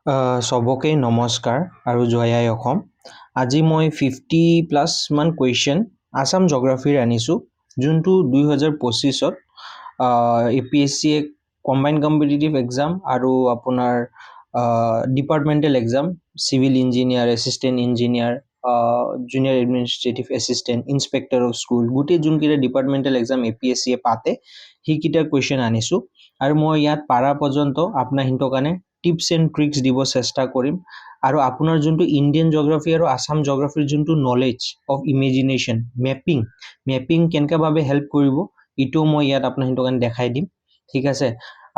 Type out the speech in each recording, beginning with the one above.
চবকে নমস্কাৰ আৰু জয় আই অসম। আজি মই 50+ মান কুৱেশ্যন আসাম জিঅ'গ্ৰাফীৰ আনিছোঁ, যোনটো 2025ত APSCয়ে কম্বাইণ্ড কম্পিটিটিভ এক্সাম আৰু আপোনাৰ departmental exam, civil engineer, assistant engineer, junior administrative assistant, inspector of school, গোটেই যোনকেইটা ডিপাৰ্টমেণ্টেল এক্সাম APSCয়ে পাতে সেইকেইটা কুৱেশ্যন আনিছোঁ। আৰু মই ইয়াত পাৰা পৰ্যন্ত আপোনাৰ হিন্তৰ কাৰণে টিপছ এণ্ড ট্ৰিক্স দিব চেষ্টা কৰিম। আৰু আপোনাৰ যোনটো ইণ্ডিয়ান জিঅ'গ্ৰাফী আৰু আসাম জিঅ'গ্ৰাফীৰ যোনটো নলেজ অফ ইমেজিনেশ্যন, মেপিং কেনেকুৱাভাৱে হেল্প কৰিব, এইটোও মই ইয়াত আপোনাৰ হিন্তৰ কাৰণে দেখাই দিম, ঠিক আছে।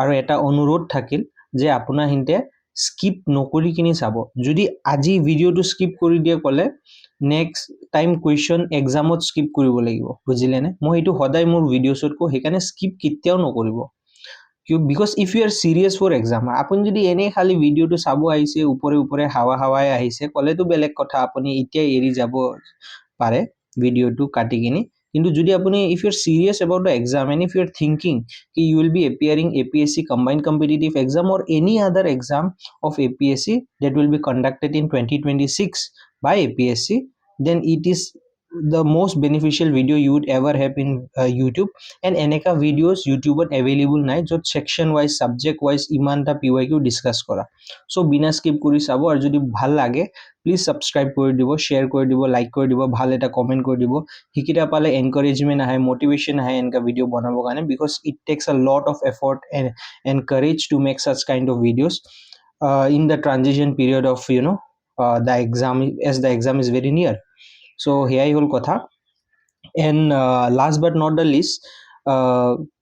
আৰু এটা অনুৰোধ থাকিল যে আপোনাৰ হিন্তে স্কিপ নকৰি কিনি চাব। যদি আজি ভিডিঅ'টো স্কিপ কৰি দিয়ে ক'লে নেক্সট টাইম কুৱেশ্যন এক্সামত স্কিপ কৰিব লাগিব, বুজিলেনে? মই এইটো সদায় মোৰ ভিডিঅ'ছত কওঁ, সেইকাৰণে স্কিপ কেতিয়াও নকৰিব। Because if you are serious for exam, আপুনি যদি এনেই খালি ভিডিঅ'টো চাব আহিছে, ওপৰে হাৱাই আহিছে ক'লেতো বেলেগ কথা, আপুনি এতিয়াই এৰি যাব পাৰে ভিডিঅ'টো কাটি কিনি। কিন্তু যদি আপুনি if you are serious about the exam and if you are thinking কি you will be appearing APSC combined competitive exam or any other exam of APSC that will be conducted in 2026 by APSC, then it is the most beneficial video you would ever have in YouTube. And এনেকা videos ইউটিউবত available নাই য'ত section wise, subject wise ইমানটা PYQ discuss কৰা। চ' বিনা skip কৰি চাব, আৰু যদি ভাল লাগে প্লিজ ছাবস্ক্ৰাইব কৰি দিব, শ্বেয়াৰ কৰি দিব, লাইক কৰি দিব, ভাল এটা কমেণ্ট কৰি দিব। সেইকেইটা পালে এনকাৰেজমেণ্ট আহে, মটিভেশ্যন আহে এনেকুৱা ভিডিঅ' বনাবৰ কাৰণে, because it takes a lot of effort and courage to make such kind of videos in the transition period of the exam, as the exam is very near. So' সেয়াই হ'ল কথা। And last but not the least,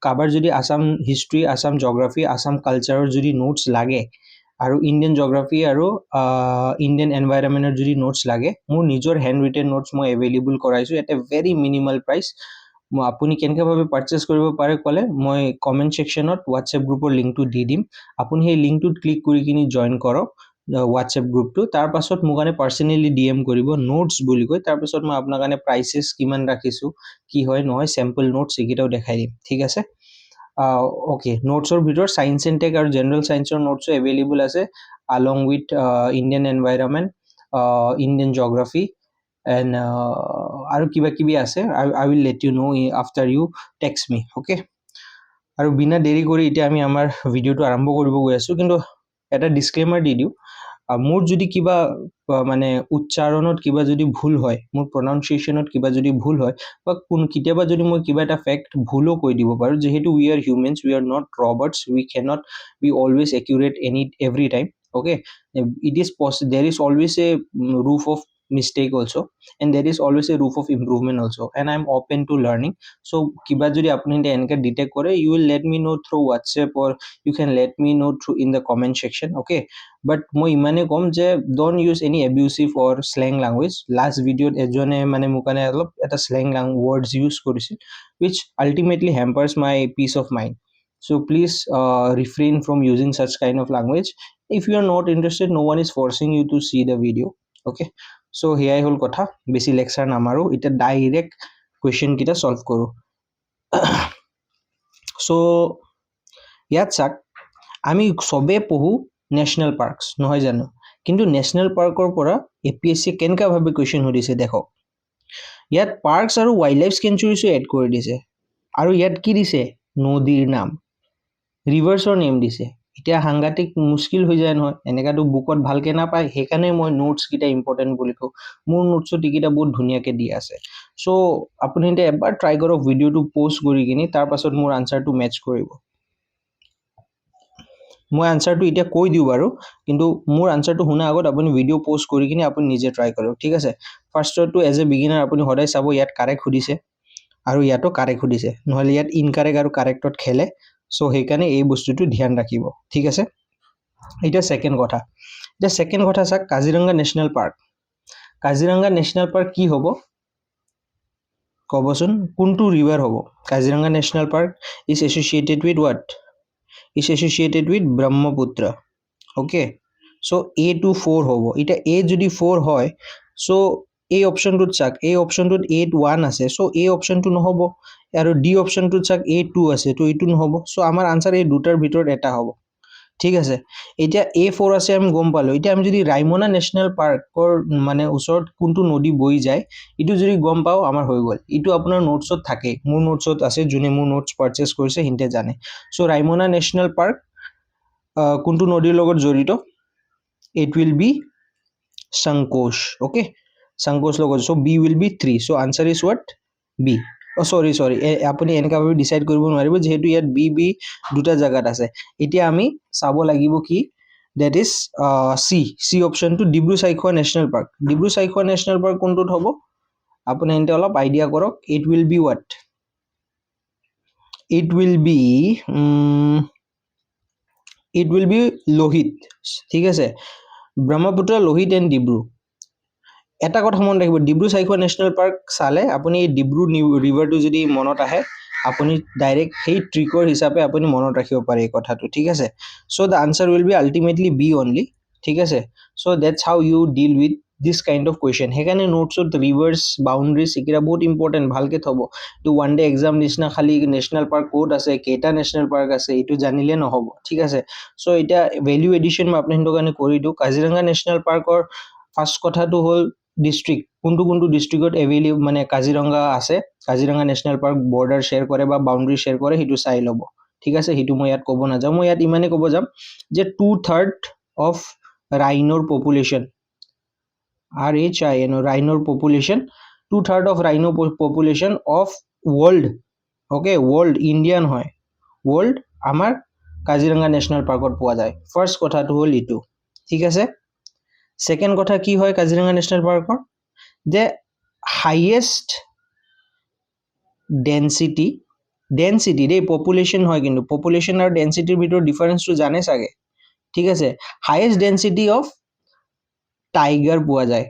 কাৰোবাৰ যদি Assam history, Assam geography, Assam কালচাৰৰ যদি notes লাগে আৰু Indian geography আৰু ইণ্ডিয়ান এনভাইৰনমেণ্টৰ যদি নোটছ লাগে, মোৰ নিজৰ হেণ্ড ৰিটেন নোটছ মই এভেইলেবল কৰাইছোঁ at A very minimal price. আপুনি কেনেকুৱাভাৱে পাৰ্চেছ কৰিব পাৰে ক'লে মই কমেণ্ট ছেকশ্যনত হোৱাটছএপ গ্ৰুপৰ লিংকটো দি দিম। আপুনি সেই লিংকটোত ক্লিক কৰি কিনি জইন কৰক হোৱাটছএপ গ্ৰুপটো। তাৰপাছত মোৰ কাৰণে পাৰ্চনেলি DM কৰিব, নোটছ বুলি কৈ। তাৰপাছত মই আপোনাৰ কাৰণে প্ৰাইচেছ কিমান ৰাখিছোঁ, কি হয় নহয়, চেম্পল নোটছ এইকেইটাও দেখাই দিম, ঠিক আছে। অ'কে, নোটছৰ ভিতৰত ছায়েন্স এণ্ড টেক আৰু জেনেৰেল ছায়েন্সৰ নোটছো এভেইলেবল আছে, along with Indian environment, Indian geography and আৰু কিবা কিবি আছে। I will let you know after you text me, okay? আৰু বিনা দেৰি কৰি এতিয়া আমি আমাৰ ভিডিঅ'টো আৰম্ভ কৰিব গৈ আছোঁ। কিন্তু এটা ডিছক্লেমাৰ দি দিওঁ, মোৰ যদি কিবা মানে উচ্চাৰণত কিবা যদি ভুল হয়, মোৰ প্ৰনাউন্সিয়েশ্যনত কিবা যদি ভুল হয়, বা কেতিয়াবা যদি মই কিবা এটা ফেক্ট ভুলো কৈ দিব পাৰোঁ, যিহেতু we are humans, we are not robots, we cannot be always accurate every time, okay? There is always a roof of mistake also, and there is always a roof of improvement also, and I am open to learning. So kiba jodi apni enka detect kore, you will let me know through WhatsApp, or you can let me know through in the comment section, okay? But moi imane kom je don't use any abusive or slang language. Last video ejone mane mukane alop eta slang words use korisil, which ultimately hampers my peace of mind. So please refrain from using such kind of language. If you are not interested, no one is forcing you to see the video, okay? So here hol kotha, besi lecture namaru, eta direct question kita solve koru. So ইয়াত চাক, আমি সবে পঢ়ো national parks, নহয় জানো? কিন্তু national পাৰ্কৰ পৰা APSC কেনেকুৱাভাৱে কুৱেশ্যন সুধিছে দেখক। ইয়াত পাৰ্কছ আৰু ৱাইল্ড লাইফ চেঞ্চুৰীছো এড কৰি দিছে, আৰু ইয়াত কি দিছে? নদীৰ নাম, ৰিভাৰ্ছৰ নেম দিছে। এতিয়া সাংঘাতিক মুস্কিল হৈ যায় নহয়, এনেকাতো বুকত ভালকে নাপায়। সেইকাৰণে মই নোটছকেইটা ইম্পৰ্টেণ্ট বুলি কওঁ। মোৰ নোটছত এইকেইটা বহুত ধুনীয়াকৈ দিয়া আছে। চ' আপুনি এতিয়া এবাৰ ট্ৰাই কৰক ভিডিঅ'টো প'ষ্ট কৰি কিনি, তাৰপাছত মোৰ আনচাৰটো মেটচ কৰিব। মই আনচাৰটো এতিয়া কৈ দিওঁ বাৰু, কিন্তু মোৰ আনচাৰটো শুনাৰ আগত আপুনি ভিডিঅ' প'ষ্ট কৰি কিনি আপুনি নিজে ট্ৰাই কৰক, ঠিক আছে? ফাৰ্ষ্টটো এজ এ বিগিনাৰ আপুনি সদায় চাব, ইয়াত কাৰেক্ট সুধিছে আৰু ইয়াতো কাৰেক্ট সুধিছে, নহ'লে ইয়াত ইনকাৰেক্ট আৰু কাৰেক্টত খেলে। চ' সেইকাৰণে এই বস্তুটো ধ্যান ৰাখিব, ঠিক আছে? এতিয়া ছেকেণ্ড কথা চাওক, Kaziranga national park. Kaziranga national park কি হ'ব ক'বচোন? কোনটো ৰিভাৰ হ'ব? Kaziranga national park is associated with what? is associated with Brahmaputra, okay? So A to 4 হ'ব। এটা A যদি 4 হয়, so এই অপশ্যনটোত চাওক, এই অপশ্যনটোত A1 আছে, so এই অপশ্যনটো নহ'ব। আৰু D অপশ্যনটোত চাওক A2 আছে, তো এইটো নহ'ব। so আমাৰ আনচাৰ এই দুটাৰ ভিতৰত এটা হ'ব। ঠিক আছে এতিয়া A4 আছে আমি গম পালো এতিয়া আমি যদি ৰাইমনা নেশ্যনেল পাৰ্কৰ মানে ওচৰত কোনটো নদী বৈ যায় ইটো যদি গম পাও আমাৰ হৈ গল ইটো আপোনাৰ নোটছত থাকে মোৰ নোটছত আছে যোনে মোৰ নোটছ পাৰচেজ কৰিছে হিন্তে জানে সো ৰাইমনা নেশ্যনেল পাৰ্ক কোনটো নদীৰ লগত জড়িত it will be Sankosh okay Sankosh লগত so B will be 3 so answer is what B oh sorry আপুনি এনেকা ভাবে ডিসাইড কৰিব নোৱাৰিব যেহেতু ইয়াত B B দুটা জায়গাত আছে এতিয়া আমি চাব লাগিব কি that is C option to Dibru Saikhowa National Park Dibru Saikhowa National Park কোনটোত হ'ব আপুনি এন্তে অলপ আইডিয়া কৰক it will be what it will be Lohit ঠিক আছে ব্ৰহ্মপুত্ৰ লোহিত এণ্ড ডিব্ৰু এটা কথা মন ৰাখিব ডিব্ৰু সাইখোৱা নেশ্যনেল পাৰ্ক চালে আপুনি এই ডিব্ৰু ৰিভাৰটো যদি মনত আহে আপুনি ডাইৰেক্ট সেই ট্ৰিকৰ হিচাপে আপুনি মনত ৰাখিব পাৰে এই কথাটো ঠিক আছে so the answer will be ultimately B only ঠিক আছে so that's how you deal with this kind of question সেইকাৰণে নোটছত ৰিভাৰ্ছ বাউণ্ডাৰীজ এইকেইটা বহুত ইম্পৰ্টেণ্ট ভালকে থ'ব তো ওৱান ডে এক্সাম নিচিনা খালি নেশ্যনেল পাৰ্ক ক'ত আছে কেইটা নেশ্যনেল পাৰ্ক আছে এইটো জানিলে নহ'ব ঠিক আছে সো এতিয়া ভেলিউ এডিশ্যন মই আপোনালোকৰ কাৰণে কৰি দিওঁ কাজিৰঙা নেশ্যনেল পাৰ্কৰ ফাৰ্ষ্ট কথাটো হ'ল ডিস্ট্ৰিক্ট কোনটো ডিস্ট্ৰিক্টত এভেইলেবল মানে কাজিৰঙা আছে Kaziranga national park border share কৰে বা বাউণ্ডাৰী শ্বেয়াৰ কৰে সেইটো চাই ল'ব ঠিক আছে সেইটো মই ইয়াত ক'ব নাযাওঁ মই ইয়াত ইমানে ক'ব যাম যে 2/3 অফ ৰাইনোৰ পপুলেশ্যন RHINO ৰাইনোৰ population 2/3 of rhino population of world okay world Indian হয় ৱৰ্ল্ড আমাৰ কাজিৰঙা নেশ্যনেল পাৰ্কত পোৱা যায় ফাৰ্ষ্ট কথাটো হ'ল ইটো ঠিক আছে সেকেন্ড কথা কি হয় কাজিৰঙা নেশ্যনেল পাৰ্কৰ যে হাইয়েষ্ট ডেন্সিটি দেই পপুলেশ্যন হয় কিন্তু পপুলেশ্যন আৰু ডেন্সিটিৰ ভিতৰত ডিফাৰেন্সটো জানে চাগে ঠিক আছে হাইয়েষ্ট ডেন্সিটি অফ টাইগাৰ পোৱা যায়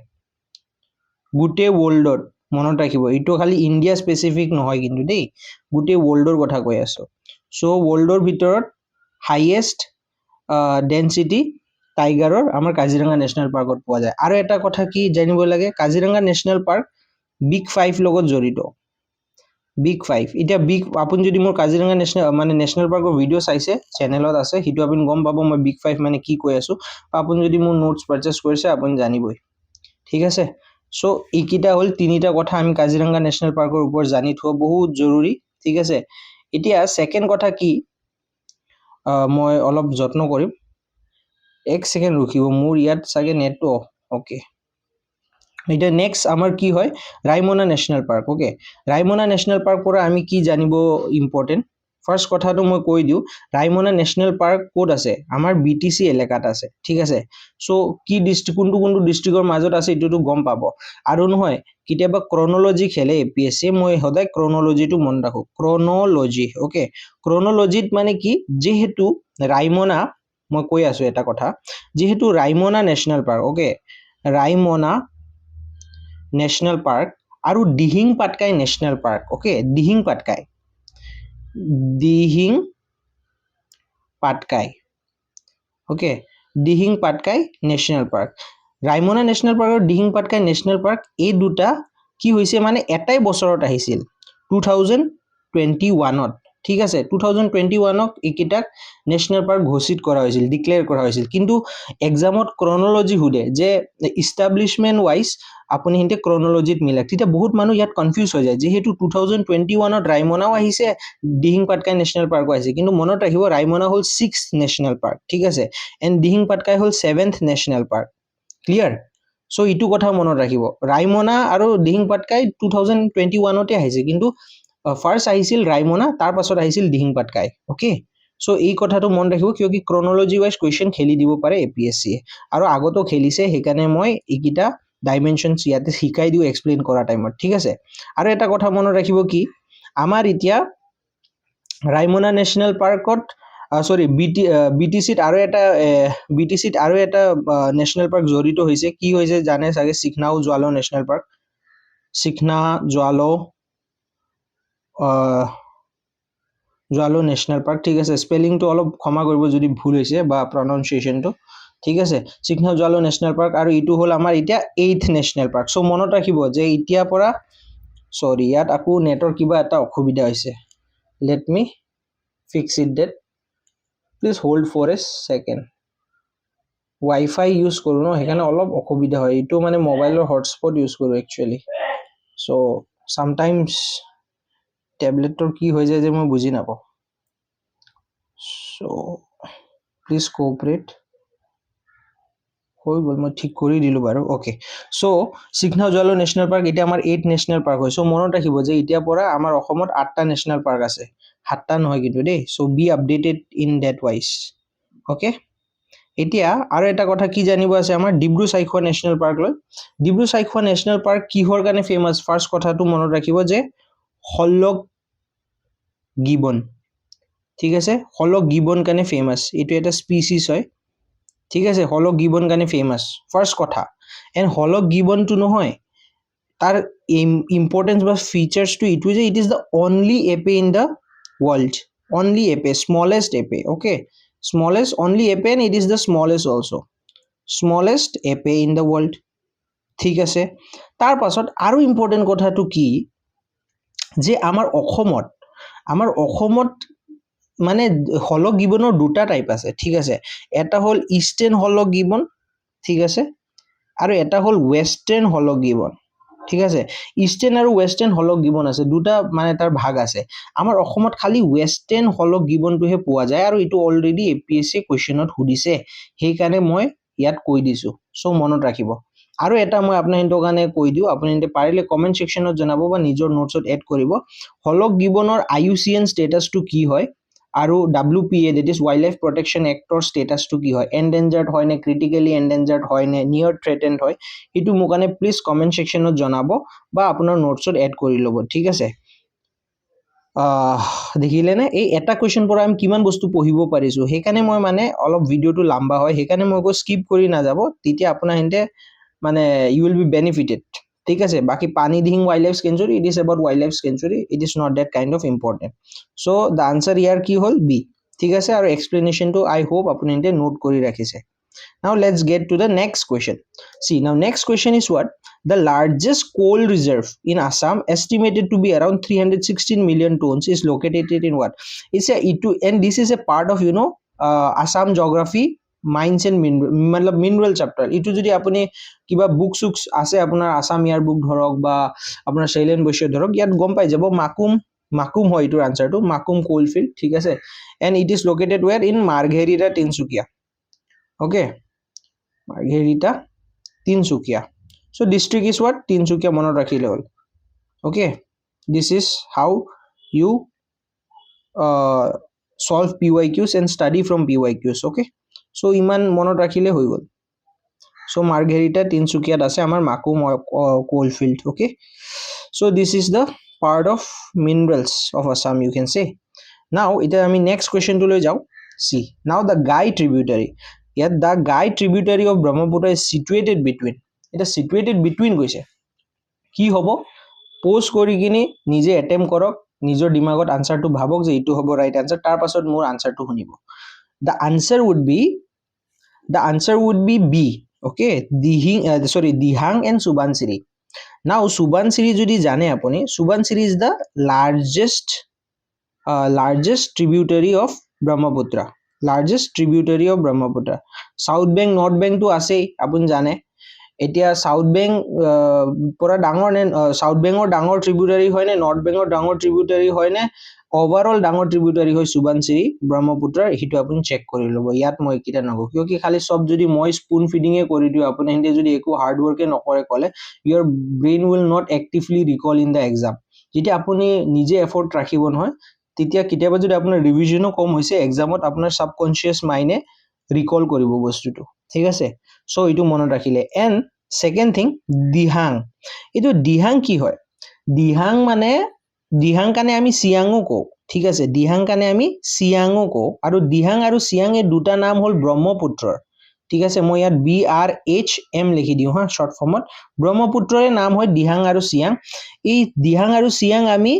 গোটেই ৱৰ্ল্ডত মনত ৰাখিব এইটো খালি ইণ্ডিয়া স্পেচিফিক নহয় কিন্তু দেই গোটেই ৱৰ্ল্ডৰ কথা কৈ আছো সো ৱৰ্ল্ডৰ ভিতৰত হাইয়েষ্ট ডেন্সিটি টাইগাৰৰ আমাৰ কাজিৰঙা নেশ্যনেল পাৰ্কত পোৱা যায় আৰু এটা কথা কি জানিব লাগে কাজিৰঙা নেশ্যনেল পাৰ্ক বিগ 5 লগত জড়িত বিগ 5 এটা বিগ আপুনি যদি মোৰ কাজিৰঙা নেশ্যনেল পাৰ্কৰ ভিডিও চাইছে চেনেলত আছে হিটো আপুনি গম পাব মই বিগ 5 মানে কি কৈ আছো আপুনি যদি মোৰ নোটছ পাৰচেজ কৰিছে আপুনি জানিবই ঠিক আছে সো এইকিটা হ'ল তিনিটা কথা আমি কাজিৰঙা নেশ্যনেল পাৰ্কৰ ওপৰত জানি থোৱা বহুত জৰুৰী ঠিক আছে এতিয়া সেকেন্ড কথা কি মই অলপ যত্ন কৰিম এক সেকেন্ড ৰখিব মোৰ ইয়াত চাগে নেটটো ওকে এটা নেক্সট আমাৰ কি হয় Raimona national park okay Raimona national park পৰা আমি কি জানিব ইম্পৰ্টেন্ট ফাৰ্ষ্ট কথাটো মই কৈ দিও ৰাইমনা নেশ্যনেল পাৰ্ক ক'ত আছে আমাৰ BTC এলেকাত আছে ঠিক আছে সো কি ডিস্ট্ৰিক্ট কোনটো ডিস্ট্ৰিক্টৰ মাজত আছে এটোটো গম পাব আৰু নহয় কিতিয়াবা ক্ৰনোলজি খেলে APSC মই সদায় ক্ৰনোলজিটো মন ৰাখো ক্ৰনোলজি ওকে ক্ৰনোলজিত মানে কি যেহেতু ৰাইমনা মই কৈ আছো এটা কথা যেহেতু Raimona national park okay Raimona national park আৰু Dihing Patkai national park okay Dihing Patkai okay Dihing Patkai national park Raimona national park আৰু দিহিং পাটকাই নেশ্যনেল পাৰ্ক এই দুটা কি হৈছে মানে এটাই বছৰত আহিছিল 2021ত ঠিক আছে 2021ক একিটাক নেশ্যনেল পাৰ্ক ঘোষিত কৰা হৈছিল ডিক্লেয়াৰ কৰা হৈছিল কিন্তু এক্সামত ক্ৰনোলজি হুদে যে ইষ্টাব্লিশমেন্ট ওয়াইজ আপুনি হিতে ক্ৰনোলজিত মিলাক তেতিয়া বহুত মানুহ ইয়াত কনফিউজ হৈ যায় যেহেতু 2021ত ৰাইমনাও আহিছে দিহিং পাটকাই নেশ্যনেল পাৰ্কো আহিছে কিন্তু মনত ৰাখিব ৰাইমনা হ'ল 6th নেশ্যনেল পাৰ্ক ঠিক আছে এণ্ড দিহিং পাটকাই হ'ল 7th national park clear so ইটো কথা মনত ৰাখিব ৰাইমনা আৰু দিহিং পাটকাই 2021তে আহিছে কিন্তু ফাৰ্ষ্ট আহিছিল ৰাইমনা তাৰ পাছত আহিছিল দিহিং পাটকাই ওকে সো এই কথাটো মন ৰাখিব কিয় কি ক্ৰনোলজি ওয়াইজ কোৱেশ্চন খেলি দিব পাৰে APSC আৰু আগতো খেলিছে সেইকাৰণে মই এইকিটা ডাইমেনশনস ইয়াতে শিকাই দিও এক্সপ্লেইন কৰা টাইমত ঠিক আছে আৰু এটা কথা মনত ৰাখিব কি আমাৰ এতিয়া ৰাইমনা নেশ্যনেল পাৰ্কত সৰি BTCত আৰু এটা নেশ্যনেল পাৰ্ক জড়িত হৈছে কি হৈছে জানে চাগে চিকনাও জুৱালো নেশ্যনেল পাৰ্ক চিকনা জুৱালো নেশ্যনেল পাৰ্ক ঠিক আছে স্পেলিংটো অলপ ক্ষমা কৰিব যদি ভুল হৈছে বা প্ৰনাউন্সিয়েচনটো ঠিক আছে চিকনা জুৱালো নেশ্যনেল পাৰ্ক আৰু ইটো হ'ল আমাৰ এতিয়া 8th নেশ্যনেল পাৰ্ক সো মনত ৰাখিব যে এতিয়া পৰা সৰি ইয়াত আকৌ নেটৰ কিবা এটা অসুবিধা হৈছে let me fix it that please hold for a second wifi use কৰোঁ ন সেইকাৰণে অলপ অসুবিধা হয় এইটো মানে মোবাইলৰ হটস্পট ইউজ কৰোঁ একচুৱেলি চ' চামটাইমছ টেবলেটৰ কি হৈ যায় যে মই বুজি নাপাওঁ চ' প্লিজ কোঅপাৰেট হৈ গ'ল মই ঠিক কৰি দিলোঁ বাৰু অ'কে চ' চিকনাঝাৰু নেশ্যনেল পাৰ্ক এতিয়া আমাৰ 8 নেশ্যনেল পাৰ্ক হয় চ' মনত ৰাখিব যে এতিয়াৰ পৰা আমাৰ অসমত 8টা নেশ্যনেল পাৰ্ক আছে 7টা নহয় কিন্তু দেই should' be updated in date wise okay এতিয়া আৰু এটা কথা কি জানিব আছে আমাৰ ডিব্ৰু চাইখোৱা নেশ্যনেল পাৰ্ক লৈ ডিব্ৰু চাইখোৱা নেশ্যনেল পাৰ্ক কিহৰ কাৰণে ফেমাছ ফাৰ্ষ্ট কথাটো মনত ৰাখিব যে হলক গিবন ঠিক আছে হলক গিবন কাৰণে ফেমাছ এইটো এটা স্পিচিছ হয় ঠিক আছে হলক গিবন কাৰণে ফেমাছ ফাৰ্ষ্ট কথা এণ্ড হলক গিবনটো নহয় তাৰ ইম্পৰ্টেঞ্চ বা ফিচাৰ্ছটো এইটো যে it is the only ape in the world only ape smallest ape okay smallest only ape and it is the smallest also smallest ape in the world ঠিক আছে তাৰ পাছত আৰু ইম্পৰ্টেণ্ট কথাটো কি যে আমাৰ অসমত মানে হলক গিবনৰ দুটা টাইপ আছে ঠিক আছে এটা হ'ল ইষ্টাৰ্ণ হলক গিবন ঠিক আছে আৰু এটা হ'ল ৱেষ্টাৰ্ণ হলক গিবন ঠিক আছে ইষ্টাৰ্ণ আৰু ৱেষ্টাৰ্ণ হলক গিবন আছে দুটা মানে তাৰ ভাগ আছে আমাৰ অসমত খালি ৱেষ্টাৰ্ণ হলক গিবনটোহে পোৱা যায় আৰু এইটো অলৰেডি এপিএছচি কুৱেশ্যনত সুধিছে সেইকাৰণে মই ইয়াত কৈ দিছোঁ চ' মনত ৰাখিব আৰু এটা মই আপোনালোকৰ কাৰণে কৈ দিওঁ আপোনালোকে পাৰিলে কমেণ্ট ছেকশ্যনত জনাব বা নিজৰ নোটছত এড কৰিব হলক গিবনৰ IUCN ষ্টেটাছটো কি হয় আৰু WPA that is Wildlife Protection Actৰ ষ্টেটাছটো কি হয় এন্ডেঞ্জাৰ্ড হয় নে ক্ৰিটিকেলি এন্ডেঞ্জাৰ্ড হয় নে নিয়ৰ থ্ৰেটেণ্ড হয় এইটো মোক কাৰণে প্লিজ কমেণ্ট ছেকশ্যনত জনাব বা আপোনাৰ নোটছত এড কৰি ল'ব ঠিক আছে দেখিলে নে এই এটা কুৱেশ্যন পৰা আমি কিমান বস্তু পঢ়িব পাৰিছোঁ সেইকাৰণে মই মানে অলপ ভিডিঅ'টো লম্বা হয় সেইকাৰণে মই স্কিপ কৰি নাযাব তেতিয়া আপোনাৰ হিতে মানে ইউ উইল বি বেনিফিটেড ঠিক আছে বাকি পানী Dihing wildlife sanctuary it is about wildlife sanctuary it is not that kind of important so' the answer ইয়াৰ কি হ'ল বি ঠিক আছে আৰু এক্সপ্লেনেশ্যনটো আই হোপ আপোনালোকে নোট কৰি ৰাখিছে Now let's get to the next question. See, now next question is what? The largest coal reserve in Assam, estimated to be around 316 million tons, is located in what? It's a and this is a part of Assam geography, mines and mineral chapter. Itu jodi apuni kiba book suks ase apunar Assam year book dhorok ba apunar Shailen Boisho dhorok yat gom pai jabo Makum hoy itur answer to Makum coal field, thik ase, and it is located where in Margherita, Tinsukia. Okay, Margherita, Tinsukia. So district is what? Tinsukia monot rakhile hol. Okay, this is how you solve PYQs and study from PYQs. Okay, so iman monot rakhile hoi gol. So Margherita, Tinsukia ase amar Makum coal field. Okay, so this is the part of minerals of Assam, you can say. Now ita ami next question to loi jao. See, now the Gai tributary. Yet the Gai tributary of Brahmaputra is situated between. It is situated between goise. Ki hobo? Post kori kini nije attempt korok, nijor dimagot answer to bhabok je itu hobo right answer. Tar pasot more answer to hunibo. The answer would be B. Okay, Dihang and Subansiri. Now Subansiri jodi jane apuni, Subansiri is the largest tributary of Brahmaputra. Largest tributary of Brahmaputra. South bank, north bank to ase apun jane. Etia South bank pura dangor ne South bank or dangor tributary hoy ne North bank or dangor tributary hoy ne overall dangor tributary hoy Subansiri Brahmaputra hitu apun check kori lobo yat moi kita nago kyoki khali sob jodi moi spoon feeding e kori diu apun hinde jodi eku hard work e nokore kole your brain will not actively recall in the exam jeti apuni nije effort rakhibo নহয় তেতিয়া কিটাবা যদি আপোনাৰ ৰিভিজনো কম হৈছে এক্সামত আপোনাৰ subconscious মাইন্ডে recall কৰিব বস্তুটো ঠিক আছে সো ইটো মনত ৰাখিলে এন্ড সেকেন্ড থিং দিহাং ইটো দিহাং কি হয় দিহাং মানে দিহাং কানে আমি সিয়াংও কও ঠিক আছে দিহাং কানে আমি সিয়াংও কও আৰু দিহাং আৰু সিয়াং এ দুটা নাম হল ব্ৰহ্মপুত্ৰৰ ঠিক আছে মই ইয়াত BRHM লিখি দিও হা শৰ্ট ফৰ্মত ব্ৰহ্মপুত্ৰৰ নাম হয় দিহাং আৰু সিয়াং এই দিহাং আৰু সিয়াং আমি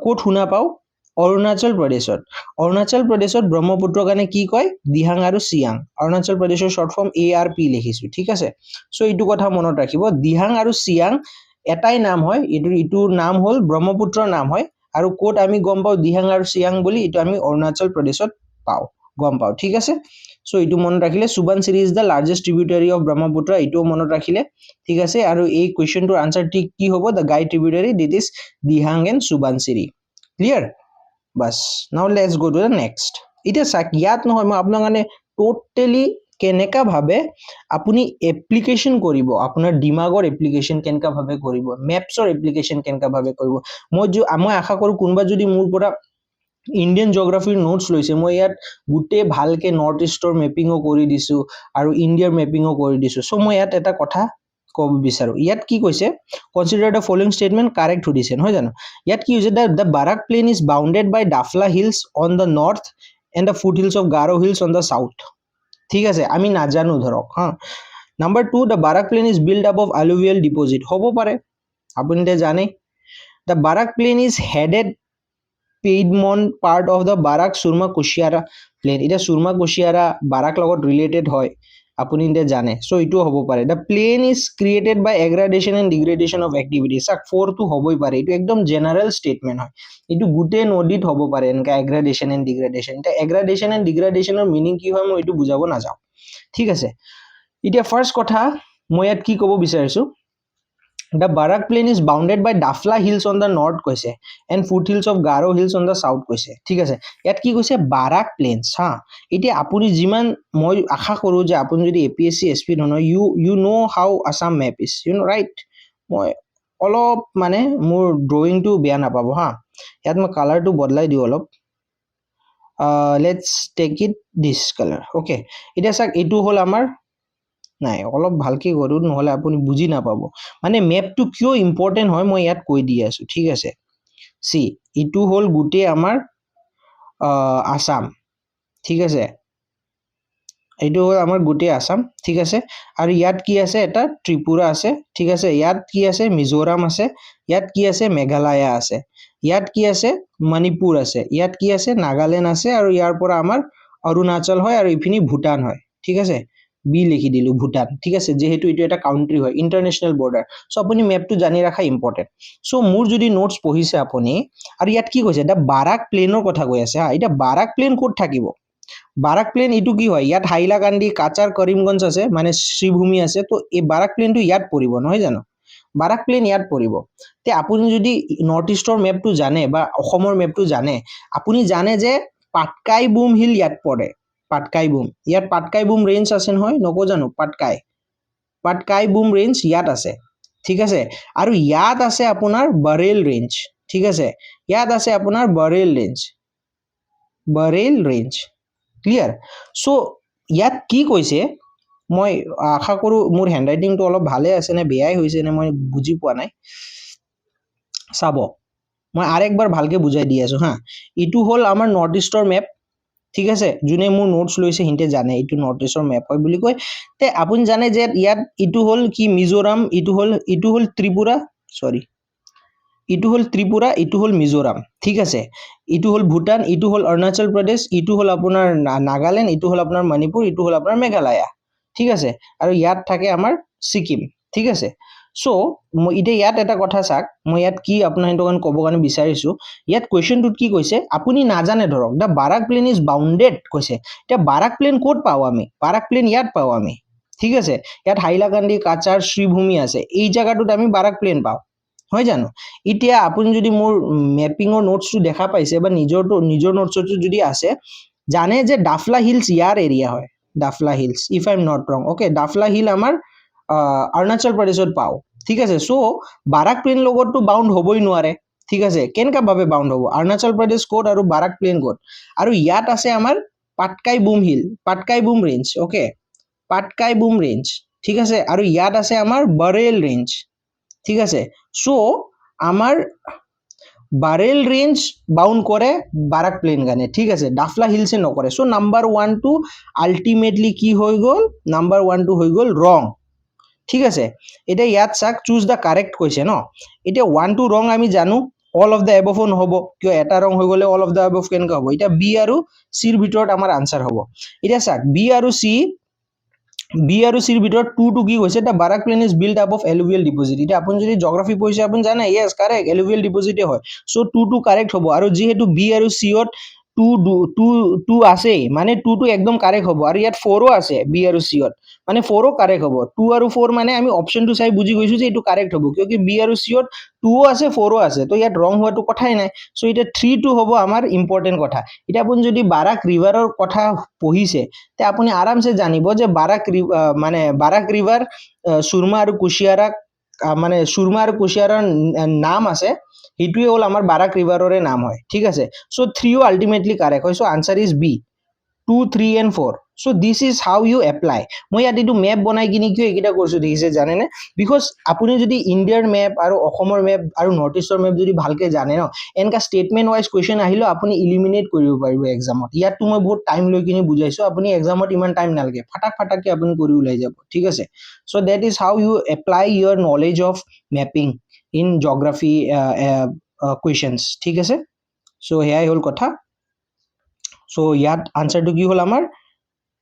কোট শুনা পাও অৰুণাচল প্ৰদেশত ব্ৰহ্মপুত্ৰ কানে কি কয় দিহাং আৰু সিয়াং অৰুণাচল প্ৰদেশৰ শৰ্ট ফৰ্ম ARP লিখিছো ঠিক আছে সো ইটো কথা মনত ৰাখিব দিহাং আৰু সিয়াং এটাই নাম হয় ইটো নাম হল ব্ৰহ্মপুত্ৰৰ নাম হয় আৰু কোট আমি গম পাও দিহাং আৰু সিয়াং বুলি ইটো আমি অৰুণাচল প্ৰদেশত পাও গম পাওঁ ঠিক আছে সো এইটো মনত ৰাখিলে Subansiri is the largest tributary of Brahmaputra এইটো মনত ৰাখিলে ঠিক আছে আৰু এই কোৱেশ্চনটোৰ আনসাৰ ঠিক কি হ'ব the guide tributary that is Dihang and Subansiri clear বাস now let's go to the next এতিয়া চাক ইয়াত নহয় মই আপোনাক মানে টোটেলি কেনেকা ভাবে আপুনি এপ্লিকেশন কৰিব আপোনাৰ দিমাগৰ এপ্লিকেশন কেনেকা ভাবে কৰিব মেপছৰ এপ্লিকেশন কেনেকা ভাবে কৰিব মই আশা কৰো কোনবা যদি মোৰ পৰা ইণ্ডিয়ান জিঅগ্ৰাফিৰ নোটছ লৈছে মই ইয়াত গুটে ভালকে নৰ্থ ইষ্টৰ মেপিংও কৰি দিছো আৰু ইণ্ডিয়াৰ মেপিংও কৰি দিছো সো মই ইয়াত এটা কথা ক'ব বিচাৰো ইয়াত কি কৈছে consider the following statement correct হৈছে নহয় জানো ইয়াত কি হৈছে the Barak plain is bounded by Dafla hills on the north and the foothills of Garo hills on the south ঠিক আছে আমি নাজানো ধৰক হা number 2 the Barak plain is build up of alluvial deposit হ'ব পাৰে আপুনি জানে the Barak plain is headed Piedmont part of the Barak Surma Kushiara plain. It is Surma Kushiara Barak logot related hoy. Apuni inte jane. So itu hobo pare. The plain is created by aggradation and degradation of activities. Sak 4 to hoboi pare. Itu ekdom general statement hoy. Itu gute nodit hobo pare. Enka aggradation and degradation. Ita aggradation and degradation or meaning ki hoy moi itu bujabo na jao. ঠিক আছে এতিয়া first কথা মই ইয়াত কি কব বিচাৰিছো The Barak plain is bounded by Dafla hills on the north koise and foothills of Garo hills on the south koise ঠিক আছে ইয়াত কি কৈছে Barak plains হা এতিয়া আপুনি জিমান মই আশা কৰো যে আপুনি যদি এপিএসসি এসপি ধন you know how Assam map is you know right মই অলপ মানে মোৰ ড্ৰয়িং টু বেয়া নাপাব হা ইয়াত মই কালাৰ টু বদলাই দিও অলপ let's take it this color okay এতিয়া চাক এটো হল আমাৰ নাই অলপ ভালকে গৰু নহলে আপুনি বুজি না পাবো মানে ম্যাপ টু কিয় ইম্পৰ্টেন্ট হয় মই ইয়াত কৈ দি আছো ঠিক আছে সি ইটো হল গুটে আমাৰ আসাম ঠিক আছে এইটো হল আমাৰ গুটে আসাম ঠিক আছে আৰু ইয়াত কি আছে এটা ত্ৰিপুৰা আছে ঠিক আছে ইয়াত কি আছে মিজোৰাম আছে ইয়াত কি আছে মেঘালয়া আছে ইয়াত কি আছে মণিপুৰ আছে ইয়াত কি আছে নাগালেণ্ড আছে আৰু ইয়াৰ পৰা আমাৰ অৰুণাচল হয় আৰু ইফিনি ভূটান হয় ঠিক আছে বি লিখি দিলু ভূটান ঠিক আছে যেহেতু এটো এটা কাউন্ট্রি হয় ইন্টারন্যাশনাল বর্ডার সো আপুনি ম্যাপটো জানি ৰাখা ইম্পৰ্টেন্ট সো মোৰ যদি নোটস পঢ়িছে আপুনি আৰু ইয়াত কি কৈছে এটা বাৰাক প্লেনৰ কথা কৈ আছে হা এটা বাৰাক প্লেন ক'ত থাকিব বাৰাক প্লেন ইটো কি হয় ইয়াত হাইলাকান্দি কাচাৰ কৰিমগঞ্জ আছে মানে শ্ৰীভূমি আছে তো এই বাৰাক প্লেনটো ইয়াত পৰিব নহয় জানো বাৰাক প্লেন ইয়াত পৰিব তে আপুনি যদি নৰ্থ ইষ্টৰ ম্যাপটো জানে বা অসমৰ ম্যাপটো জানে আপুনি জানে যে পাটকাই বুম হিল ইয়াত পৰে পাটকাই বুম ইয়াত পাটকাই বুম ৰেঞ্জ আছে নহয় নকো জানো পাটকাই বুম ৰেঞ্জ ইয়াত আছে ঠিক আছে আৰু ইয়াত আছে আপোনাৰ বাৰেল ৰেঞ্জ ঠিক আছে ইয়াত আছে আপোনাৰ বাৰেল ৰেঞ্জ ক্লিয়াৰ সো ইয়াত কি কৈছে মই আশা কৰো মোৰ হ্যান্ডৰাইটিংটো অলপ ভালে আছে নে বেয়াই হৈছে নে মই বুজি পোৱা নাই চাব মই আৰেকবাৰ ভালকে বুজাই দি আছো হা ইটো হল আমাৰ নৰ্থ ইষ্টৰ ম্যাপ ঠিক আছে জুনে মোৰ নোটস লৈছে হিন্তে জানে ইটো নৰ্থ ইষ্টৰ ম্যাপ হয় বুলি কয় তে আপুনি জানে যে ইয়াত ইটো হল কি মিজোৰাম ইটো হল ত্ৰিপুৰা সৰি ইটো হল মিজোৰাম ঠিক আছে ইটো হল ভূটান ইটো হল অৰুণাচল প্ৰদেশ ইটো হল আপোনাৰ নাগালেণ্ড ইটো হল আপোনাৰ মণিপুৰ ইটো হল আপোনাৰ মেঘালয়া ঠিক আছে আৰু ইয়াত থাকে আমাৰ সিকিম ঠিক আছে সো মই ইতে ইয়াত এটা কথা চাক মই ইয়াত কি আপোনাৰ হেতোকান ক'ব কাৰণে বিচাৰিছো ইয়াত কোৱেশ্চনটোত কি কৈছে আপুনি নাজানে ধৰক দা বাৰাক প্লেন ইজ বাউণ্ডেড কৈছে এটা বাৰাক প্লেন ক'ত পাও আমি বাৰাক প্লেন ইয়াত পাও আমি ঠিক আছে ইয়াত হাইলাকান্দি কাচাৰ শ্ৰীভূমি আছে এই জায়গাটোত আমি বাৰাক প্লেন পাও হয় জানো এতিয়া আপুনি যদি মোৰ ম্যাপিংৰ নোটসটো দেখা পাইছে বা নিজৰ নোটসটো যদি আছে জানে যে ডাফলা হিলছ ইয়াৰ এৰিয়া হয় Dafla hills if I am not ৰং ওকে ডাফলা হিল আমাৰ অৰুণাচল প্ৰদেশত পাও ঠিক আছে সো বাৰাক প্লেন লগতো বাউন্ড হবই নোৱাৰে ঠিক আছে কেনকা ভাবে বাউন্ড হ'ব অৰুণাচল প্ৰদেশ কোড আৰু বাৰাক প্লেন কোড আৰু ইয়াত আছে আমাৰ Patkai broom range okay Patkai broom range ঠিক আছে আৰু ইয়াত আছে আমাৰ বাৰেল ৰেঞ্জ ঠিক আছে সো আমাৰ বাৰেল রেঞ্জ বাউন্ড করে বারাক প্লেন গানে ঠিক আছে ডাফলা হিলসে নকরে সো নাম্বার 1 টু আলটিমেটলি কি হয়ে গল নাম্বার 1 টু হয়ে গল রং ঠিক আছে এটা ইয়াত চাক চুজ দা কারেক্ট কইছে ন এটা 1 টু রং আমি জানো অল অফ দা অ্যাবভ নহব কিয় এটা রং হৈ গলে অল অফ দা অ্যাবভ কেনকা হ'ব এটা বি আৰু সিৰ ভিতৰত আমাৰ আনসাৰ হ'ব এটা চাক বি আৰু সিৰ ভিতৰত 2 টু কি কৈছে the Barak plain is build up of alluvial deposit এটা আপুনি যদি জিওগ্ৰাফি পঢ়িছে আপুনি জানে ইয়েস কাৰেক্ট এলুভিয়েল ডিপোজিটে হয় সো 2 টু কাৰেক্ট হ'ব আৰু যেহেতু বি আৰু সি ত টু আছে মানে টুটো একদম কাৰেক্ট হ'ব আৰু ইয়াত 4ও আছে বি আৰু চিত মানে 4ও কাৰেক্ট হ'ব 2 আৰু 4 মানে আমি অপশনটো চাই বুজি গৈছো যে এইটো কাৰেক্ট হ'ব কিয়কি বি আৰু চিত 2ও আছে 4ও আছে তো ইয়াত ৰং হোৱাটো কথাই নাই সো এটা 3 টো হ'ব আমাৰ ইম্পৰ্টেন্ট কথা এটা আপুনি যদি বাৰাক ৰিভাৰৰ কথা পঢ়িছে তে আপুনি আৰামছে জানিব যে বাৰাক ৰিভাৰ সুৰমা আৰু কুশিয়াৰা মানে সুৰমা আৰু কুশিয়াৰাৰ নাম আছে সেইটোৱে হ'ল আমাৰ বাৰাক ৰিভাৰৰে নাম হয় ঠিক আছে সো 3ও আল্টিমেটলি কাৰেক্ট হয় so answer is B 2 3 and 4 so this is how you apply মই ইয়াত এইটো মেপ বনাই কিনি কিয় এইকেইটা কৰিছো দেখিছে জানেনে বিকজ আপুনি যদি ইণ্ডিয়াৰ মেপ আৰু অসমৰ মেপ আৰু নৰ্থ ইষ্টৰ মেপ যদি ভালকে জানে ন এনেকা ষ্টেটমেণ্ট ৱাইজ কুৱেশ্যন আহিলেও আপুনি ইলিমিনেট কৰিব পাৰিব এক্সামত ইয়াততো মই বহুত টাইম লৈ কিনি বুজাইছো আপুনি এক্সামত ইমান টাইম নালাগে ফাটাককে আপুনি কৰি ওলাই যাব ঠিক আছে so that is how you apply your knowledge of mapping in geography questions ঠিক আছে so হেয়াই হ'ল কথা so ইয়াত আনসাৰটো কি হ'ল আমাৰ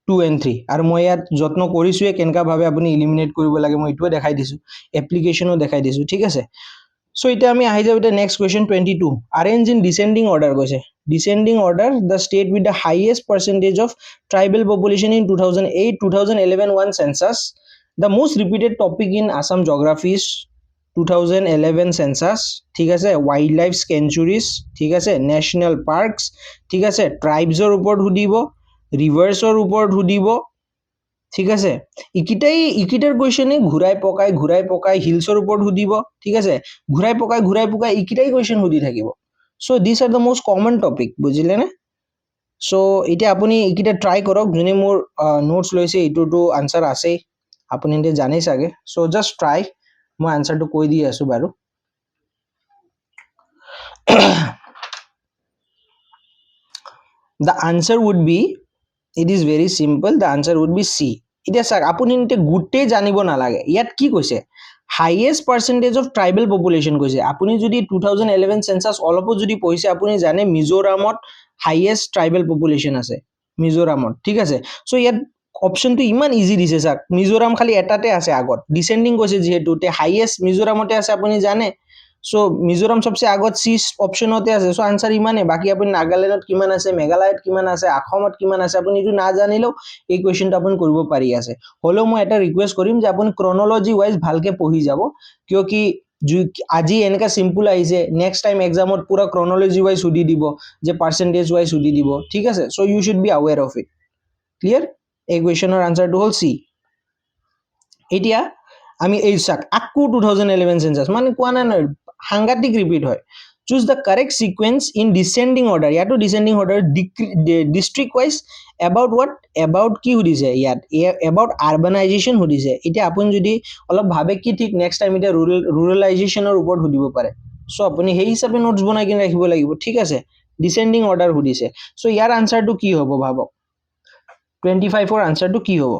2 and 3 আৰু মই ইয়াত যত্ন কৰিছোৱে কেনকা ভাবে আপুনি ইলিমিনেট কৰিব লাগে মই ইটোৱে দেখাই দিছো এপ্লিকেশনো দেখাই দিছো ঠিক আছে সো এটা আমি আহি যাও এটা next question 22 arrange in descending order কৈছে descending order the state with the highest percentage of tribal population in 2008 2011 one census the most repeated topic in Assam geography is 2011 census ঠিক আছে wildlife sanctuaries ঠিক আছে national parks ঠিক আছে tribesৰ ওপৰত সুধিব ৰিভাৰ্ছৰ ওপৰত সুধিব ঠিক আছে ইকিটাৰ কোৱেশ্চনে ঘুৰাই পকাই হিলছৰ ওপৰত সুধিব ঠিক আছে ঘুৰাই পকাই ইকিটাই কোৱেশ্চন সুধি থাকিব so this are the most common topic বুজিলে নে সো এটা আপুনি ইকিটা ট্রাই কৰক যোনে মোৰ নোটস লৈছে ইটোটো আনসাৰ আছে আপুনি এতে জানেই চাগে সো জাস্ট ট্ৰাই মই আনসাৰটো কৈ দি আছো বাৰু the answer would be it is very simple the answer would be C এতিয়া চাক আপুনি এতে গুটে জানিব নালাগে ইয়াত কি কৈছে highest percentage of tribal population কৈছে আপুনি যদি 2011 সেন্সাস অলপো যদি পঢ়িছে আপুনি জানে মিজোৰামত highest tribal population আছে মিজোৰামত ঠিক আছে সো ইয়াত অপশনটো ইমান ইজি দিছে চাক মিজোৰাম খালি এটাতে আছে আগত ডিসেন্ডিং কৈছে যেহেতু তে হাইয়েস্ট মিজোৰামতে আছে আপুনি জানে সো মিজোৰাম সবচে আগত সি অপশনতে আছে সো আনসার ইমানে বাকি আপুনি নাগাল্যান্ডত কিমান আছে মেঘালয়ত কিমান আছে আসামত কিমান আছে আপুনি ইটো না জানিলেও এই কোৱেশ্চনটো আপুনি কৰিব পাৰি আছে হলেও মই এটা ৰিকুৱেষ্ট কৰিম যে আপুনি ক্ৰনোলজি ওয়াইজ ভালকে পঢ়ি যাব কিয়কি আজি এনেকা সিম্পল আহিছে নেক্সট টাইম এক্সামত পুরা ক্ৰনোলজি ওয়াইজ সুধি দিব যে পার্সেন্টেজ ওয়াইজ সুধি দিব ঠিক আছে so you should be aware of it clear এই কোৱেশ্চনৰ আনসাৰটো হ'ল সি এতিয়া আমি এই চাক আকু 2011 সেন্সাস মানে কোৱা নাই সাংঘাতিক ৰিপিট হয় choose the correct sequence in descending order ইয়াতো descending order district wise about what about কি সুধিছে ইয়াত about urbanization সুধিছে এতিয়া আপুনি যদি অলপ ভাবে কি ঠিক নেক্সট টাইম এটা ruralizationৰ ওপৰত সুধিব পাৰে সো আপুনি সেই হিচাপে নোটস বনাই কিনে ৰাখিব লাগিব ঠিক আছে descending order সুধিছে সো ইয়াৰ আনসাৰটো কি হ'ব ভাবক 25 ৰ আনসাৰটো কি হ'ব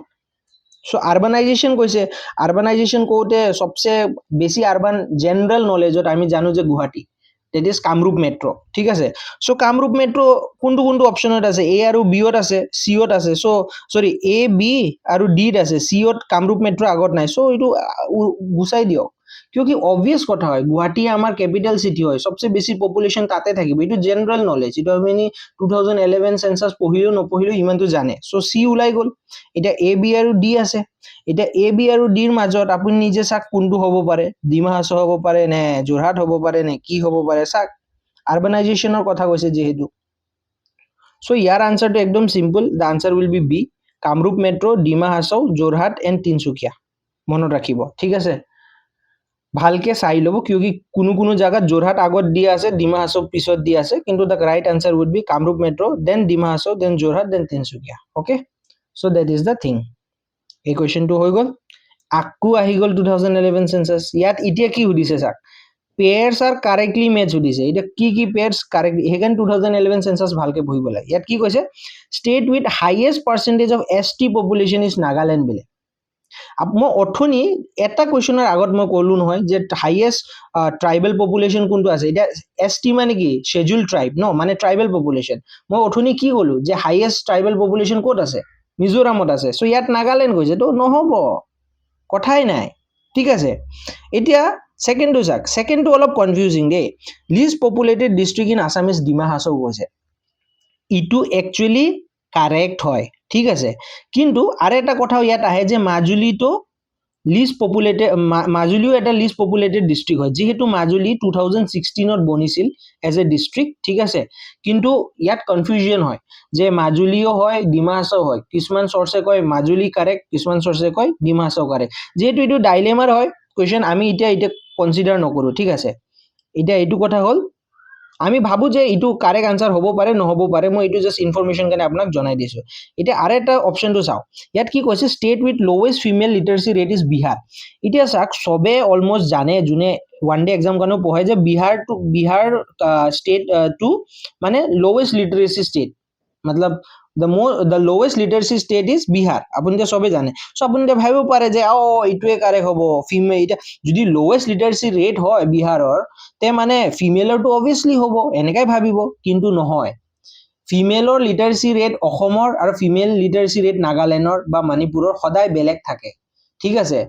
সো আৰবানাইজেশন কৈছে আৰবানাইজেশন কোতে সবচে বেছি আৰবান জেনাৰেল নলেজত আমি জানো যে Guwahati that is Kamrup metro ঠিক আছে সো কামৰূপ মেট্ৰো কোনটো অপশনত আছে এ আৰু বি ত আছে সি ত আছে সো সৰি এ বি আৰু ডি ত আছে সি ত কামৰূপ মেট্ৰো আগত নাই সো ইটো গুছাই দিও কিয়কি অবভিয়াস কথা হয় গুৱাহাটী আমাৰ ক্যাপিটাল সিটি হয় সবচে বেছি পপুলেশন তাতে থাকিব ইটো জেনারেল নলেজ ইটো আমি 2011 সেন্সাস পঢ়িলো নপঢ়িলো ইমানটো জানে সো সি উলাই গল এটা এ বি আৰু ডি আছে এটা এ বি আৰু ডিৰ মাজত আপুনি নিজে চাক কোনটো হ'ব পাৰে ডিমা হাছাও হ'ব পাৰে নে যোৰহাট হ'ব পাৰে নে কি হ'ব পাৰে চাক আৰবানাইজেশনৰ কথা কৈছে যেহেতু সো ইয়াৰ আনসাৰটো একদম simple the answer will be B Kamrup metro Dima Hasao Jorhat and Tinsukia মনত ৰাখিব ঠিক আছে ভালকে চাই লব কিয়কি কোনো জায়গাত যোৰহাট আগত দিয়া আছে ডিমা হাছাও পিছত দিয়া আছে কিন্তু the right answer will be Kamrup metro then Dima Hasao then Jorhat then Tinsukia okay so that is the thing এই কোৱেশ্চনটো হৈ গল আকু আহি গল 2011 সেন্সাস ইয়াত এতিয়া কি সুধিছে স্যার পেয়ার্স আর কারেক্টলি ম্যাচ সুধিছে এটা কি পেয়ার্স কারেক্ট হেগান 2011 সেন্সাস ভালকে পঢ়িব লাগে ইয়াত কি কৈছে state with highest percentage of ST population is Nagaland বিলে মই অথনি এটা কোৱেশ্চনৰ আগত মই কলো নহয় যে হাইয়েস্ট ট্ৰাইবেল পপুলেশন কোনটো আছে এটা এসটি মানে কি শেডিউল ট্ৰাইব ন মানে ট্ৰাইবেল পপুলেশন মই অথনি কি কলো যে হাইয়েস্ট ট্ৰাইবেল পপুলেশন ক'ত আছে মিজোরামত আছে সো ইয়াত নাগাল্যান্ড কৈছে তো নহব কথাই নাই ঠিক আছে এতিয়া সেকেন্ডটো চাক সেকেন্ডটো অলপ confusing the least populated district in Assam is Dima Hasao কৈছে ইটো একচুৱেলি কাৰেক্ট হয়, ঠিক আছে। কিন্তু আৰু এটা কথা ইয়াত আহে যে মাজুলীটো লিষ্ট পপুলেটেড, মাজুলীও এটা লিষ্ট পপুলেটেড ডিষ্ট্ৰিক্ট হয়, যিহেতু মাজুলী 2016ত বনিছিল এজ এ ডিষ্ট্ৰিক্ট, ঠিক আছে। কিন্তু ইয়াত কনফিউজন হয় যে মাজুলীও হয় ডিমা হাছাও হয়, কিছুমান চৰ্চে কয় মাজুলী কাৰেক্ট, কিছুমান চৰ্চে কয় ডিমা হাছাও কাৰেক্ট। যিহেতু এইটো ডাইলেমাৰ হয় কুৱেশ্যন, আমি এতিয়া কনচিডাৰ নকৰোঁ, ঠিক আছে। এতিয়া এইটো কথা হ'ল আমি ভাবোঁ যে এইটো কাৰেক্ট আনচাৰ হ'ব পাৰে নহ'ব পাৰে, মই এইটো জাষ্ট ইনফৰমেশ্যন কাৰণে আপোনাক জনাই দিছোঁ। এতিয়া আৰু এটা অপশ্যনটো চাওঁ, ইয়াত কি কৈছে state with lowest female literacy rate is Bihar. এতিয়া চাওক চবে অলমষ্ট জানে, যোনে ওৱান ডে এক্সাম কাৰণেও পঢ়ায় যে বিহাৰ ষ্টেটটো মানে লৱেষ্ট লিটাৰেচি ষ্টেট, মতলব the lowest literacy state is Bihar, আপুনি এতিয়া চবে জানে। চ' আপুনি এতিয়া ভাবিব পাৰে যে এইটোৱে কাৰেক্ট হ'ব ফিমেল। এতিয়া যদি লৱেষ্ট লিটাৰেচি ৰেট হয় বিহাৰৰ, তে মানে ফিমেলৰটো অবভিয়াছলি হ'ব এনেকাই ভাবিব, কিন্তু নহয়। ফিমেলৰ লিটাৰেচি ৰেট অসমৰ আৰু ফিমেল লিটাৰেচি ৰেট নাগালেণ্ডৰ বা মণিপুৰৰ সদায় বেলেগ থাকে, ঠিক আছে।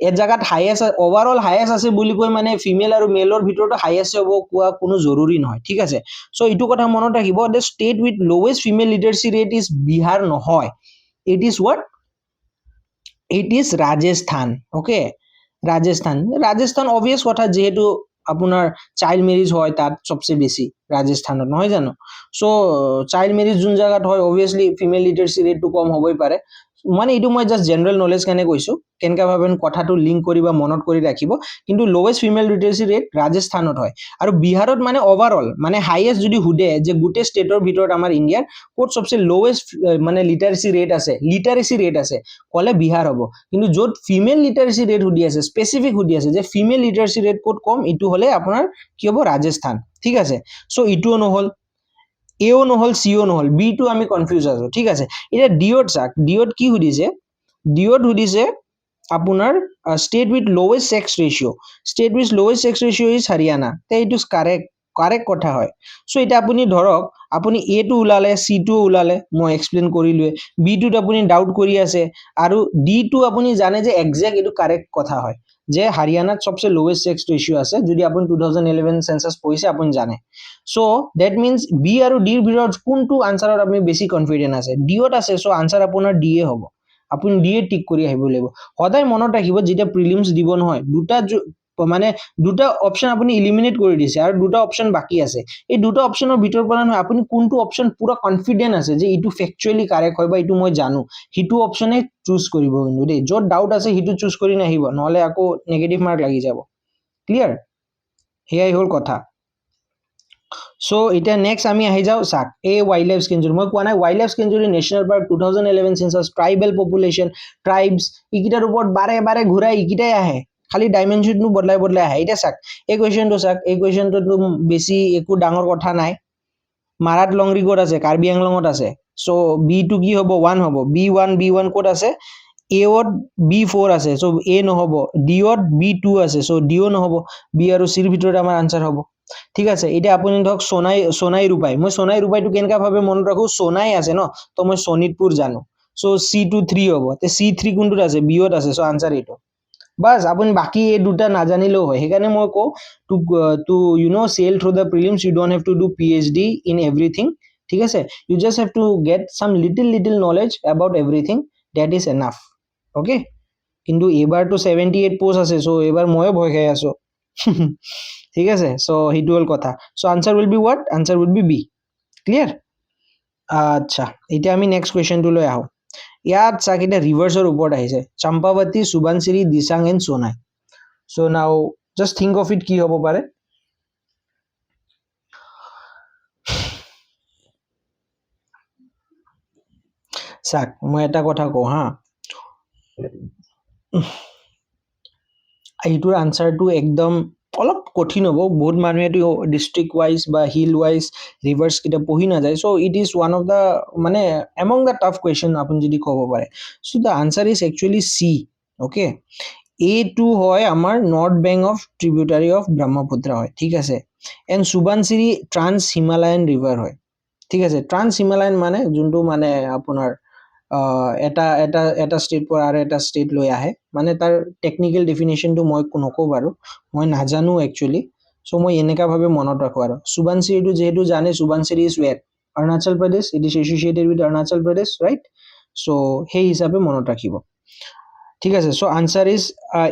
এক জেগাত হাইয়েষ্ট, অভাৰঅল হাইয়েষ্ট আছে বুলি কৈ মানে ফিমেল আৰু মেলৰ ভিতৰতো হাইয়েষ্ট হ'ব কোৱা কোনো জৰুৰী নহয়, ঠিক আছে। চ' এইটো কথা মনত ৰাখিব, the state with lowest female literacy rate is Bihar নহয়, it is what, it is Rajasthan. Okay, Rajasthan obvious কথা, যিহেতু আপোনাৰ চাইল্ড মেৰিজ হয় তাত চবচে বেছি ৰাজস্থানত, নহয় জানো। চ' চাইল্ড মেৰিজ যোন জেগাত হয় অবভিয়াছলি ফিমেল লিটাৰেচি ৰেটটো কম হ'বই পাৰে। মানে এইটো মই জাষ্ট জেনেৰেল নলেজ কাৰণে কৈছোঁ, কেনেকৈ ভাবে কথাটো লিংক কৰি বা মনত কৰি ৰাখিব। কিন্তু লৱেষ্ট ফিমেল লিটাৰেচি ৰেট ৰাজস্থানত হয়, আৰু বিহাৰত মানে অভাৰঅল মানে হাইয়েষ্ট যদি সোধে যে গোটেই ষ্টেটৰ ভিতৰত আমাৰ ইণ্ডিয়াৰ ক'ত চবচে লৱেষ্ট মানে লিটাৰেচি ৰেট আছে ক'লে বিহাৰ হ'ব। কিন্তু য'ত ফিমেল লিটাৰেচি ৰেট সুধি আছে, স্পেচিফিক সুধি আছে যে ফিমেল লিটাৰেচি ৰেট ক'ত কম, এইটো হ'লে আপোনাৰ কি হ'ব, ৰাজস্থান, ঠিক আছে। চ' ইটোও নহ'ল, এও নহ'ল, চিও নহ'ল, বিটো আমি কনফিউজ আছো, ঠিক আছে। এতিয়া ডিঅ'ত চাওক, ডিঅ'ত কি সুধিছে, ডিঅ'ত সুধিছে আপোনাৰ state with lowest sex ratio', state with lowest sex ratio' is Haryana, তে এইটো কাৰেক্ট কথা হয়। চ' এতিয়া আপুনি ধৰক আপুনি এটো ওলালে, চিটো ওলালে, মই এক্সপ্লেইন কৰিলোৱে, বিটোত আপুনি ডাউট কৰি আছে, আৰু ডিটো আপুনি জানে যে একজেক্ট এইটো কাৰেক্ট কথা হয় যে হাৰিয়ানাত চবচে লৱেষ্ট ছেক্স ৰেচিঅ' আছে, যদি আপুনি 2011 চেন্সাছ পঢ়িছে আপুনি জানে। চ' ডেট মিনছ বি আৰু ডিৰ ভিতৰত কোনটো আনচাৰত আপুনি বেছি কনফিডেন্ট আছে, ডিঅ'ত আছে, চ' আনচাৰ আপোনাৰ ডিএ হ'ব, আপুনি ডিএ টিক কৰি আহিব লাগিব। সদায় মনত ৰাখিব যেতিয়া প্ৰিলিমছ দিব নহয়, দুটা অপশ্যন আপুনি ইলিমিনেট কৰি দিছে আৰু দুটা অপশ্যন বাকী আছে, এই দুটা অপশ্যনৰ ভিতৰৰ পৰা নহয় আপুনি কোনটো অপশ্যন পুৰা কনফিডেন্ট আছে যে এইটো ফেকচুৱেলি কাৰেক্ট হয় বা এইটো মই জানো, সেইটো অপশ্যনে চুজ কৰিব। কিন্তু দেই য'ত ডাউট আছে সেইটো চুজ কৰি নাহিব, নহ'লে আকৌ নেগেটিভ মাৰ্ক লাগি যাব। ক্লিয়াৰ, সেয়াই হ'ল কথা। চ' এতিয়া নেক্সট আমি আহি যাওঁ, চাক এই ৱাইল্ড লাইফ চেঞ্চুৰী, মই কোৱা নাই wild life century national park 2011 census, tribal population, tribes, এইকেইটাৰ ওপৰত বাৰে বাৰে ঘূৰাই এইকেইটাই আহে, খালি ডাইমেনশ্যনটো বদলাই আহে। এতিয়া চাওক এই কুৱেশ্যনটো চাওক, এই কুৱেশ্যনটোতো বেছি একো ডাঙৰ কথা নাই। মাৰাত লংৰি ক'ত আছে, কাৰ্বি আংলঙত আছে। চ' বিটো কি হ'ব, 1 হ'ব, বি1 ক'ত আছে, এত B4 আছে, চ' এ নহ'ব, ডিঅ'ত B2 আছে, চ' ডিঅ' নহ'ব, বি আৰু চিৰ ভিতৰত আমাৰ আনচাৰ হ'ব, ঠিক আছে। এতিয়া আপুনি ধৰক সোণাই ৰূপাই, মই সোণাই ৰূপাইটো কেনেকুৱা ভাবে মনত ৰাখোঁ, সোণাই আছে ন, তো মই শোণিতপুৰ জানো, চ' C2 3 হ'ব, তে C3 কোনটোত আছে, বিঅ'ত আছে, চ' আনচাৰ এইটো। বাস আপুনি বাকী এই দুটা নাজানিলেও হয়, সেইকাৰণে মই কওঁ to sail through the prelims you don't have to do PhD in everything, ঠিক আছে। You just have to get some little knowledge about everything, that is enough. Okay, কিন্তু এইবাৰতো 78 পোষ্ট আছে, চ' এইবাৰ ময়ো ভয় খাই আছো। ঠিক আছে, চ' সেইটো হ'ল কথা। So' answer will be what, answer will be B. Clear? আচ্ছা, এতিয়া আমি নেক্সট কুৱেশ্যনটো লৈ আহোঁ। ইয়াত চাওক এতিয়া ৰিভাৰ্ছৰ ওপৰত আহিছে, চম্পাৱতী, সুবানচিৰি, দিচাং এণ্ড সোনাই। চ' নাও জাষ্ট থিংক অফ ইট, কি হ'ব পাৰে। চাওক মই এটা কথা কওঁ হা, এইটোৰ আনচাৰটো একদম অলপ কঠিন হ'ব, বহুত মানুহেতো ডিষ্ট্ৰিক্ট ৱাইজ বা হিল ৱাইজ ৰিভাৰ্ছ কেইটা পঢ়ি নাযায়, so' it is one of the মানে এমং দ্য টাফ কুৱেশ্যন আপুনি যদি ক'ব পাৰে। So' the answer is actually C. Okay, এইটো হয় আমাৰ north bank of tributary of Brahmaputra হয়, ঠিক আছে। And Subansiri trans Himalayan river হয়, ঠিক আছে। ট্ৰান্স হিমালয়ান মানে যোনটো মানে আপোনাৰ এটা ষ্টেট পৰা আৰু এটা ষ্টেট লৈ আহে, মানে তাৰ টেকনিকেল ডেফিনেশ্যনটো মই নকওঁ বাৰু, মই নাজানো একচুৱেলি, চ' মই এনেকুৱাভাৱে মনত ৰাখোঁ। আৰু সুবানচিৰিটো যিহেতু জানে, সুবানচিৰি is ৱেৰ, Arunachal Pradesh, it is associated with Arunachal Pradesh, right? So সেই হিচাপে মনত ৰাখিব ঠিক আছে so answer is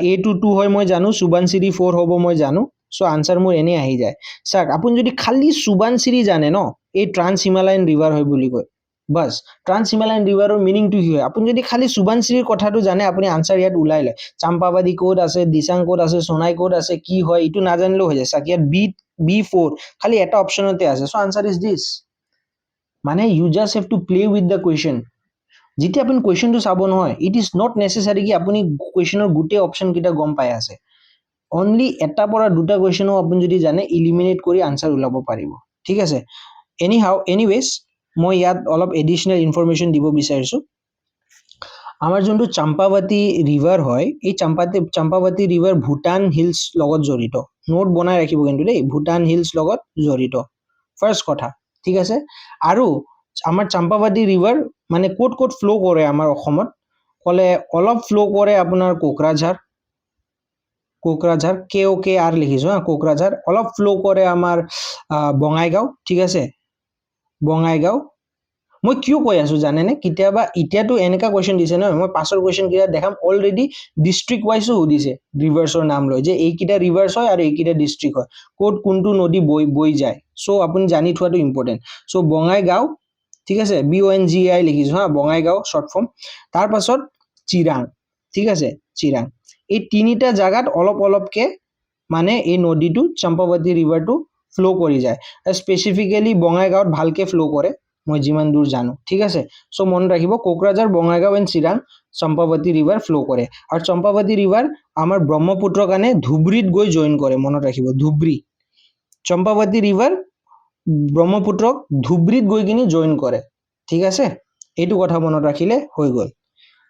A to 2 হয় মই জানো সুবানসিৰি 4 হ'ব মই জানো সো আনসাৰ মোৰ এনে আহি যায় স্যাৰ আপুনি যদি খালি সুবানসিৰি জানে ন এই ট্ৰান্স হিমালয়ান ৰিভাৰ হয় বুলি কয় বাস ট্ৰান্স হিমালয়ান ৰিভাৰৰ মিনিংটো কি হয় আপুনি যদি খালি সুবানসিৰিৰ কথাটো জানে আপুনি আনসার ইয়াত উলাই লয় চাম্পাবাদী কোড আছে দিসাং কোড আছে সোনাই কোড আছে কি হয় ইটো নাজানিলেও হৈ যায় সাকিয়াত B4 খালি এটা অপশনতে আছে সো আনসার ইজ দিস মানে you just have to play with the question যেতিয়া আপুনি কোয়েশ্চনটো চাব নহয় ইট ইজ নট নেসেসারি কি আপুনি কোয়েশ্চনৰ গোটেই অপশন কিটা গম পাই আছে অনলি এটা পৰা দুটা কোয়েশ্চনও আপুনি যদি জানে ইলিমিনেট কৰি আনসাৰ উলাব পাৰিব ঠিক আছে এনিৱেজ মই ইয়াত অলপ এডিশনাল ইনফৰমেশন দিব বিচাৰিছো আমাৰ যোনটো চাম্পাৱতী ৰিভাৰ হয় এই চাম্পাৱতী ৰিভাৰ ভুটান হিলছ লগত জড়িত নোট বনাই ৰাখিব কিন্তু দেই ভুটান হিলছ লগত জড়িত ফাৰ্স্ট কথা ঠিক আছে আৰু আমাৰ চাম্পাৱতী ৰিভাৰ মানে কোট কোট ফ্লো কৰে আমাৰ অসমত কলে অলপ ফ্লো কৰে আপোনাৰ কোকৰাঝাৰ KOKR লিখিছো হা কোকৰাঝাৰ অলপ ফ্লো কৰে আমাৰ বঙাইগাঁও ঠিক আছে বঙাইগাঁও মই কিয় কৈ আছো জানেনে কিতিয়াবা ইতিয়াটো এনেকা কোৱেশ্চন দিছে ন মই পাছৰ কোৱেশ্চন কিটা দেখাম অলৰেডি ডিস্ট্ৰিক্ট ওয়াইজও সুধিছে ৰিভাৰ্ছৰ নাম লৈ যে এইকিটা ৰিভাৰ্ছ হয় আৰু এইকিটা ডিস্ট্ৰিক্ট হয় কোড কোনটো নদী বৈ যায় সো আপুনি জানি থোৱাটো ইম্পৰ্টেন্ট সো বঙাইগাঁও ঠিক আছে BONGAI লিখিছো হা বঙাইগাঁও শৰ্ট ফৰ্ম তাৰ পাছত চিৰাং ঠিক আছে চিৰাং এই তিনিটা জায়গাত অলপ অলপকে মানে এই নদীটো চম্পাৱতী ৰিভাৰটো ফ্লো কৰি যায় স্পেসিফিক্যালি বঙাইগাঁৱত ভালকে ফ্লো কৰে মই যিমান দূৰ জানো ঠিক আছে সো মন ৰাখিব Kokrajhar Bongaigaon and Chirang Champawati river flow কৰে আৰু চম্পাৱতী ৰিভাৰ আমাৰ ব্ৰহ্মপুত্ৰৰ কাৰণে ধুবৰীত গৈ জয়েন কৰে মনত ৰাখিব ধুবৰী চম্পাৱতী ৰিভাৰ ব্ৰহ্মপুত্ৰক ধুবৰীত গৈ কিনি জয়েন কৰে ঠিক আছে এইটো কথা মনত ৰাখিলে হৈ গল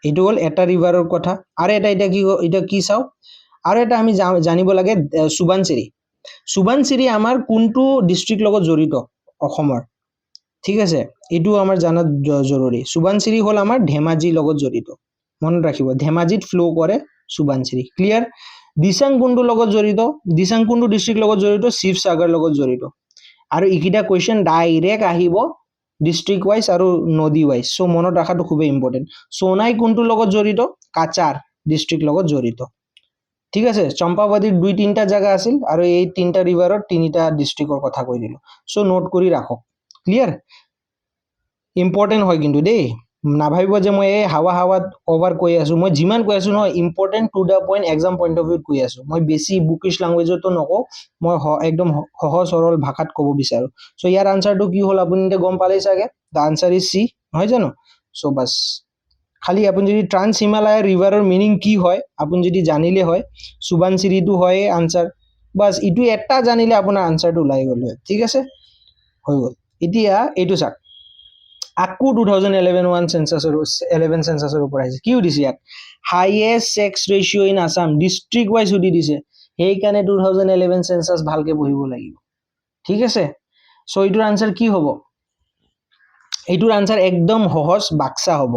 এইটো হল এটা ৰিভাৰৰ কথা আৰু এটা কি চাও আৰু এটা আমি জানিব লাগে সুবানসিৰি আমাৰ কোনটো ডিস্ট্ৰিক্ট লগত জড়িত অসমৰ ঠিক আছে এইটো আমাৰ জানা জৰুৰী সুবানসিৰি হল আমাৰ ধেমাজি লগত জড়িত মনত ৰাখিব ধেমাজিত ফ্লো কৰে সুবানসিৰি ক্লিয়াৰ দিসাং কোনটো লগত জড়িত দিসাং কোনটো ডিস্ট্ৰিক্ট লগত জড়িত শিৱসাগৰ লগত জড়িত আৰু ইকিটা কোৱেশ্চন ডাইৰেক্ট আহিব ডিস্ট্ৰিক্ট ওয়াইজ আৰু নদী ওয়াইজ সো মনত ৰাখাটো খুব ইম্পৰ্টেন্ট সোনাই কোনটো লগত জড়িত কাচাৰ ডিস্ট্ৰিক্ট লগত জড়িত ঠিক আছে চম্পাৱতীৰ দুই তিনটা জায়গা আছিল আৰু এই তিনটা ৰিভাৰৰ তিনিটা ডিস্ট্ৰিক্টৰ কথা কৈ দিলো সো নোট কৰি ৰাখক ক্লিয়াৰ ইম্পৰ্টেন্ট হয় কিন্তু দেই নাভাবিব যে মই এই হাৱাত ওভাৰ কৈ আছো মই যিমান কৈ আছো নহয় important two the point exam point of view কৈ আছো মই বেছি বুকিশ ল্যাঙ্গুৱেজতো নকওঁ মই একদম সহজ সৰল ভাষাত ক'ব বিচাৰো সো ইয়াৰ আনসাৰটো কি হল আপুনি এতিয়া গম পালেই চাগে দা আনসাৰ ইজ সি নহয় জানো সো বাস খালি আপুনি যদি ট্ৰান্স হিমালয় ৰিভাৰৰ মিনিং কি হয় আপুনি যদি জানিলে হয় সুবানসিৰিটো হয় আনসাৰ বাস ইটো এটা জানিলে আপোনাৰ আনসাৰটো ওলাই গল ঠিক আছে হৈ গল এতিয়া এইটো চাক আকু 2011 সেন্সাসৰ ওপৰ আহিছে কি সুধিছে ইয়াত highest sex ratio in Assam district wise সুধি দিছে সেইকাৰণে 2011 সেন্সাস ভালকে পঢ়িব লাগিব ঠিক আছে সো এইটোৰ আনসাৰ কি হ'ব এইটোৰ আনসাৰ একদম সহজ বাক্সা হ'ব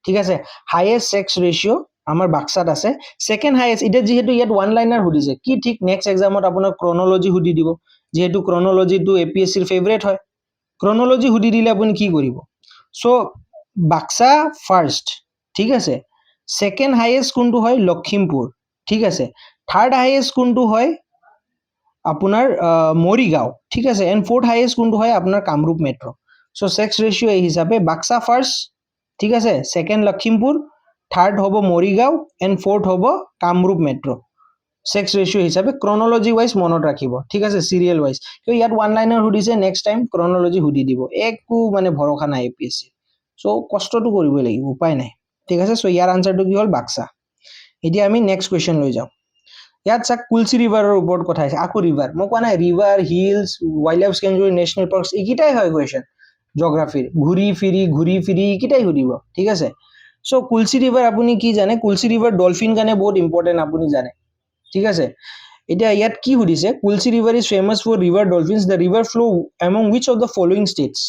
ঠিক আছে হাইয়েষ্ট সেক্স ৰেশিও আমাৰ বাক্সাত আছে সেকেন্ড হাইয়েষ্ট এটা যেহেতু ইয়াত ওয়ান লাইনাৰ সুধিছে কি ঠিক নেক্সট এক্সামত আপোনাৰ ক্ৰনলজি সুধি দিব যেহেতু ক্ৰনলজিটো APSCৰ ফেভাৰিট হয় ক্ৰনলজি সুধি দিলে আপুনি কি কৰিব সো বাক্সা ফাৰ্স্ট ঠিক আছে সেকেন্ড হাইয়েষ্ট কোনটো হয় লখিমপুৰ ঠিক আছে থাৰ্ড হাইয়েষ্ট কোনটো হয় আপোনাৰ মৰিগাঁও ঠিক আছে এন্ড ফোৰ্থ হাইয়েষ্ট কোনটো হয় আপোনাৰ কামৰূপ মেট্ৰো সো সেক্স ৰেশিও এই হিচাপে বাক্সা ফাৰ্স্ট ঠিক আছে সেকেন্ড লখিমপুৰ থাৰ্ড হ'ব মৰিগাঁও এন্ড ফোৰ্থ হ'ব কামৰূপ মেট্ৰো সেক্স ৰেশিও হিচাপে ক্ৰনলজি ওয়াইজ মনত ৰাখিব ঠিক আছে সিৰিয়াল ওয়াইজ তো ইয়াত ওয়ান লাইনাৰ সুধিছে নেক্সট টাইম ক্ৰনলজি সুধি দিব একো মানে ভৰসা নাই APSC সো কষ্টটো কৰিব লাগিব উপায় নাই ঠিক আছে সো ইয়াৰ আনসাৰটো কি হল বাক্সা এতিয়া আমি নেক্সট কোৱেশ্চন লৈ যাও ইয়াত চাক কুলচি ৰিভাৰৰ ওপৰত কথা আছে আকু ৰিভাৰ মই কোৱা নাই river hills wildlife sanctuary national parks এইকিটাই হয় কোৱেশ্চন জিওগ্ৰাফিৰ ঘুৰি ফিৰি এইকিটাই সুধিব ঠিক আছে সো কুলচি ৰিভাৰ আপুনি কি জানে কুলচি ৰিভাৰ ডলফিন কাৰণে বহুত ইম্পৰ্টেন্ট আপুনি জানে ঠিক আছে এতিয়া ইয়াত কি সুধিছে Kulsi river is famous for river dolphins the river flow among which of the following states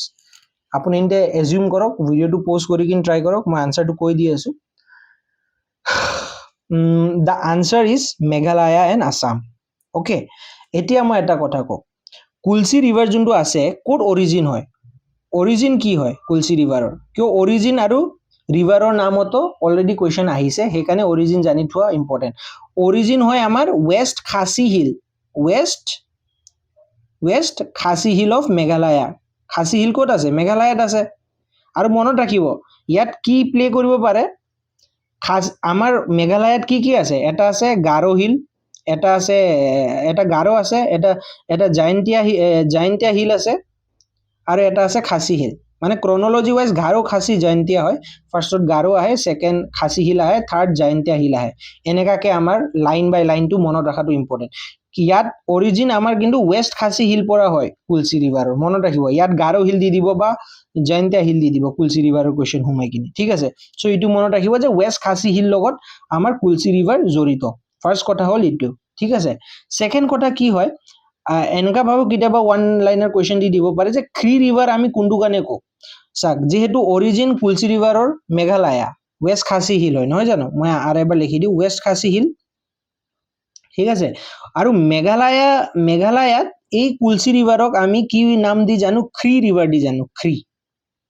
আপুনি ইনতে এজিউম কৰক ভিডিওটো পজ কৰি কিন ট্ৰাই কৰক মই আনসাৰটো কৈ দি আছো the answer is Meghalaya and Assam okay এতিয়া মই এটা কথা কওঁ কুলচি ৰিভাৰ যোনটো আছে কোড অৰিজিন হয় অৰিজিন কি হয় কুলচি ৰিভাৰৰ কিয় অৰিজিন আৰু ৰিভাৰৰ নামতো অলৰেডি কুৱেশ্যন আহিছে সেইকাৰণে অৰিজিন জানি থোৱা ইম্পৰ্টেণ্ট অৰিজিন হয় আমাৰ west Khasi hill west Khasi hill of Meghalaya Khasi hill ক'ত আছে মেঘালয়ত আছে আৰু মনত ৰাখিব ইয়াত কি প্লে কৰিব পাৰে আমাৰ মেঘালয়ত কি আছে এটা আছে গাৰো হিল এটা আছে এটা গাৰো আছে এটা জাইণ্টিয়া হিল আছে আৰু এটা আছে খাচী হিল মানে ক্ৰনলজি ৱাইজ গাৰো খাচী জয়ন্তীয়া হয় ফাৰ্ষ্টত গাৰো আহে ছেকেণ্ড খাচী হিল আহে থাৰ্ড জয়ন্তীয়া হিল আহে এনেকাকে আমাৰ লাইন বাই লাইনটো মনত ৰখাটো ইম্পৰ্টেণ্ট ইয়াত অৰিজিন আমাৰ কিন্তু ৱেষ্ট খাচী হিল পৰা হয় কুলচি ৰিভাৰৰ মনত ৰাখিব ইয়াত গাৰো হিল দি দিব বা জয়ন্তীয়া হিল দি দিব কুলচি ৰিভাৰৰ কুৱেশ্যন সোমাই কিনে ঠিক আছে চ' এইটো মনত ৰাখিব যে ৱেষ্ট খাচী হিল লগত আমাৰ কুলচি ৰিভাৰ জড়িত ফাৰ্ষ্ট কথা হ'ল এইটো ঠিক আছে ছেকেণ্ড কথা কি হয় এনেকা ভাবো কেতিয়াবা ওৱান লাইনাৰ কুৱেশ্যন দি দিব পাৰে যে খ্ৰী ৰিভাৰ আমি কোনটো কাৰণে কওঁ চাওক যিহেতু origin কুলচি ৰিভাৰৰ Meghalaya west Khasi hill হয় নহয় জানো মই আৰু এবাৰ লিখি দিওঁ ৱেষ্ট খাচী হিল ঠিক আছে আৰু মেঘালয়াত এই কুলচি ৰিভাৰক আমি কি নাম দি জানো খ্ৰী ৰিভাৰ দি জানো খ্ৰী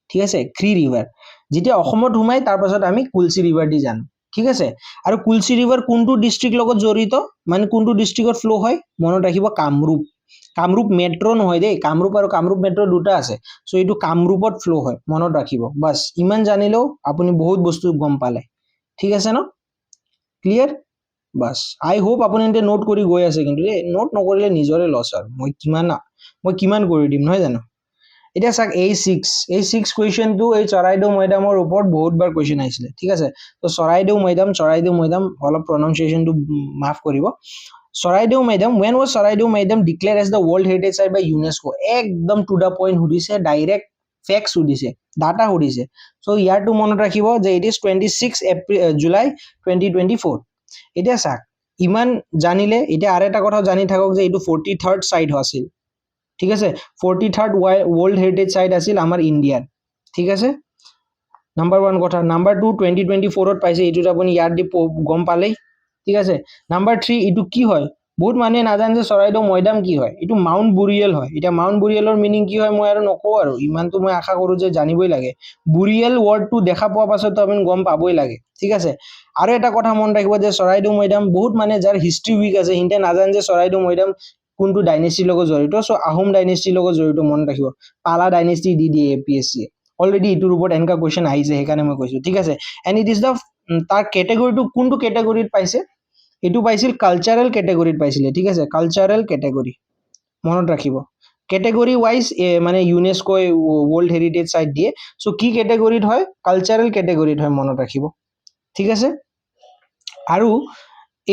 ঠিক আছে খ্ৰী ৰিভাৰ যেতিয়া অসমত সোমাই তাৰ পাছত আমি কুলচি ৰিভাৰ দি জানো ঠিক আছে আৰু কুলচি ৰিভাৰ কোনটো ডিষ্ট্ৰিক্ট লগত জড়িত মানে কোনটো ডিষ্ট্ৰিক্টত ফ্ল' হয় মনত ৰাখিব কামৰূপ মেট্ৰ' নহয় দেই কামৰূপ আৰু কামৰূপ মেট্ৰ' দুটা আছে চ' এইটো কামৰূপত ফ্ল' হয় মনত ৰাখিব বাছ ইমান জানিলেও আপুনি বহুত বস্তু গম পালে ঠিক আছে ন ক্লিয়াৰ বাছ আই হোপ আপুনি এতিয়া নোট কৰি গৈ আছে কিন্তু নোট নকৰিলে নিজৰে লছ আৰু মই কিমান কৰি দিম নহয় জানো এতিয়া চাওক এই ছিক্স কুৱেশ্যনটো এই চৰাইদেউ মৈদামৰ ওপৰত বহুতবাৰ কুৱেশ্যন আহিছিলে ঠিক আছে তো চৰাইদেউ মৈদাম অলপ প্ৰনাউন্সিয়েশ্যনটো মাফ কৰিব Charaideo Maidam when was Charaideo Maidam declared as the world heritage site by UNESCO একদম টু দা পইণ্ট সুধিছে ডাইৰেক্ট ফেক্ট সুধিছে ডাটা সুধিছে চ' ইয়াৰটো মনত ৰাখিব যে ইট ইজ 26 জুলাই 2024 এতিয়া চাওক ইমান জানিলে এতিয়া আৰু এটা কথা জানি থাকক যে এইটো 43rd সাইট আছিল ঠিক আছে 43rd ৱৰ্ল্ড হেৰিটেজ সাইট আছিল আমাৰ ইণ্ডিয়াৰ ঠিক আছে নাম্বাৰ 1 কথা নাম্বাৰ 2 2024ত পাইছে এইটোত আপুনি ইয়াত দি গম পালেই ঠিক আছে নাম্বাৰ 3 এইটো কি হয় বহুত মানুহে নাজানে যে চৰাইদেউ মৈদাম কি হয় এইটো মাউণ্ট বুৰিয়েল হয় এতিয়া মাউণ্ট বুৰিয়েলৰ মিনিং কি হয় মই আৰু নকওঁ আৰু ইমানটো মই আশা কৰোঁ যে জানিবই লাগে বুৰিয়েল ৱৰ্ডটো দেখা পোৱাৰ পাছত আপুনি গম পাবই লাগে ঠিক আছে আৰু এটা কথা মনত ৰাখিব যে চৰাইদেউ মৈদাম বহুত মানে যাৰ হিষ্ট্ৰী উইক আছে সিহঁতে নাজানে যে চৰাইদেউ মৈদাম কোনটো ডাইনেষ্টিৰ লগত জড়িত চ' আহোম ডাইনেষ্টিৰ লগত জড়িত মনত ৰাখিব পালা ডাইনেষ্টি দি দিয়ে APSC অলৰেডি ইটোৰ ওপৰত এনেকুৱা কুৱেশ্যন আহিছে সেইকাৰণে মই কৈছোঁ ঠিক আছে এণ্ড ইট ইজ দ্য তাৰ কেটেগৰীটো কোনটো কেটেগৰীত পাইছে এইটো পাইছিল কালচাৰেল কেটেগৰীত পাইছিলে ঠিক আছে কালচাৰেল কেটেগৰী মনত ৰাখিব কেটেগৰী ৱাইজ মানে ইউনেস্কোই ৱৰ্ল্ড হেৰিটেজ সাইট দিয়ে চ' কি কেটেগৰীত হয় কালচাৰেল কেটেগৰীত হয় মনত ৰাখিব ঠিক আছে আৰু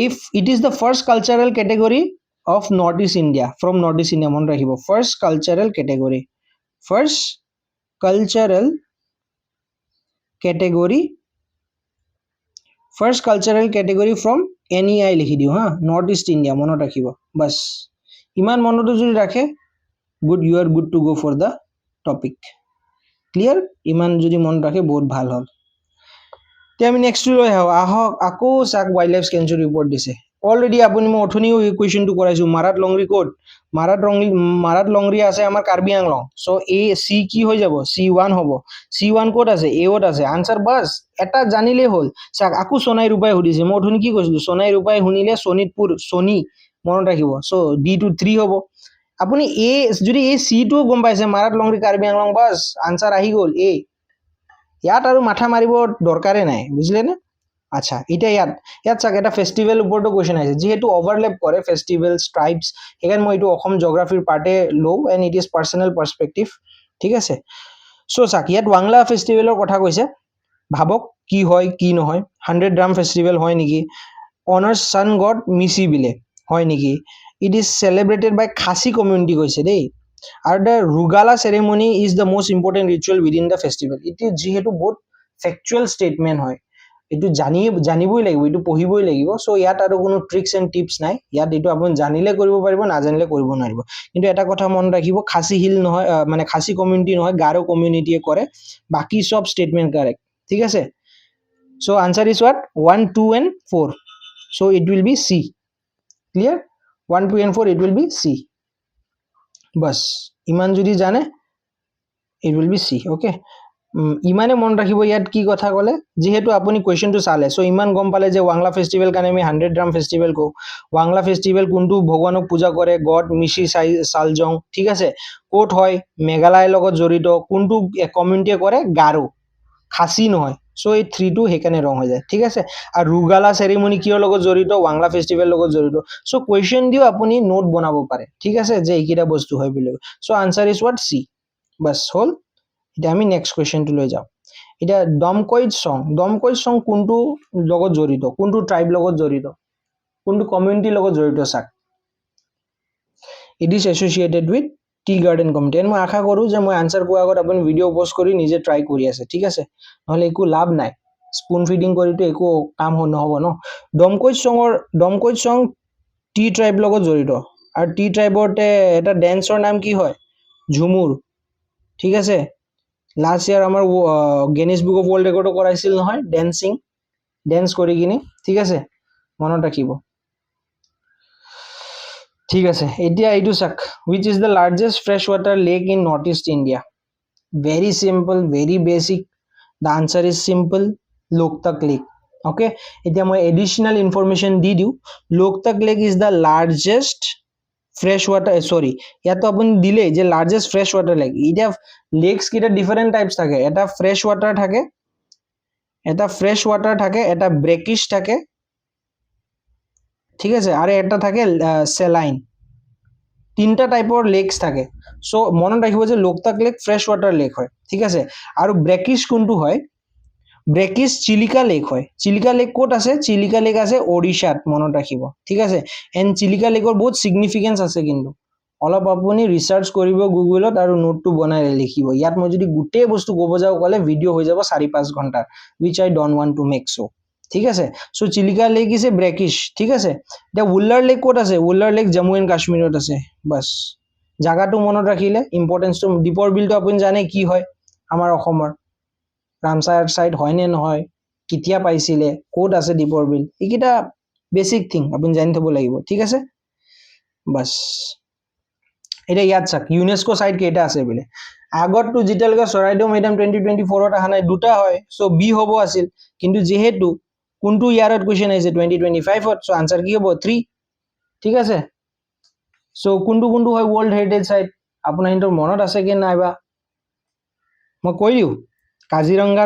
if it is the first cultural category of Northeast India from Northeast India মনত ৰাখিব first cultural category from NEI লিখি দিও হা Northeast India মনত ৰাখিব বাস ইমান মনটো যদি ৰাখে good you are good to go for the topic clear ইমান যদি মন ৰাখে বহুত ভাল হ'ল তে আমি নেক্সট লৈ আহক আকৌ চাক ওয়াইল্ড লাইফ স্কেনচুৰি ৰিপৰ্ট দিছে অলৰেডি আপুনি মই অথনিও কুৱেশ্যনটো কৰাইছো মাৰাত লংৰি ক'ত মাৰাত লংৰি আছে আমাৰ কাৰ্বি আংলং চ' এ চি কি হৈ যাব C1 হ'ব C1 ক'ত আছে এত আছে আনসাৰ বাস এটা জানিলে হ'ল চাক আকৌ সোনাই ৰূপাই সুধিছে মই অথনি কি কৈছিলো সোনাই ৰূপাই শুনিলে শোণিতপুৰ সোনি মনত ৰাখিব চ' D2 3 হ'ব আপুনি এ যদি এই C2 গম পাইছে মাৰাত লংৰি কাৰ্বি আংলং বাস আনসাৰ আহি গ'ল এ ইয়াত আৰু মাথা মাৰিব দৰকাৰে নাই বুজিলে নে আচ্ছা এতিয়া ইয়াত চাক এটা ফেষ্টিভেল ওপৰতো কুৱেশ্যন আহিছে যিহেতু অভাৰলেপ কৰে ফেষ্টিভেলছ ট্ৰাইবছ সেইকাৰণে মই এইটো অসম জিঅ'গ্ৰাফিৰ পাৰ্টে লওঁ and it is personal perspective ঠিক আছে চ' চাক ইয়াত ৱাংলা ফেষ্টিভেলৰ কথা কৈছে ভাবক কি হয় কি নহয় 100 ড্ৰাম ফেষ্টিভেল হয় নেকি অনাৰ্ছ ছান গড মিচি বিলে হয় নেকি it is celebrated by Khasi community কৈছে দেই আৰু the Rugala ceremony is the most important ritual within the festival এইটো যিহেতু বহুত ফেকচুৱেল ষ্টেটমেণ্ট হয় এইটো জানিবই লাগিব এইটো পঢ়িবই লাগিব চ' ইয়াত আৰু কোনো ট্ৰিক্স এণ্ড টিপছ নাই ইয়াত এইটো আপুনি জানিলে কৰিব পাৰিব নাজানিলে কৰিব নোৱাৰিব কিন্তু এটা কথা মনত ৰাখিব খাচী হিল নহয় মানে খাচী কমিউনিটি নহয় গাৰো কমিউনিটিয়ে কৰে বাকী সব ষ্টেটমেণ্ট কাৰেক্ট ঠিক আছে so' answer is what 1 2 and 4 so' it will be C clear 1 2 and 4 it will be C বাস ইমান যদি জানে it will be C okay ইমানে মন ৰাখিব ইয়াত কি কথা ক'লে যিহেতু আপুনি কুৱেশ্যনটো চালে চ' ইমান গম পালে যে ৱাংলা ফেষ্টিভেল কাৰণে আমি 100 গ্ৰাম ফেষ্টিভেল কওঁ ৱাংলা ফেষ্টিভেল কোনটো ভগৱানক পূজা কৰে গড মিছি চালজং ঠিক আছে ক'ত হয় মেঘালয়ৰ লগত জড়িত কোনটো কমিউনিটিয়ে কৰে গাৰো খাচী নহয় চ' এই 3টো সেইকাৰণে ৰং হৈ যায় ঠিক আছে আৰু ৰুগালা চেৰিমনি কিহৰ লগত জড়িত ৱাংলা ফেষ্টিভেল লগত জড়িত চ' কুৱেশ্যন দিও আপুনি নোট বনাব পাৰে ঠিক আছে যে এইকেইটা বস্তু হয় বুলি so' answer is what C বাছ হ'ল এতিয়া আমি নেক্সট কুৱেশ্যনটো লৈ যাওঁ এতিয়া দমকৈজ চং কোনটো লগত জড়িত কোনটো ট্ৰাইব লগত জড়িত কোনটো কমিউনিটিৰ লগত জড়িত চাক it is associated with tea garden committee and মই আশা কৰোঁ যে মই আনচাৰ পোৱাৰ আগত আপুনি ভিডিঅ' প'ষ্ট কৰি নিজে ট্ৰাই কৰি আছে ঠিক আছে নহ'লে একো লাভ নাই স্পুন ফিডিং কৰিতো একো কাম নহ'ব ন দমকৈজ চং টি ট্ৰাইব লগত জড়িত আৰু টি ট্ৰাইবতে এটা ডেন্সৰ নাম কি হয় ঝুমুৰ ঠিক আছে লাষ্ট ইয়াৰ আমাৰ গিনিজ বুক অফ ৱৰ্ল্ড ৰেকৰ্ডো কৰাইছিল নহয় ডেন্স কৰি কিনি ঠিক আছে মনত ৰাখিব ঠিক আছে এতিয়া এইটো চাক which is the largest freshwater lake in northeast India very simple very basic the answer is simple Loktak lake okay এতিয়া মই additional information দি দিও Loktak lake is the largest freshwater sorry ইয়াতো আপুনি দিলে যে largest freshwater lake এতিয়া lakes কিটা different types থাকে এটা freshwater থাকে এটা brackish থাকে ঠিক আছে আৰু এটা থাকে saline তিনটা টাইপৰ লেকস থাকে সো মনত ৰাখিব যে Loktak lake fresh water lake হয় ঠিক আছে আৰু ব্ৰেকিশ কোনটো হয় ব্ৰেকিশ চিলিকা লেক হয় চিলিকা লেক কোট আছে চিলিকা লেক আছে ওড়িশাত মনত ৰাখিব ঠিক আছে এণ্ড চিলিকা লেকৰ বহুত সিগনিফিকেন্স আছে কিন্তু অলপ আপুনি ৰিসাৰ্চ কৰিব গুগলত আৰু নোটটো বনাই লিখিব ইয়াত মই যদি গুটেই বস্তু ক'ব যাও ক'লে ভিডিও হৈ যাব 4-5 ঘণ্টাৰ which I don't want to make so ঠিক আছে so Chilika lake is a brackish ঠিক আছে দা উল্লাৰ লেক কোট আছে উল্লাৰ লেক জম্মু এণ্ড কাশ্মীৰত আছে বাস জায়গাটো মনত ৰাখিলে ইম্পৰ্টেন্সটো দীপৰ বিলটো আপুনি জানে কি হয় আমাৰ অসমৰ ৰামসাৰ সাইড হয় নে নহয় কিতিয়া পাইছিলে কোট আছে দীপৰ বিল এইকিটা বেসিক থিং আপুনি জানি থব লাগিব ঠিক আছে বাস এটা ইয়াত চাক ইউনেস্কো সাইট কেইটা আছে বলে আগতটো যেতিয়ালৈকে চৰাইদেউ মৈদাম 2024 ত আহা নাই দুটা হয় সো বি হ'ব আছিল কিন্তু যেহেতু কোনটো ইয়াৰত কোৱেশ্চন আহিছে 2025 ত সো আনসাৰ কি হ'ব 3 ঠিক আছে সো কোনটো হয় ওয়াৰ্ল্ড হেৰিটেজ সাইট আপোনাৰ হিন্তৰ মনত আছে কি নাইবা মই কৈ দিও কাজিৰঙ্গা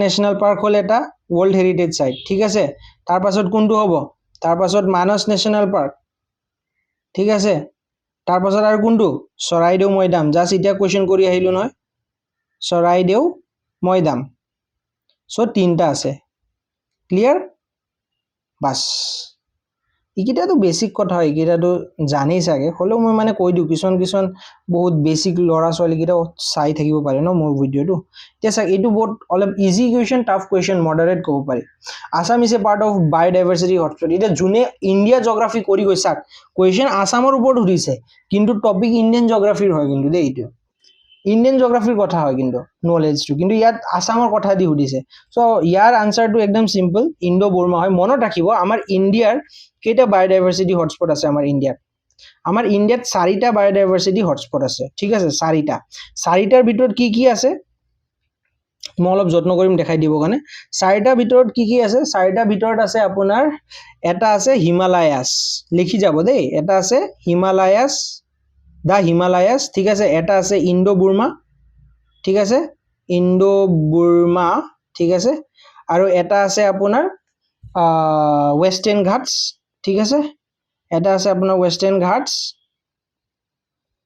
ন্যাশনাল পাৰ্ক হল এটা ওয়াৰ্ল্ড হেৰিটেজ সাইট ঠিক আছে তাৰ পাছত কোনটো হ'ব তাৰ পাছত মানস ন্যাশনাল পাৰ্ক ঠিক আছে তাৰ পাছত আৰু কোনটো চৰাইদেউ মৈদাম জাস্ট ইটা কোৱেশ্চন কৰি আহিলো নহয় চৰাইদেউ মৈদাম সো তিনটা আছে ক্লিয়াৰ বাস ইকিটাটো বেসিক কথা হয় ইকিটাটো জানি সাগে হলো মই মানে কৈ দিও কিছন বহুত বেসিক লৰা ছোৱালী কিটা চাই থাকিব পাৰে ন মোৰ ভিডিওটো এতিয়া সাক এটো বহুত অলপ easy question tough question moderate ক'ব পাৰি Assam is a part of biodiversity hotspot এটা জুনে ইন্ডিয়া জিওগ্ৰাফি কৰি গৈ সাক কোৱেশ্চন আসামৰ ওপৰত উঠিছে কিন্তু টপিক ইন্ডিয়ান জিওগ্ৰাফিৰ হয় কিন্তু দেই ইটো ইন্ডিয়ান জিওগ্ৰাফিৰ কথা হয় কিন্তু নলেজটো কিন্তু ইয়াত আসামৰ কথা দি উঠিছে সো ইয়াৰ আনসাৰটো একদম সিম্পল ইন্ডো বৰ্মা হয় মনত ৰাখিব আমাৰ ইন্ডিয়াৰ কেইটা বায়োডাইভাৰ্সিটি হটস্পট আছে আমাৰ ইন্ডিয়াত 4টা বায়োডাইভাৰ্সিটি হটস্পট আছে ঠিক আছে 4টাৰ ভিতৰত কি আছে মই অলপ যত্ন কৰিম দেখাই দিব কাৰণে 4টাৰ ভিতৰত কি আছে 4টাৰ ভিতৰত আছে আপোনাৰ এটা আছে হিমালয়াস লিখি যাব দেই এটা আছে হিমালয়াস দা হিমালয়াস ঠিক আছে এটা আছে ইন্ডো বুৰ্মা ঠিক আছে ইন্ডো বুৰ্মা ঠিক আছে আৰু এটা আছে আপোনাৰ ওয়েস্টাৰ্ন ঘাটস ঠিক আছে এটা আছে আপোনাৰ ওয়েস্টাৰ্ন ঘাটস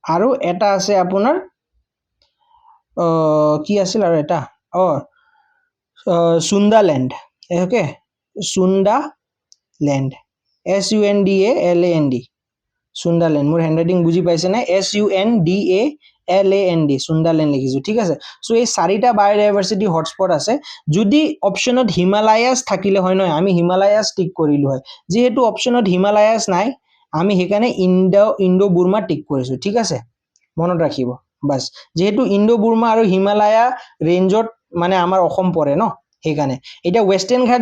আৰু এটা আছে আপোনাৰ কি আছিল আৰু এটা সুন্দাল্যান্ড ওকে সুন্দাল্যান্ড SUNDALAND সুন্দাল্যান্ড মোৰ হ্যান্ডৰাইটিং বুজি পাইছে না SUNDALAND সুন্দাল্যান্ড লিখিছো ঠিক আছে সো এই 4টা বায়োডাইভাৰ্সিটি হটস্পট আছে যদি অপশনত হিমালয়াস থাকিলে হয় নয় আমি হিমালয়াস টিক কৰিলো হয় যেহেতু অপশনত হিমালয়াস নাই আমি হেকানে ইন্ডো বুৰ্মা টিক কৰিছো ঠিক আছে মনত ৰাখিব বাস যেহেতু ইন্ডো বুৰ্মা আৰু হিমালয়া ৰেঞ্জত মানে আমাৰ অসম পৰে ন সেইকাৰণে এতিয়া ৱেষ্টাৰ্ণ ঘাট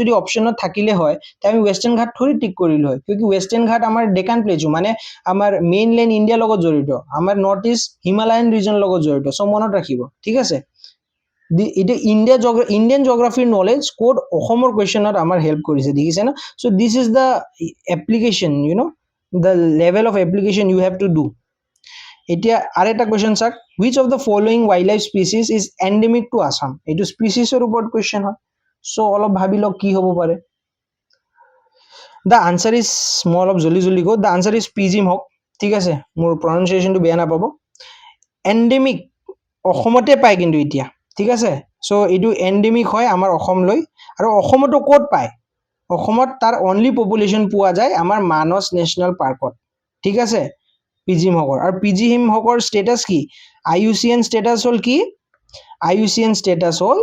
যদি অপশ্যনত থাকিলে হয় তে আমি ৱেষ্টাৰ্ণ ঘাট থৰি টিক কৰিলো হয় কিয়কি ৱেষ্টাৰ্ণ ঘাট আমাৰ ডেকান প্লেজু মানে আমাৰ মেইনলেণ্ড ইণ্ডিয়াৰ লগত জড়িত আমাৰ নৰ্থ ইষ্ট হিমালয়ান ৰিজন লগত জড়িত সো মনত ৰাখিব ঠিক আছে এটা ইণ্ডিয়ান জিওগ্ৰাফিৰ নলেজ কোড অসমৰ কোৱেশ্চনত আমাৰ হেল্প কৰিছে দেখিছে না so this is the application you know the level of application you have to do এতিয়া আৰু এটা কোৱেশ্চন চাক which of the following wildlife species is endemic to Assam এইটো স্পিচিছৰ ওপৰত কোৱেশ্চন হয় সো অলপ ভাবি লওক কি হ'ব পাৰে the answer is মই অলপ জলদি কও the answer is পিজিম হক ঠিক আছে মোৰ প্ৰনাউন্সিয়েচনটো বেয়া নাপাব endemic অসমতে পায় কিন্তু এতিয়া ঠিক আছে সো এইটো endemic হয় আমাৰ অসমলৈ আৰু অসমটো ক'ত পায় অসমত তাৰ অনলি পপুলেশ্যন পোৱা যায় আমাৰ মানস নেশ্যনেল পাৰ্কত ঠিক আছে পিজিম হকৰ আৰু পিজিম হকৰ ষ্টেটাস কি আইইউসিএন ষ্টেটাস হল কি আইইউসিএন ষ্টেটাস হল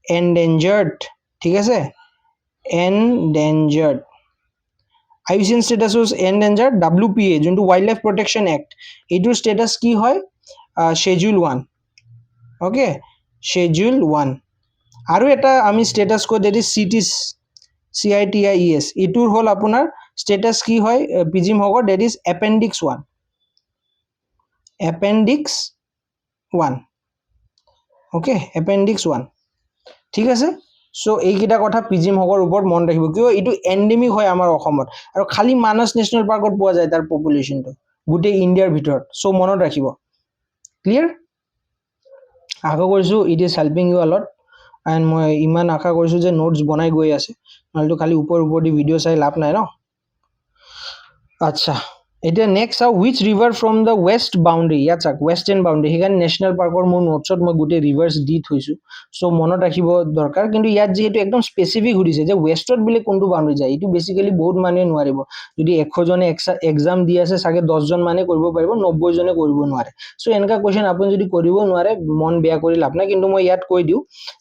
এন্ডেঞ্জাৰ্ড ঠিক আছে এন্ডেঞ্জাৰ্ড আইইউসিএন ষ্টেটাস হল এন্ডেঞ্জাৰ্ড ডব্লিউপিএ যোনটো ওয়াইল্ড লাইফ প্ৰটেকচন এক্ট এইটোৰ ষ্টেটাস কি হয় schedule 1 ওকে schedule 1 আৰু এটা আমি ষ্টেটাস কো দেৰি সিটিস CITIES ইটোৰ হল আপোনাৰ ষ্টেটাস কি হয় পিজিম হকৰ that is appendix 1 okay appendix 1 ঠিক আছে সো এইকিটা কথা পিজিম হকৰ ওপৰত মন ৰাখিব কিয় ইটো এন্ডেমিক হয় আমাৰ অসমত আৰু খালি মানস নেশ্যনেল পাৰ্কত পোৱা যায় তাৰ পপুলেশ্যনটো গুটে ইণ্ডিয়াৰ ভিতৰত সো মনত ৰাখিব ক্লিয়াৰ আশা কৰিছো it is helping you a lot and মই ইমান আশা কৰিছো যে নোটস বনাই গৈ আছে নহলে খালি ওপৰ দি ভিডিও চাই লাভ নাই ন আচ্ছা এটা নেক্সট আউ which river from the west boundary ইয়াত চাক western boundary হিগান ন্যাশনাল পাৰ্কৰ মোৰ নোটছত মই গুটে ৰিভাৰ্স দি থৈছো সো মনত ৰাখিব দৰকাৰ কিন্তু ইয়াত যেহেতু একদম স্পেসিফিক হৈছে যে ওয়েষ্টত বিলে কোনটো বাউন্ডাৰি যায় ইটো বেসিক্যালি বহুত মানুহে নোৱাৰিব যদি 100 জনে এক্সাম দি আছে সাগে 10 জন মানে কৰিব পাৰিব 90 জনে কৰিব নোৱাৰে সো এনেকা কোৱেশ্চন আপুনি যদি কৰিব নোৱাৰে মন বেয়া কৰি লাভ নাই কিন্তু মই ইয়াত কৈ দিও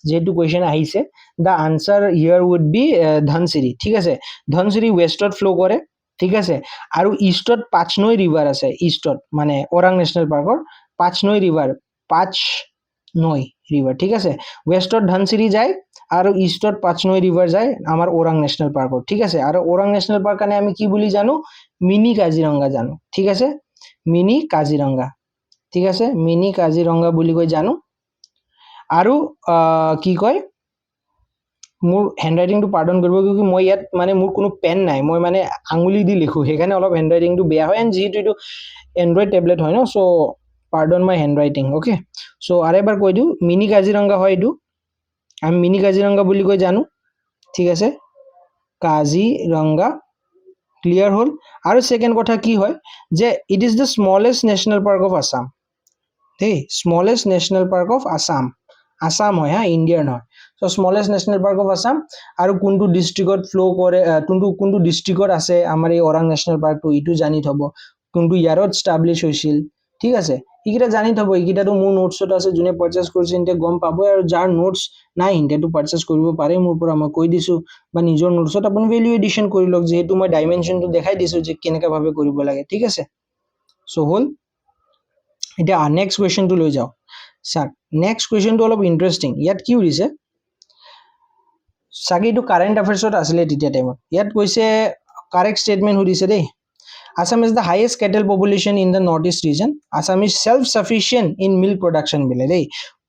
যেহেতু কোৱেশ্চন আহিছে দা answer here would be Dhansiri ঠিক আছে ধনসিৰি ওয়েষ্টত ফ্লো কৰে ঠিক আছে আৰু ইষ্টত পাঁচনৈ ৰিভাৰ আছে ইষ্টত মানে ওৰাং নেশ্যনেল পাৰ্কৰ পাঁচনৈ ৰিভাৰ ঠিক আছে ওয়েষ্টত ধনসিৰি যায় আৰু ইষ্টত পাঁচনৈ ৰিভাৰ যায় আমাৰ ওৰাং নেশ্যনেল পাৰ্কত ঠিক আছে আৰু ওৰাং নেশ্যনেল পাৰ্ক কাৰণে আমি কি বুলি জানো মিনি কাজিৰঙা জানো ঠিক আছে মিনি কাজিৰঙা বুলি কৈ জানো আৰু কি কয় মোৰ হ্যান্ডৰাইটিংটো পাৰ্ডন কৰিব কিয়কি মই ইয়াত মানে মোৰ কোনো পেন নাই মই মানে আঙুলি দি লিখো সেইকাৰণে অলপ হ্যান্ডৰাইটিংটো বেয়া হয় এন্ড যেহেতু এইটো এন্ড্ৰইড টেবলেট হয় ন সো পাৰ্ডন মাই হ্যান্ডৰাইটিং ওকে সো আৰেবাৰ কৈ দিও মিনি কাজিৰঙা হয় এইটো আমি মিনি কাজিৰঙা বুলি কৈ জানো ঠিক আছে কাজিৰঙা ক্লিয়াৰ হল আৰু সেকেন্ড কথা কি হয় যে it is the smallest national park of Assam দেই smallest national park of Assam হয় হা ইণ্ডিয়াৰ নহয় so smallest national park of Assam আৰু কোনটো ডিস্ট্ৰিক্টত ফ্লো কৰে কোনটো ডিস্ট্ৰিক্টত আছে আমাৰ এই ওৰাং নেশ্যনেল পাৰ্কটো ইটো জানি থব কোনটো ইয়াৰত এস্টাবলিশ হৈছিল ঠিক আছে ইকিটা জানি থব ইকিটাটো মোৰ নোটছত আছে যোনে পাৰচেজ কৰিছে ইনতে গম পাব আৰু যাৰ নোটছ নাই ইনতেটো পাৰচেজ কৰিব পাৰে মোৰ পৰা মই কৈ দিছো বা নিজৰ নোটছত আপুনি ভ্যালু এডিশন কৰি লওক যেহেতু মই ডাইমেনশনটো দেখাই দিছো যে কেনেকা ভাবে কৰিব লাগে ঠিক আছে সো হল এটা নেক্সট কোৱেশ্চনটো লৈ যাও স্যাৰ নেক্সট কোৱেশ্চনটো অলপ ইন্টাৰেষ্টিং ইয়াত কি হৈছে সাগে এইটো কারেন্ট অ্যাফেয়ার্সত আসলে তেতিয়া টাইমত ইয়াত কৈছে কারেক্ট স্টেটমেন্ট সুধিছে দেই Assam is the highest cattle population in the northeast region. Assam is self-sufficient in milk production.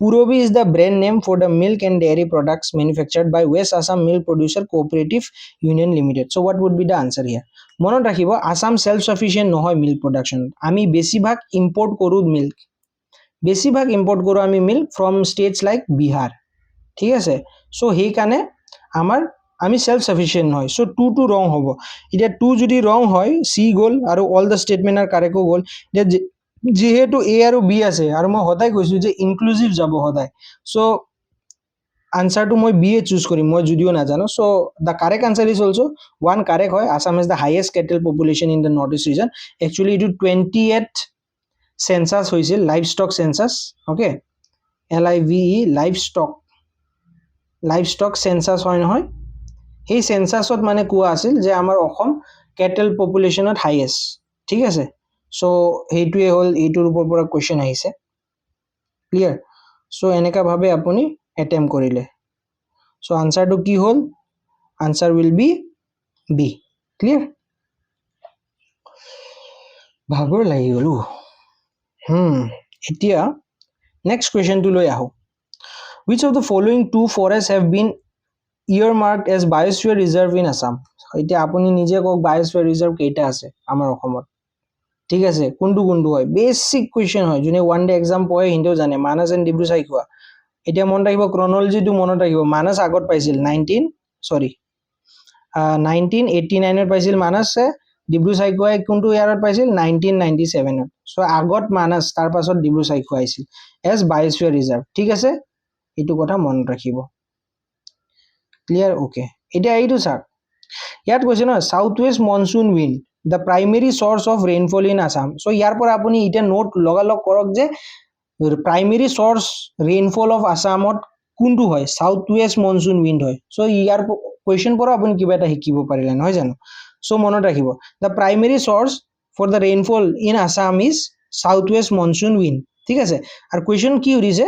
Purobi is the brand name for the milk and dairy products manufactured by West Assam Milk Producer Cooperative Union Limited. So what would be the answer here? Monon rakhibo Assam self-sufficient nohoy milk production. Ami besibhag import koru milk. Besibhag import koru ami milk from states like Bihar. ঠিক আছে so hey কানে আমার আমি self sufficient হয় so 2 two wrong হব এটা 2 যদি wrong হয় সি গোল আৰু all the statement are correct গোল যেহেতু এ আৰু বি আছে আৰু মই হদাই কৈছো যে ইনক্লুসিভ যাব হদাই সো আনসাৰটো মই বি এ চুজ কৰিম মই যদিও না জানো so the correct answer is also 1 correct হয় Assam is the highest cattle population in the north east region actually it 28 census হইছিল livestock census okay LIVE livestock census হয় নহয় এই সেন্সাসত মানে কোৱা আছিল যে আমাৰ অসম ক্যাটেল পপুলেশনত হাইয়েস্ট ঠিক আছে সো হেইটোৱে হল এইটোৰ ওপৰৰ পৰা কোৱেশ্চন আহিছে ক্লিয়াৰ সো এনেকা ভাবে আপুনি এটেম্প কৰিলে। চ' আনচাৰটো কি হ'ল? Answer will be B. Clear? ভাগৰ লাগি গ'লো। এতিয়া নেক্সট কুৱেশ্যনটো লৈ আহোঁ। Which of the following two forests have been earmarked as biosphere reserve in Assam? এতিয়া আপুনি নিজে কওক biosphere reserve কেইটা আছে আমাৰ অসমত? ঠিক আছে, কোনটো কোনটো হয়? বেচিক কুৱেশ্যন হয়, যোনে ওৱান ডে এক্সাম পঢ়ে সিহঁতেও জানে। মানস এণ্ড ডিব্ৰু চাইখোৱা। এতিয়া মনত ৰাখিব, ক্ৰনলজিটো মনত ৰাখিব। মানস আগত পাইছিল 1989ত পাইছিল মানসে। ডিব্ৰু চাইখোৱাই কোনটো ইয়াৰত পাইছিল? 1997ত। চ' আগত মানস, তাৰ পাছত ডিব্ৰু চাইখোৱা আহিছিল এজ বায়োস্ফিয়াৰ ৰিজাৰ্ভ। ঠিক আছে, এইটো কথা মনত ৰাখিব। ক্লিয়াৰ? অ'কে। এতিয়া এইটো চাওক, ইয়াত কৈছে ন south west monsoon wind the primary source of rainfall in Assam. So' ইয়াৰ পৰা আপুনি এতিয়া নোট লগালগ কৰক যে প্ৰাইমেৰী চৰ্চ ৰেইনফল অফ আছামত কোনটো হয়? সাউথ ৱেষ্ট মনচুন উইণ্ড হয়। চ' ইয়াৰ কুৱেশ্যন পৰা আপুনি কিবা এটা শিকিব পাৰিলে, নহয় জানো? চ' মনত ৰাখিব, the primary source for the rainfall in Assam is south west monsoon wind. ঠিক আছে, আৰু কুৱেশ্যন কি সুধিছে?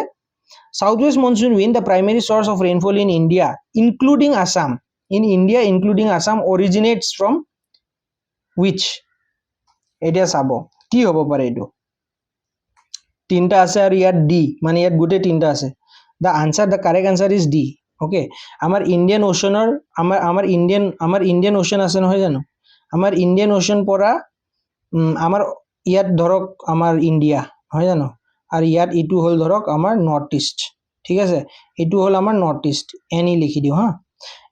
Southwest monsoon wind, the primary source of rainfall in India, including Assam, originates from which? এতিয়া চাব কি হ'ব পাৰে এইটো। তিনটা আছে আৰু ইয়াত ডি, মানে ইয়াত গোটেই তিনটা আছে। The correct answer is D. Okay, আমাৰ ইণ্ডিয়ান অ'চনৰ আমাৰ ইণ্ডিয়ান অ'চন আছে নহয় জানো? আমাৰ ইণ্ডিয়ান অ'চন পৰা আমাৰ ইয়াত ধৰক আমাৰ ইণ্ডিয়া, নহয় জানো? আৰু ইয়াত এইটো হ'ল ধৰক আমাৰ নৰ্থ ইষ্ট। ঠিক আছে, এইটো হ'ল আমাৰ নৰ্থ ইষ্ট। এনি লিখি দিওঁ হা।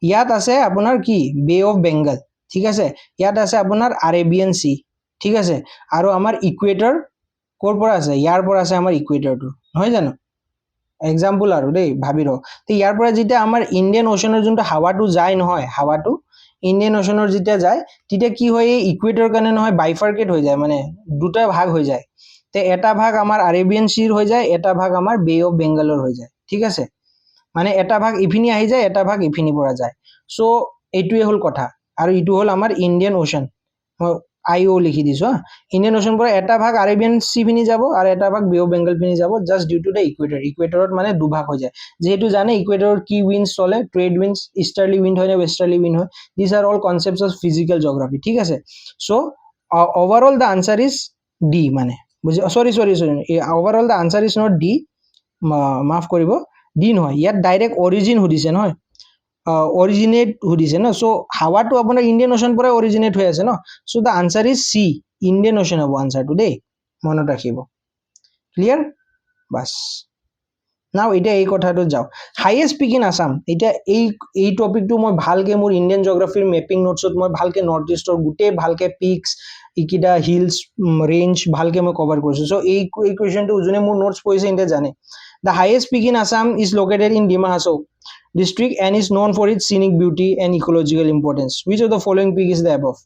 ইয়াত আছে আপোনাৰ কি? বে অফ বেংগল। ঠিক আছে, ইয়াত আছে আপোনাৰ আৰেবিয়ান চি। ঠিক আছে, আৰু আমাৰ ইকুৱেটৰ ক'ৰ পৰা আছে? ইয়াৰ পৰা আছে আমাৰ ইকুৱেটৰটো, নহয় জানো? এক্সাম্পল আৰু দেই, ভাবি ৰহ। তো ইয়াৰ পৰা যেতিয়া আমাৰ ইণ্ডিয়ান অ'চনৰ যোনটো হাৱাটো যায় নহয়, হাৱাটো ইণ্ডিয়ান অ'চনৰ যেতিয়া যায় তেতিয়া কি হয়? এই ইকুৱেটৰ কাৰণে নহয় বাইফাৰ্কেট হৈ যায়, মানে দুটা ভাগ হৈ যায়। তে এটা ভাগ আমাৰ আৰেবিয়ান চিৰ হৈ যায়, এটা ভাগ আমাৰ বে অফ বেংগলৰ হৈ যায়। ঠিক আছে, মানে এটা ভাগ ইপিনি আহি যায়, এটা ভাগ ইপিনি পৰা যায়। চ' এইটোৱে হ'ল কথা। আৰু এইটো হ'ল আমাৰ ইণ্ডিয়ান অ'চন। মই IO লিখি দিছো হা। ইণ্ডিয়ান অ'চন পৰা এটা ভাগ আৰেবিয়ান চি পিনি যাব আৰু এটা ভাগ বে অফ বেংগল পিনি যাব, just due to the equator. ইকুৱেটৰত মানে দুভাগ হৈ যায়। যিহেতু জানে ইকুৱেটৰত কি উইণ্ডছ চলে? ট্ৰেড উইণ্ডছ, ইষ্টাৰ্লি উইণ্ড হয় নে ৱেষ্টাৰ্লি উইণ্ড হয়? This are all concepts of physical geography. ঠিক আছে, so' overall the answer is D. মানে sorry overall the answer is not D. মাফ কৰিব, ডি নহয়, ইয়াত ডাইৰেক্ট অৰিজিন সুধিছে নহয়, অৰিজিনেট সুধিছে ন। চ' হাৱাটো আপোনাৰ ইণ্ডিয়ান অ'চন পৰাই অৰিজিনেট হৈ আছে ন। So' the answer is C, Indian ocean হ'ব আনচাৰটো দেই, মনত ৰাখিব। ক্লিয়াৰ? বাছ, নাও এতিয়া এই কথাটো যাওঁ। Highest peak in Assam. এতিয়া এই টপিকটো মই ভালকৈ মোৰ ইণ্ডিয়ান জিঅ'গ্ৰাফিৰ মেপিং নোটছত মই ভালকৈ নৰ্থ ইষ্টৰ গোটেই ভালকৈ পিকছ, এইকেইটা হিলছ, ৰেঞ্জ ভালকৈ মই কভাৰ কৰিছোঁ। চ' এই কুৱেশ্যনটো যোনে মোৰ নোটছ পঢ়িছে সিহঁতে জানে। The highest peak in Assam is located in Dima Hasao district and is known for its scenic beauty and ecological importance. Which of the following peak is the above?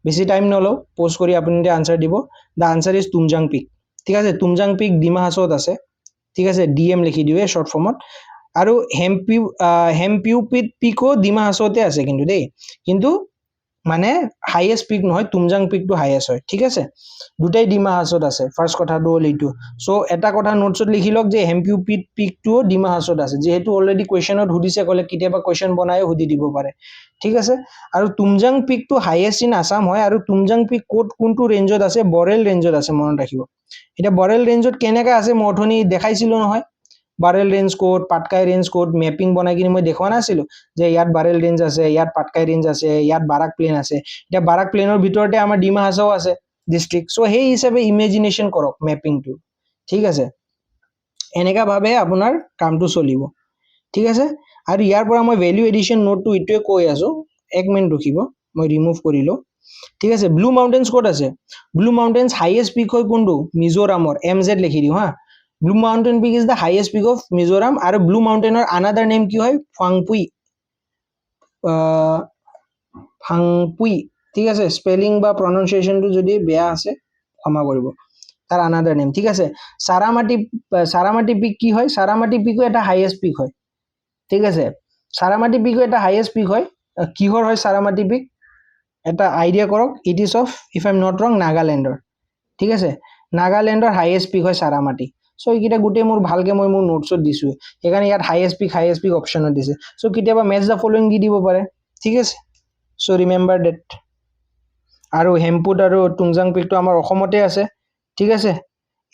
বেছি টাইম নলওঁ, প'ষ্ট কৰি আপুনি আনচাৰ দিব। দ্য আনচাৰ ইজ তুমজাং পিক। ঠিক আছে, তুমজাং পিক ডিমা হাছাওত আছে। ঠিক আছে, DM লিখি দিওঁ শ্বৰ্ট ফৰ্মত। আৰু হেমপিউ পিকো ডিমা হাছাওতে আছে কিন্তু দেই, কিন্তু মানে হাইয়েষ্ট পিক নহয়, তুমজাং পিকটো হাইয়েষ্ট হয়। ঠিক আছে, দুটাই ডিমা হাছাওত আছে। ফাৰ্ষ্ট কথাটো হ'ল এইটো। চ' এটা কথা নোটছত লিখি লওক যে হেমপিউ পিকটোও ডিমা হাছাওত আছে, যিহেতু অলৰেডি কুৱেশ্যনত সুধিছে, ক'লে কেতিয়াবা কুৱেশ্যন বনায়ো সুধি দিব পাৰে। ঠিক আছে, আৰু তুমজাং পিকটো হাইয়েষ্ট ইন আছাম হয়। আৰু তুমজাং পিক ক'ত কোনটো ৰেঞ্জত আছে? বৰেল ৰেঞ্জত আছে, মনত ৰাখিব। এতিয়া বৰেল ৰেঞ্জত কেনেকৈ আছে মই অথনি দেখাইছিলোঁ নহয়। বাৰেল ৰেঞ্জ ক'ত, পাটকাই ৰেঞ্জ ক'ত, মেপিং বনাই কিনে মই দেখুওৱা নাছিলোঁ যে ইয়াত বাৰেল ৰেঞ্জ আছে, ইয়াত পাটকাই ৰেঞ্জ আছে, ইয়াত বাৰাক প্লেন আছে। এতিয়া বাৰাক প্লেনৰ ভিতৰতে আমাৰ ডিমা হাছাও আছে ডিষ্ট্ৰিক্ট। চ' সেই হিচাপে ইমেজিনেশ্যন কৰক মেপিংটো। ঠিক আছে, এনেকুৱাভাৱে আপোনাৰ কামটো চলিব। ঠিক আছে, আৰু ইয়াৰ পৰা মই ভেলিউ এডিশ্যন নোটটো এইটোৱে কৈ আছোঁ। এক মিনিট ৰখিব, মই ৰিমুভ কৰি লওঁ। ঠিক আছে, ব্লু মাউণ্টেইনছ ক'ত আছে? ব্লু মাউণ্টেইনছ হাইয়েষ্ট পিক হয় কোনটো? মিজোৰামৰ। MZ লিখি দিওঁ হা। Blue mountain pick is the highest peak of Mizoram. আৰু ব্লু মাউণ্টেইনৰ আনাদাৰ নেম কি হয়? ফাংপুই। ঠিক আছে, স্পেলিং বা প্ৰনাউন্সিয়েশ্যনটো যদি বেয়া আছে ক্ষমা কৰিব, তাৰ আনাদাৰ নেম। ঠিক আছে, চাৰামাটি পিক কি হয়? চাৰামাটি পিকো এটা হাইয়েষ্ট পিক হয়। ঠিক আছে, চাৰামাটি পিকো এটা হাইয়েষ্ট পিক হয়। কিহৰ হয় চাৰামাটি পিক? এটা আইডিয়া কৰক। It is of, if I am not ৰং, নাগালেণ্ডৰ। ঠিক আছে, নাগালেণ্ডৰ হাইয়েষ্ট পিক হয় চাৰামাটি। সো এইকেইটা গোটেই মোৰ ভালকৈ মই মোৰ নোটছত দিছোঁ, সেইকাৰণে ইয়াত হাইয়েষ্ট পিক অপশ্যনত দিছে। সো কেতিয়াবা মেচ দ্য ফলোইং দি দিব পাৰে, ঠিক আছে। So remember that. আৰু হেমপুট আৰু টুংজাং পিকটো আমাৰ অসমতে আছে, ঠিক আছে।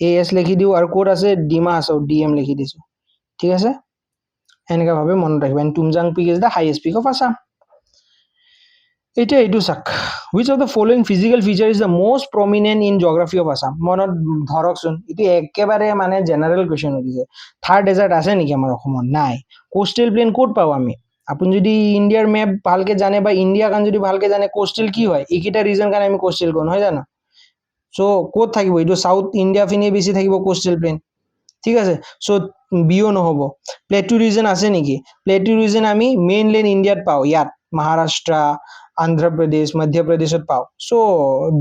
AS লিখি দিওঁ আৰু ক'ত আছে ডিমা হাছাও, DM লিখি দিছোঁ, ঠিক আছে। এনেকুৱাভাৱে মনত ৰাখিব, and Tumjang pick is the highest peak of Assam. এতিয়া এইটো চাক, which of the following physical feature is the most prominent in geography of Assam. মনত ধৰকচোন, এইটো একেবাৰে মানে জেনেৰেল কুৱেশ্যন সুধিছে। থাৰ ডেজাৰ্ট আছে নেকি আমাৰ অসমত? নাই। কোষ্টেল প্লেন ক'ত পাওঁ আমি? আপুনি যদি ইণ্ডিয়াৰ মেপ ভালকৈ জানে বা ইণ্ডিয়াখন যদি ভালকৈ জানে, কোষ্টেল কি হয়? এইকেইটা ৰিজন কাৰণে আমি কোষ্টেল কওঁ, নহয় জানো? চ' ক'ত থাকিব এইটো? চাউথ ইণ্ডিয়া পিনে বেছি থাকিব কোষ্টেল প্লেন, ঠিক আছে। চ' বিও নহ'ব। প্লেটু ৰিজন আছে নেকি? প্লেটু ৰিজন আমি মেইনলেণ্ড ইণ্ডিয়াত পাওঁ, ইয়াত মহাৰাষ্ট্ৰ, অন্ধ্ৰপ্ৰদেশ, মধ্যপ্ৰদেশত পাওঁ। চ'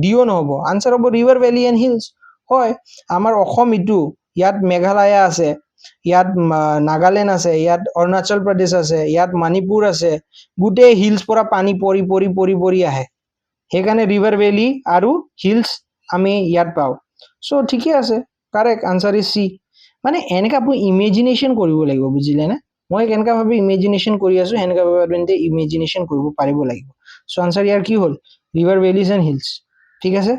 ডিও নহ'ব, আনচাৰ হ'ব ৰিভাৰ ভেলী এণ্ড হিলছ। হয়, আমাৰ অসম ইটো, ইয়াত মেঘালয় আছে, ইয়াত নাগালেণ্ড আছে, ইয়াত অৰুণাচল প্ৰদেশ আছে, ইয়াত মণিপুৰ আছে, গোটেই হিলছ পৰা পানী পৰি পৰি পৰি পৰি আহে, সেইকাৰণে ৰিভাৰ ভেলী আৰু হিলছ আমি ইয়াত পাওঁ। চ' ঠিকে আছে, কাৰেক্ট আনচাৰ ইজ চি। মানে এনেকৈ আপুনি ইমেজিনেশ্যন কৰিব লাগিব, বুজিলে নে? মই কেনেকুৱাভাৱে ইমেজিনেশ্যন কৰি আছোঁ, সেনেকুৱাভাৱে আপুনি ইমেজিনেশ্যন কৰিব পাৰিব লাগিব। চ' আনচাৰ ইয়াৰ কি হ'ল? ৰিভাৰ ভেলিজ এণ্ড হিলছ, ঠিক আছে।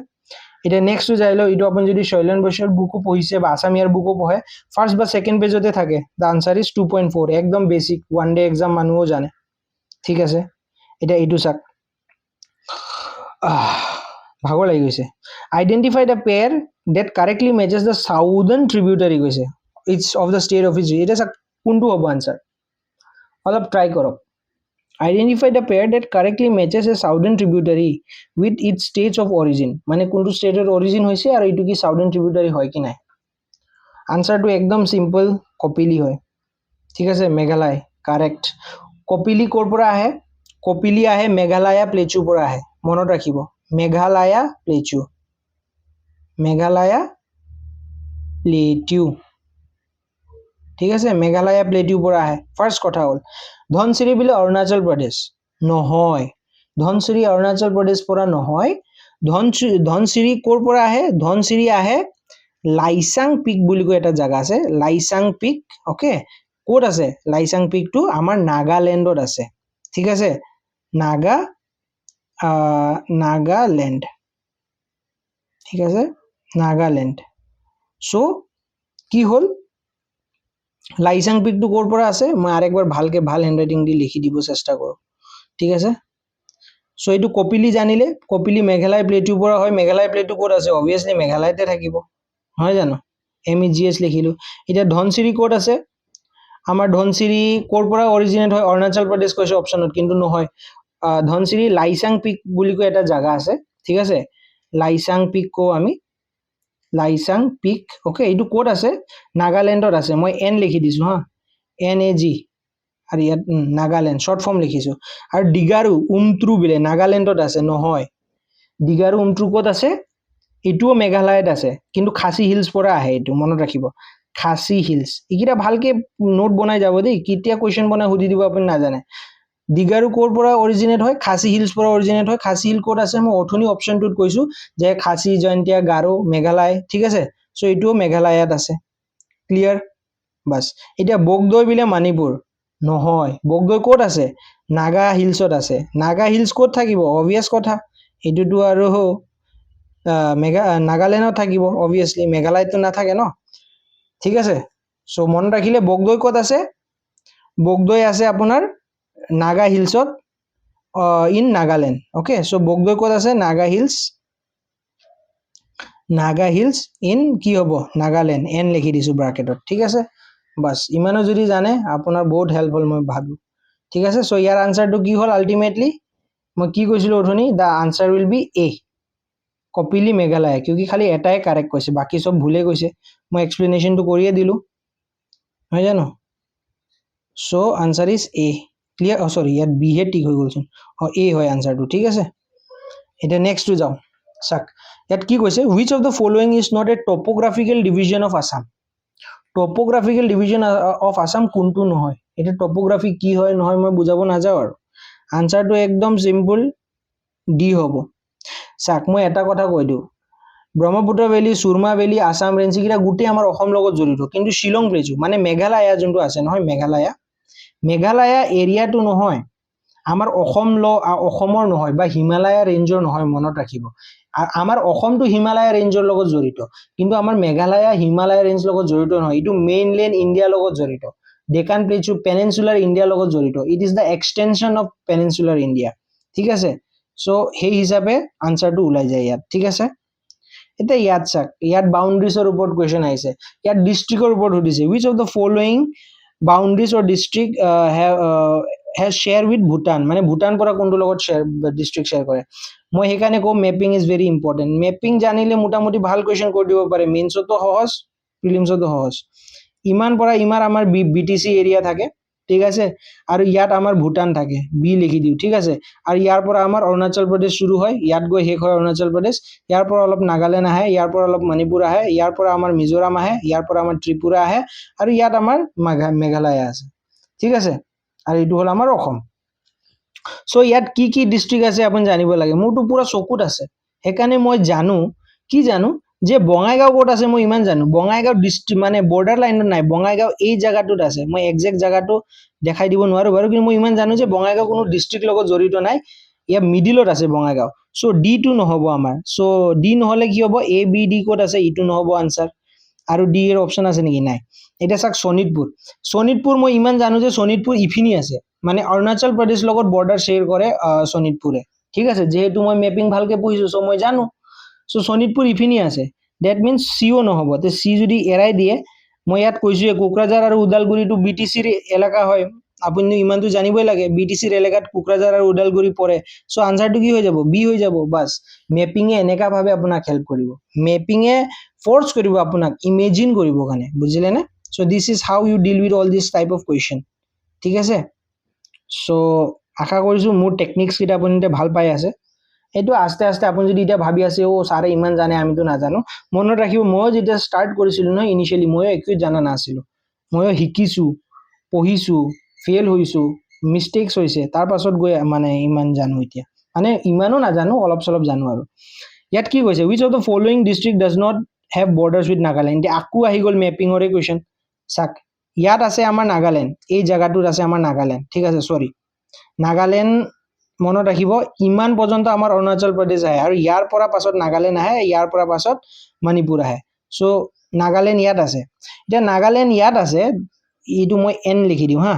এতিয়া নেক্সটটো যাই লওঁ, এইটো আপুনি যদি শৈলেন বৈশ্যৰ বুকো পঢ়িছে বা আছাম ইয়াৰ বুকো পঢ়ে, ফাৰ্ষ্ট বা ছেকেণ্ড পেজতে থাকে। দ্য আনচাৰ ইজ 2.4, একদম বেছিক, ওৱান ডে এক্সাম মানুহও জানে, ঠিক আছে। এতিয়া এইটো চাওক, ভাগৰ লাগি গৈছে। Identify the pair that correctly matches the southern tributary কৈছে, its of the state of its. এতিয়া চাওক কোনটো হ'ব আনচাৰ, অলপ ট্ৰাই কৰক। Identify the pair that correctly matches a southern tributary with its states of origin, মানে কোনটো ষ্টেটৰ origin হৈছে আৰু এইটো কি চাউদাৰ্ণ ট্ৰিবিউটাৰী হয় কি নাই। আনচাৰটো একদম চিম্পল, কপিলি হয়, ঠিক আছে। মেঘালয়, কাৰেক্ট। কপিলি ক'ৰ পৰা আহে? কপিলি আহে মেঘালয়া প্লেচুৰ পৰা আহে, মনত ৰাখিব। মেঘালয়া প্লেচু, মেঘালয়া প্লেটিউ, ঠিক আছে। মেঘালয়া প্লেটিউৰ পৰা আহে, ফাৰ্ষ্ট কথা হ'ল। ধনচিৰি বোলে অৰুণাচল প্ৰদেশ নহয়, ধনচিৰি অৰুণাচল প্ৰদেশ পৰা নহয়। ধনচিৰি ক'ৰ পৰা আহে? ধনচিৰি আহে লাইচাং পিক বুলি কৈ এটা জেগা আছে, লাইচাং পিক, অ'কে। ক'ত আছে লাইচাং পিকটো? আমাৰ নাগালেণ্ডত আছে, ঠিক আছে। নাগালেণ্ড, ঠিক আছে, নাগালেণ্ড। চ' কি হ'ল, লাইচাং পিকটো ক'ৰ পৰা আছে? মই আৰেকবাৰ ভালকৈ ভাল হেণ্ডৰাইটিং দি লিখি দিব চেষ্টা কৰোঁ, ঠিক আছে। চ' এইটো কপিলি জানিলে, কপিলি মেঘালয় প্লেটুৰ পৰা হয়। মেঘালয় প্লেটু ক'ত আছে? অবভিয়াছলি মেঘালয়তে থাকিব, নহয় জানো? MEGS লিখিলোঁ। এতিয়া ধনচিৰি ক'ত আছে? আমাৰ ধনচিৰি ক'ৰ পৰা অৰিজিনেট হয়? অৰুণাচল প্ৰদেশ কৈছে অপশ্যনত, কিন্তু নহয়। ধনচিৰি লাইচাং পিক বুলি কৈ এটা জেগা আছে, ঠিক আছে। লাইচাং পিক কওঁ আমি, লাইচাং পিক, অ'কে। এইটো ক'ত আছে? নাগালেণ্ডত আছে। মই এন লিখি দিছোঁ হা, NAG, আৰু ইয়াত নাগালেণ্ড শ্বৰ্ট ফৰ্ম লিখিছোঁ। আৰু ডিগাৰু উমট্ৰু বোলে নাগালেণ্ডত আছে, নহয়। ডিগাৰু উমট্ৰু ক'ত আছে? এইটোও মেঘালয়ত আছে, কিন্তু খাচী হিলছ পৰা আহে, এইটো মনত ৰাখিব, খাচী হিলছ। এইকেইটা ভালকৈ নোট বনাই যাব দেই, কেতিয়া কুৱেশ্যন বনাই সুধি দিব আপুনি নাজানে। ডিগাৰু ক'ৰ পৰা অৰিজিনেট হয়? খাচী হিলছ পৰা অৰিজিনেট হয়। খাচী হিল ক'ত আছে? মই অথনি অপশ্যনটোত কৈছোঁ যে খাচী, জয়ন্তীয়া, গাৰো, মেঘালয়, ঠিক আছে। চ' এইটোও মেঘালয়ত আছে, ক্লিয়াৰ? বাছ। এতিয়া বগদৈ বোলে মণিপুৰ নহয়, বগদৈ ক'ত আছে? নাগা হিলছত আছে। নাগা হিলছ ক'ত থাকিব? অবভিয়াছ কথা, এইটোতো আৰু নাগালেণ্ডত থাকিব অবভিয়াছলি, মেঘালয়তো নাথাকে ন, ঠিক আছে। চ' মনত ৰাখিলে বগদৈ ক'ত আছে? বগদৈ আছে আপোনাৰ নাগা হিলছত, ইন নাগালেণ্ড, অ'কে। চ' বগদৈ ক'ত আছে? Naga hills, Naga hills in কি হ'ব? নাগালেণ্ড, এন লিখি দিছোঁ ব্ৰাকেটত, ঠিক আছে। বাছ, ইমানো যদি জানে আপোনাৰ বহুত হেল্প হ'ল মই ভাবোঁ, ঠিক আছে। চ' ইয়াৰ আনচাৰটো কি হ'ল আল্টিমেটলি? মই কি কৈছিলোঁ অথনি? The answer will B A, Kopili Meghalaya, কিউকি খালি এটাই কাৰেক্ট কৈছে, বাকী চব ভুলে কৈছে। মই এক্সপ্লেনেশ্যনটো কৰিয়ে দিলোঁ, নহয় জানো? চ' আনচাৰ ইজ এ, ক্লিয়াৰ? চৰি, ইয়াত বিহে টিক হৈ গ'লচোন, এ হয় আনচাৰটো, ঠিক আছে। এতিয়া নেক্সটটো যাওঁ, চাওক ইয়াত কি কৈছে? Which of the following is not a topographical division of Assam. Topographical division of Assam কোনটো নহয়? এতিয়া টপ'গ্ৰাফি কি হয় নহয় মই বুজাব নাযাওঁ আৰু, আনচাৰটো একদম চিম্পল, ডি হ'ব। চাওক মই এটা কথা কৈ দিওঁ, ব্ৰহ্মপুত্ৰ ভেলী, সুৰমা ভেলী, আসাম ৰেঞ্জ এইকেইটা গোটেই আমাৰ অসম লগত জড়িত। কিন্তু শ্বিলং প্লেচু মানে মেঘালয়া যোনটো আছে নহয়, মেঘালয়া এৰিয়াটো নহয় আমাৰ অসমৰ নহয় বা হিমালয়া ৰেঞ্জৰ নহয়, মনত ৰাখিব। আমাৰ অসমটো হিমালয়া ৰেঞ্জৰ লগত জড়িত, কিন্তু আমাৰ মেঘালয়া হিমালয়া ৰেঞ্জ লগত জড়িত নহয়। এইটো মেইনলেণ্ড ইণ্ডিয়াৰ লগত জড়িত। ডেকান প্লেটু পেনিনচুলাৰ ইণ্ডিয়াৰ লগত জড়িত। It is the extension of peninsular India. ঠিক আছে, চ' সেই হিচাপে আনচাৰটো ওলাই যায় ইয়াত। ঠিক আছে, এতিয়া ইয়াত চাওক, ইয়াত বাউণ্ডাৰীজৰ ওপৰত কুৱেশ্যন আহিছে। ইয়াত ডিষ্ট্ৰিক্টৰ ওপৰত সুধিছে, which of the following boundaries or district has share with Bhutan, মানে ভূটান পৰা কোনটো লগত ডিষ্ট্ৰিক্ট শ্বেয়াৰ কৰে। মই সেইকাৰণে কওঁ mapping is very important. Mapping জানিলে মোটামুটি ভাল কুৱেশ্যন কৰি দিব পাৰে, মেইনছতো সহজ, প্ৰিলিমছতো সহজ। ইমান পৰা ইমান আমাৰ BTC এৰিয়া থাকে। ঠিক আছে, আৰু ইয়াত আমাৰ ভূটান থাকে, বি লিখি দিওঁ। ঠিক আছে, আৰু ইয়াৰ পৰা আমাৰ অৰুণাচল প্ৰদেশ শুৰু হয়, ইয়াত গৈ শেষ হয় অৰুণাচল প্ৰদেশ। ইয়াৰ পৰা অলপ নাগালেণ্ড আহে, ইয়াৰ পৰা অলপ মণিপুৰ আহে, ইয়াৰ পৰা আমাৰ মিজোৰাম আহে, ইয়াৰ পৰা আমাৰ ত্ৰিপুৰা আহে, আৰু ইয়াত আমাৰ মেঘালয়া আছে। ঠিক আছে, আৰু এইটো হ'ল আমাৰ অসম। চ' ইয়াত কি কি ডিষ্ট্ৰিক্ট আছে আপুনি জানিব লাগে। মোৰতো পুৰা চকুত আছে, সেইকাৰণে মই জানো যে বঙাইগাঁও ক'ত আছে। মই ইমান জানো, বঙাইগাঁও ডিষ্ট্ৰিক্ট মানে বৰ্ডাৰ লাইনত নাই, বঙাইগাঁও এই জেগাটোত আছে। মই একজেক্ট জেগাটো দেখাই দিব নোৱাৰো বাৰু, কিন্তু মই ইমান জানো যে বঙাইগাঁও কোনো ডিষ্ট্ৰিক্ট লগত জড়িত নাই, ইয়াৰ মিডিলত আছে বঙাইগাঁও। চ' D2 নহ'ব আমাৰ। চ' ডি নহ'লে কি হ'ব, ABD ক'ত আছে, ইটো নহ'ব আনচাৰ। আৰু ডি এৰ অপশ্যন আছে নেকি, নাই। এতিয়া চাওক শোণিতপুৰ মই ইমান জানো যে শোণিতপুৰ ইপিনি আছে, মানে অৰুণাচল প্ৰদেশ লগত বৰ্ডাৰ শ্বেয়াৰ কৰে শোণিতপুৰে। ঠিক আছে, যিহেতু মই মেপিং ভালকে পঢ়িছো, চ' মই জানো। চ' শোণিতপুৰ ইপিনি আছে, ডেট মিনছ চিও নহ'ব। তে চি যদি এৰাই দিয়ে, মই ইয়াত কৈছোৱে কোকৰাঝাৰ আৰু ওদালগুৰিটো BTCৰ এলেকা হয়, আপুনি ইমানটো জানিবই লাগে। BTCৰ এলেকাত কোকৰাঝাৰ আৰু ওদালগুৰি পৰে। চ' আনচাৰটো কি হৈ যাব, বি হৈ যাব। বাছ, মেপিঙে এনেকা ভাৱে আপোনাক হেল্প কৰিব, মেপিঙে ফৰ্চ কৰিব আপোনাক ইমেজিন কৰিবৰ কাৰণে, বুজিলে নে। So' this is how you deal with all this type of question. ঠিক আছে, চ' আশা কৰিছোঁ মোৰ টেকনিক্স কেইটা আপুনি এতিয়া ভাল পাই আছে। এইটো আস্তে আস্তে আপুনি যদি এতিয়া ভাবি আছে, অ' ছাৰে ইমান জানে আমিতো নাজানো, মনত ৰাখিব, ময়ো যেতিয়া ষ্টাৰ্ট কৰিছিলোঁ নহয় ইনিচিয়েলি, ময়ো একোৱে জানা নাছিলোঁ। ময়ো শিকিছোঁ, পঢ়িছোঁ, ফেইল হৈছোঁ, মিষ্টেক্স হৈছে, তাৰ পাছত গৈ মানে ইমান জানো এতিয়া। মানে ইমানো নাজানো, অলপ চলপ জানো আৰু। ইয়াত কি কৈছে, wish of the following district does not have borders with Nagaland. এতিয়া আকৌ আহি গ'ল মেপিঙৰে কুৱেশ্যন। চাওক, ইয়াত আছে আমাৰ নাগালেণ্ড, এই জেগাটোত আছে আমাৰ নাগালেণ্ড। ঠিক আছে, চৰি, নাগালেণ্ড মনত ৰাখিব, ইমান পৰ্যন্ত আমাৰ অৰুণাচল প্ৰদেশ আহে, আৰু ইয়াৰ পৰা পাছত নাগালেণ্ড আহে, ইয়াৰ পৰা পাছত মণিপুৰ আহে। চ' নাগালেণ্ড ইয়াত আছে। এতিয়া নাগালেণ্ড ইয়াত আছে, এইটো মই এন লিখি দিওঁ হা।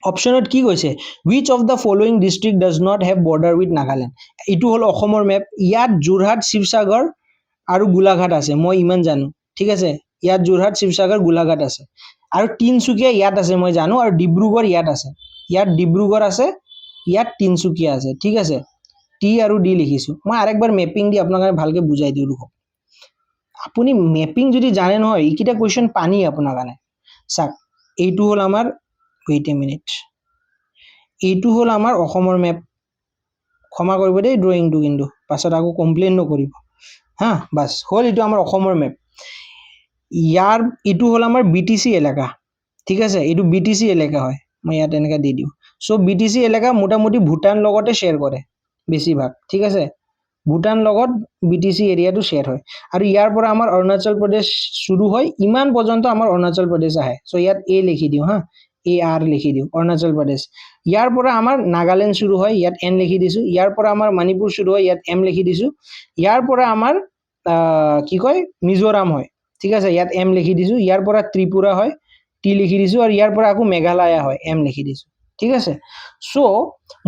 অপশ্যনত কি কৈছে, wish of the following district does not have border with Nagaland. এইটো হ'ল অসমৰ মেপ। ইয়াত যোৰহাট, শিৱসাগৰ আৰু গোলাঘাট আছে, মই ইমান জানো। ঠিক আছে, ইয়াত যোৰহাট, শিৱসাগৰ, গোলাঘাট আছে, আৰু তিনচুকীয়া ইয়াত আছে মই জানো, আৰু ডিব্ৰুগড় ইয়াত আছে। ইয়াত ডিব্ৰুগড় আছে, ইয়াত তিনচুকীয়া আছে। ঠিক আছে, টি আৰু ডি লিখিছোঁ। মই আৰেকবাৰ মেপিং দি আপোনাৰ কাৰণে ভালকৈ বুজাই দিওঁ ৰ'ব। আপুনি মেপিং যদি জানে নহয়, এইকেইটা কুৱেশ্যন পানী আপোনাৰ কাৰণে। চাওক, এইটো হ'ল আমাৰ, ৱেইট এ মিনিট, এইটো হ'ল আমাৰ অসমৰ মেপ। ক্ষমা কৰিব দেই ড্ৰয়িংটো, কিন্তু পাছত আকৌ কমপ্লেইন নকৰিব হা। বাছ হ'ল, এইটো আমাৰ অসমৰ মেপ। ইয়াৰ এইটো হ'ল আমাৰ BTC এলেকা। ঠিক আছে, এইটো BTC এলেকা হয়, মই ইয়াত এনেকৈ দি দিওঁ। চ' BTC এলেকা মোটামুটি ভূটান লগতে শ্বেয়াৰ কৰে বেছিভাগ। ঠিক আছে, ভূটান লগত BTC এৰিয়াটো শ্বেয়াৰ হয়, আৰু ইয়াৰ পৰা আমাৰ অৰুণাচল প্ৰদেশ শুৰু হয়, ইমান পৰ্যন্ত আমাৰ অৰুণাচল প্ৰদেশ আহে। চ' ইয়াত এ লিখি দিওঁ হা, AR লিখি দিওঁ, অৰুণাচল প্ৰদেশ। ইয়াৰ পৰা আমাৰ নাগালেণ্ড শুৰু হয়, ইয়াত এন লিখি দিছোঁ। ইয়াৰ পৰা আমাৰ মণিপুৰ শুৰু হয়, ইয়াত এম লিখি দিছোঁ। ইয়াৰ পৰা আমাৰ কি কয়, মিজোৰাম হয়। ঠিক আছে, ইয়াত এম লিখি দিছোঁ। ইয়াৰ পৰা ত্ৰিপুৰা হয়, টি লিখি দিছোঁ, আৰু ইয়াৰ পৰা আকৌ মেঘালয়া হয়, এম লিখি দিছোঁ। ঠিক আছে, চ'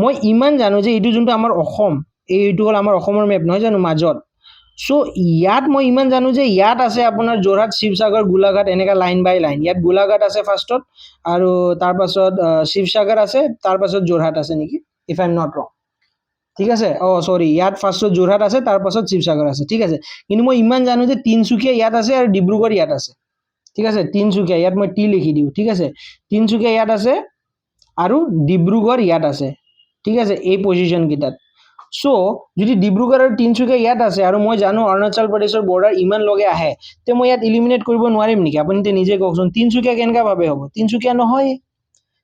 মই ইমান জানো যে এইটো যোনটো আমাৰ অসম, এইটো হ'ল আমাৰ অসমৰ মেপ নহয় জানো, মাজত। চ' ইয়াত মই ইমান জানো যে ইয়াত আছে আপোনাৰ যোৰহাট, শিৱসাগৰ, গোলাঘাট, এনেকা লাইন বাই লাইন। ইয়াত গোলাঘাট আছে ফাৰ্ষ্টত, আৰু তাৰপাছত শিৱসাগৰ আছে, তাৰপাছত যোৰহাট আছে নেকি, ইফ আই এম নট ৰং। ঠিক আছে, চৰি, ইয়াত ফাৰ্ষ্টত যোৰহাট আছে, তাৰপাছত শিৱসাগৰ আছে। ঠিক আছে, কিন্তু মই ইমান জানো যে তিনচুকীয়া ইয়াত আছে, আৰু ডিব্ৰুগড় ইয়াত আছে। ঠিক আছে, তিনচুকীয়া, ইয়াত মই টি লিখি দিওঁ। ঠিক আছে, তিনচুকীয়া ইয়াত আছে, আৰু ডিব্ৰুগড় ইয়াত আছে। ঠিক আছে, এই পজিশ্যন কেইটাত। চ' যদি ডিব্ৰুগড় আৰু তিনচুকীয়া ইয়াত আছে, আৰু মই জানো অৰুণাচল প্ৰদেশৰ বৰ্ডাৰ ইমান লগে আহে, তে মই ইয়াত ইলিমিনেট কৰিব নোৱাৰিম নেকি? আপুনি নিজে কওকচোন, তিনচুকীয়া কেনেকুৱা ভাৱে হ'ব? তিনচুকীয়া নহয়।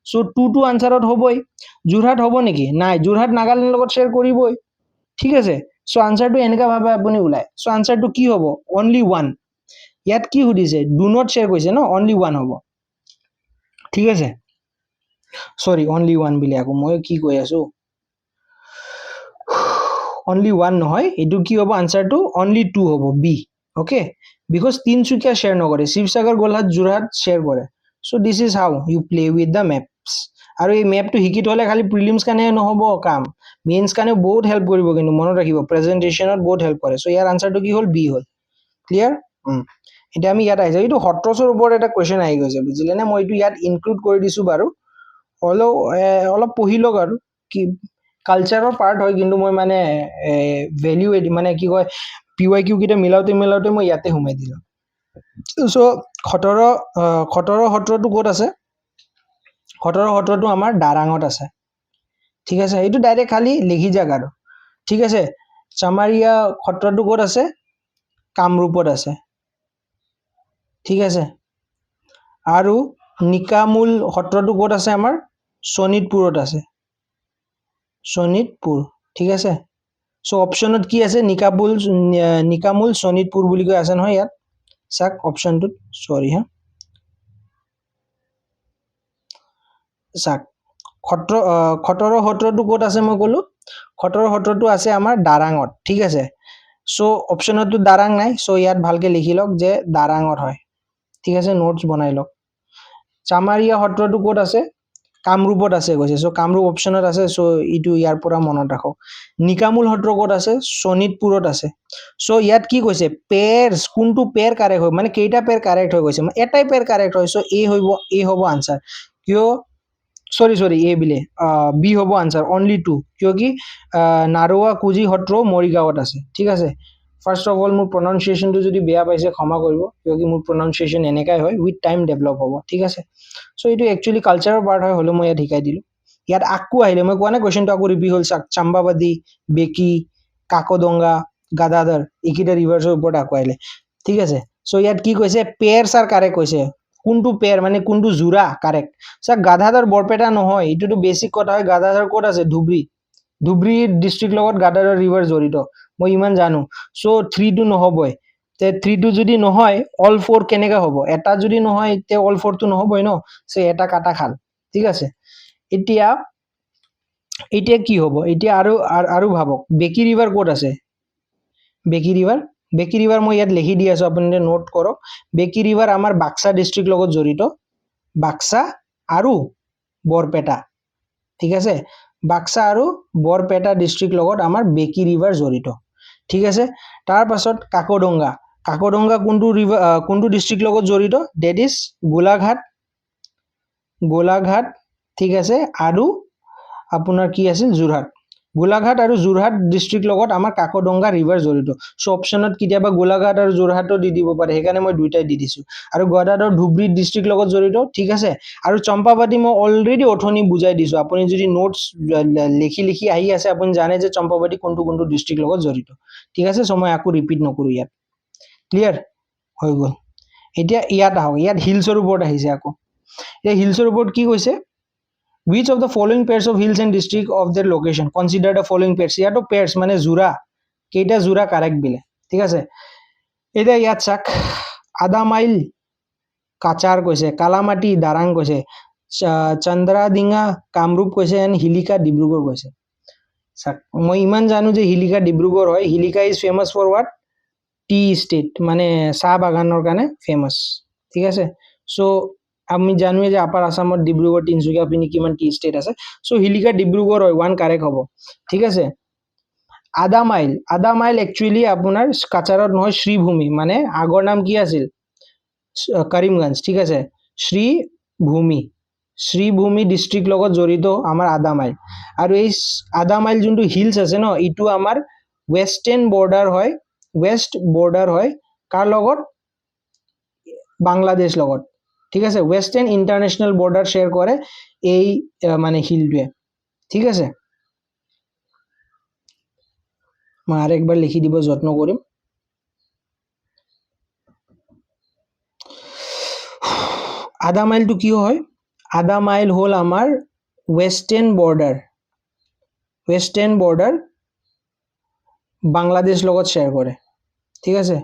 চ' 2 আনচাৰত হ'বই। যোৰহাট হ'ব নেকি? নাই, যোৰহাট নাগালেণ্ডৰ লগত শ্বেয়াৰ কৰিবই। ঠিক আছে, সো আনসাৰটো এনেকা ভাবে আপুনি ওলাই সো আনসাৰটো কি হ'ব অনলি 1 ইয়াত কি সুধিছে ডু নট শ্বেয়াৰ কৈছে ন অনলি 1 হ'ব ঠিক আছে সৰি অনলি 1 বুলি আকৌ মই কি কৈ আছো অনলি 1 নহয় এটো কি হ'ব আনসাৰটো অনলি 2 হ'ব B okay because Tinsukia share নকৰে শিৱসাগৰ গোলাঘাট যোৰহাট শ্বেয়াৰ কৰে so this is how you play with the maps আৰু এই মেপটো শিকি থলে খালি প্ৰিলিমছ কাৰণে নহ'ব কাম মেইনছ কাৰণে বহুত হেল্প কৰিব কিন্তু মনত ৰাখিব প্ৰেজেন্টেচনত বহুত হেল্প কৰে সো ইয়াৰ আনসাৰটো কি হ'ল বি হ'ল ক্লিয়াৰ এতিয়া আমি ইয়াত আহিছো এইটো হট্ৰছৰ ওপৰত এটা কুৱেশ্যন আহি গৈছে বুজিলে নে মই এইটো ইয়াত ইনক্লুড কৰি দিছো বাৰু অলপ পঢ়ি লওক আৰু কি কালচাৰৰ পাৰ্ট হয় কিন্তু মই মানে ভেলিউ মানে কি কয় PYQ কেইটা মিলাওতে মই ইয়াতে সোমাই দিলোঁ চ' খটৰ সত্ৰটো ক'ত আছে খটৰ সত্ৰটো আমাৰ দাৰাঙত আছে ঠিক আছে এইটো ডাইৰেক্ট খালি লিখি যাক আৰু ঠিক আছে চামাৰীয়া সত্ৰটো ক'ত আছে কামৰূপত আছে ঠিক আছে আৰু নিকামূল সত্ৰটো ক'ত আছে আমাৰ শোণিতপুৰত আছে শোণিতপুৰ ঠিক আছে সো অপশনত কি আছে নিকামূল শোণিতপুৰ বুলি কৈ আছে নহয় ইয়াত চাক অপশনটোত সৰি হা চাক খটৰ সত্ৰটো ক'ত আছে মই ক'লো খটৰ সত্ৰটো আছে আমাৰ দাৰাঙত ঠিক আছে সো অপশনতো দাৰাং নাই সো ইয়াত ভালকে লিখি লওক যে দাৰাঙত হয় ঠিক আছে নোটছ বনাই লওক চামাৰীয়া সত্ৰটো ক'ত আছে কামৰূপত আছে কৈছে সো কামৰূপ অপশনত আছে সো ইটো ইয়াৰ পৰা মনত ৰাখক নিকামূল সত্ৰ ক'ত আছে শোণিতপুৰত আছে সো ইয়াত কি কৈছে পেয়াৰছ কোনটো পেয়াৰ কাৰেক্ট হয় মানে কেইটা পেয়াৰ কাৰেক্ট হৈ গৈছে এটাই পেয়াৰ কাৰেক্ট হয় সো এ হ'ব আনসাৰ কিয় সৰি এ বিলে বি হ'ব আনসাৰ অনলি 2 কিয় কি নাৰোৱা কুজি সত্ৰ মৰিগাঁৱত আছে ঠিক আছে ফাৰ্ষ্ট অফ অল মোৰ প্ৰনাউন্সিয়েশ্যনটো যদি বেয়া পাইছে ক্ষমা কৰিব কিয় কি মোৰ প্ৰনাউন্সিয়েশ্যন এনেকাই হয় উইথ টাইম ডেভেলপ হ'ব ঠিক আছে সো এইটো একচুৱেলি কালচাৰৰ পাৰ্ট হয় হ'লেও মই ইয়াত শিকাই দিলোঁ ইয়াত আকৌ আহিলে মই কোৱা নাই কুৱেশ্যনটো আকৌ ৰিপিট হ'ল চাক চাম্বাবাদী বেকি কাকডঙ্গা গাদাধৰ এইকেইটা ৰিভাৰ্ছৰ ওপৰত আকৌ আহিলে ঠিক আছে সো ইয়াত কি কৈছে পেয়াৰ ছাৰ কাৰেক্ট কৈছে কোনটো পেয়াৰ মানে কোনটো জোৰা কাৰেক্ট ছাৰ গাদাধৰ বৰপেটা নহয় এইটোতো বেছিক কথা হয় গাদাধৰ ক'ত আছে ধুবুৰী ডিষ্ট্ৰিক্ট লগত গাদাধৰ ৰিভাৰ জড়িত মই ইমান জানো সো 3 টো নহবই তে 3 টো যদি নহয় অল 4 কেনেকা হ'ব এটা যদি নহয় তে অল 4 টো নহবই ন সো এটা কাটা খাল ঠিক আছে এতিয়া কি হ'ব এতিয়া আৰু ভাবক বেকি ৰিভাৰ ক'ত আছে বেকি ৰিভাৰ মই ইয়াত লিখি দি আছো আপুনি নোট কৰক বেকি ৰিভাৰ আমাৰ বাক্সা ডিষ্ট্ৰিক্ট লগত জড়িত বাক্সা আৰু বৰপেটা ঠিক আছে বাক্সা আৰু বৰপেটা ডিষ্ট্ৰিক্ট লগত আমাৰ বেকি ৰিভাৰ জড়িত ঠিক আছে তাৰ পাছত কাকডঙ্গা কোনটো ডিষ্ট্ৰিক্ট লগত জড়িত ডেট ইজ গোলাঘাট ঠিক আছে আৰু আপোনাৰ কি আছিল যোৰহাট গোলাঘাট আৰু যোৰহাট ডিষ্ট্ৰিক্ট লগত আমাৰ কাকডঙ্গা ৰিভাৰ জড়িত সো অপশনত কেতিয়াবা গোলাঘাট আৰু যোৰহাটো দি দিব পাৰে সেইকাৰণে মই দুইটাই দি দিছো আৰু গদাধৰ ধুবুৰী ডিষ্ট্ৰিক্ট লগত জড়িত ঠিক আছে আৰু চম্পাৱতী মই অলৰেডি অথনি বুজাই দিছো আপুনি যদি নোটছ লিখি আহি আছে আপুনি জানে যে চম্পাৱতী কোনটো ডিষ্ট্ৰিক্ট লগত জড়িত ঠিক আছে সো মই আকৌ ৰিপিট নকৰো ইয়াত ক্লিয়াৰ হৈ গ'ল এতিয়া ইয়াত আহক ইয়াত হিলছৰ ওপৰত আহিছে আকৌ এতিয়া হিলছৰ ওপৰত কি কৈছে which of the following pairs of hills and district of their location consider the following pairs ইয়াতো pairs মানে জোৰা কেইটা জোৰা কাৰেক্ট বিলে ঠিক আছে এতিয়া ইয়াত চাক আধা মাইল কাচাৰ কৈছে কালামাটি দাৰাং কৈছে চন্দ্ৰাডিঙা কামৰূপ কৈছে এণ্ড হিলিকা ডিব্ৰুগড় কৈছে চাক মই ইমান জানো যে হিলিকা ডিব্ৰুগড় হয় Hilika is famous for what tea state মানে চাহ বাগানৰ কাৰণে ফেমাছ ঠিক আছে সো আমি জানোৱে যে আপাৰ আসামত ডিব্ৰুগড় তিনচুকীয়া পিনি কিমান টি ষ্টেট আছে সো হিলিকা ডিব্ৰুগড় হয় ওৱান কাৰেক্ট হ'ব ঠিক আছে আধা মাইল একচুৱেলি আপোনাৰ কাছাৰত নহয় শ্ৰীভূমি মানে আগৰ নাম কি আছিল কৰিমগঞ্জ ঠিক আছে শ্ৰীভূমি ডিষ্ট্ৰিক্ট লগত জড়িত আমাৰ আধা মাইল আৰু এই আধা মাইল যোনটো হিলছ আছে ন ইটো আমাৰ ৱেষ্টাৰ্ণ বৰ্ডাৰ হয় কাৰ লগত বাংলাদেশ লগত ঠিক আছে ৱেষ্টাৰ্ণ ইণ্টাৰনেশ্যনেল বৰ্ডাৰ শ্বেয়াৰ কৰে এই মানে হিলটোৱে ঠিক আছে মই আৰু একবাৰ লিখি দিব যত্ন কৰিম আধা মাইলটো কি হয় আধা মাইল হ'ল আমাৰ ৱেষ্টাৰ্ণ বৰ্ডাৰ বাংলাদেশ লগত শ্বেয়াৰ কৰে ঠিক আছে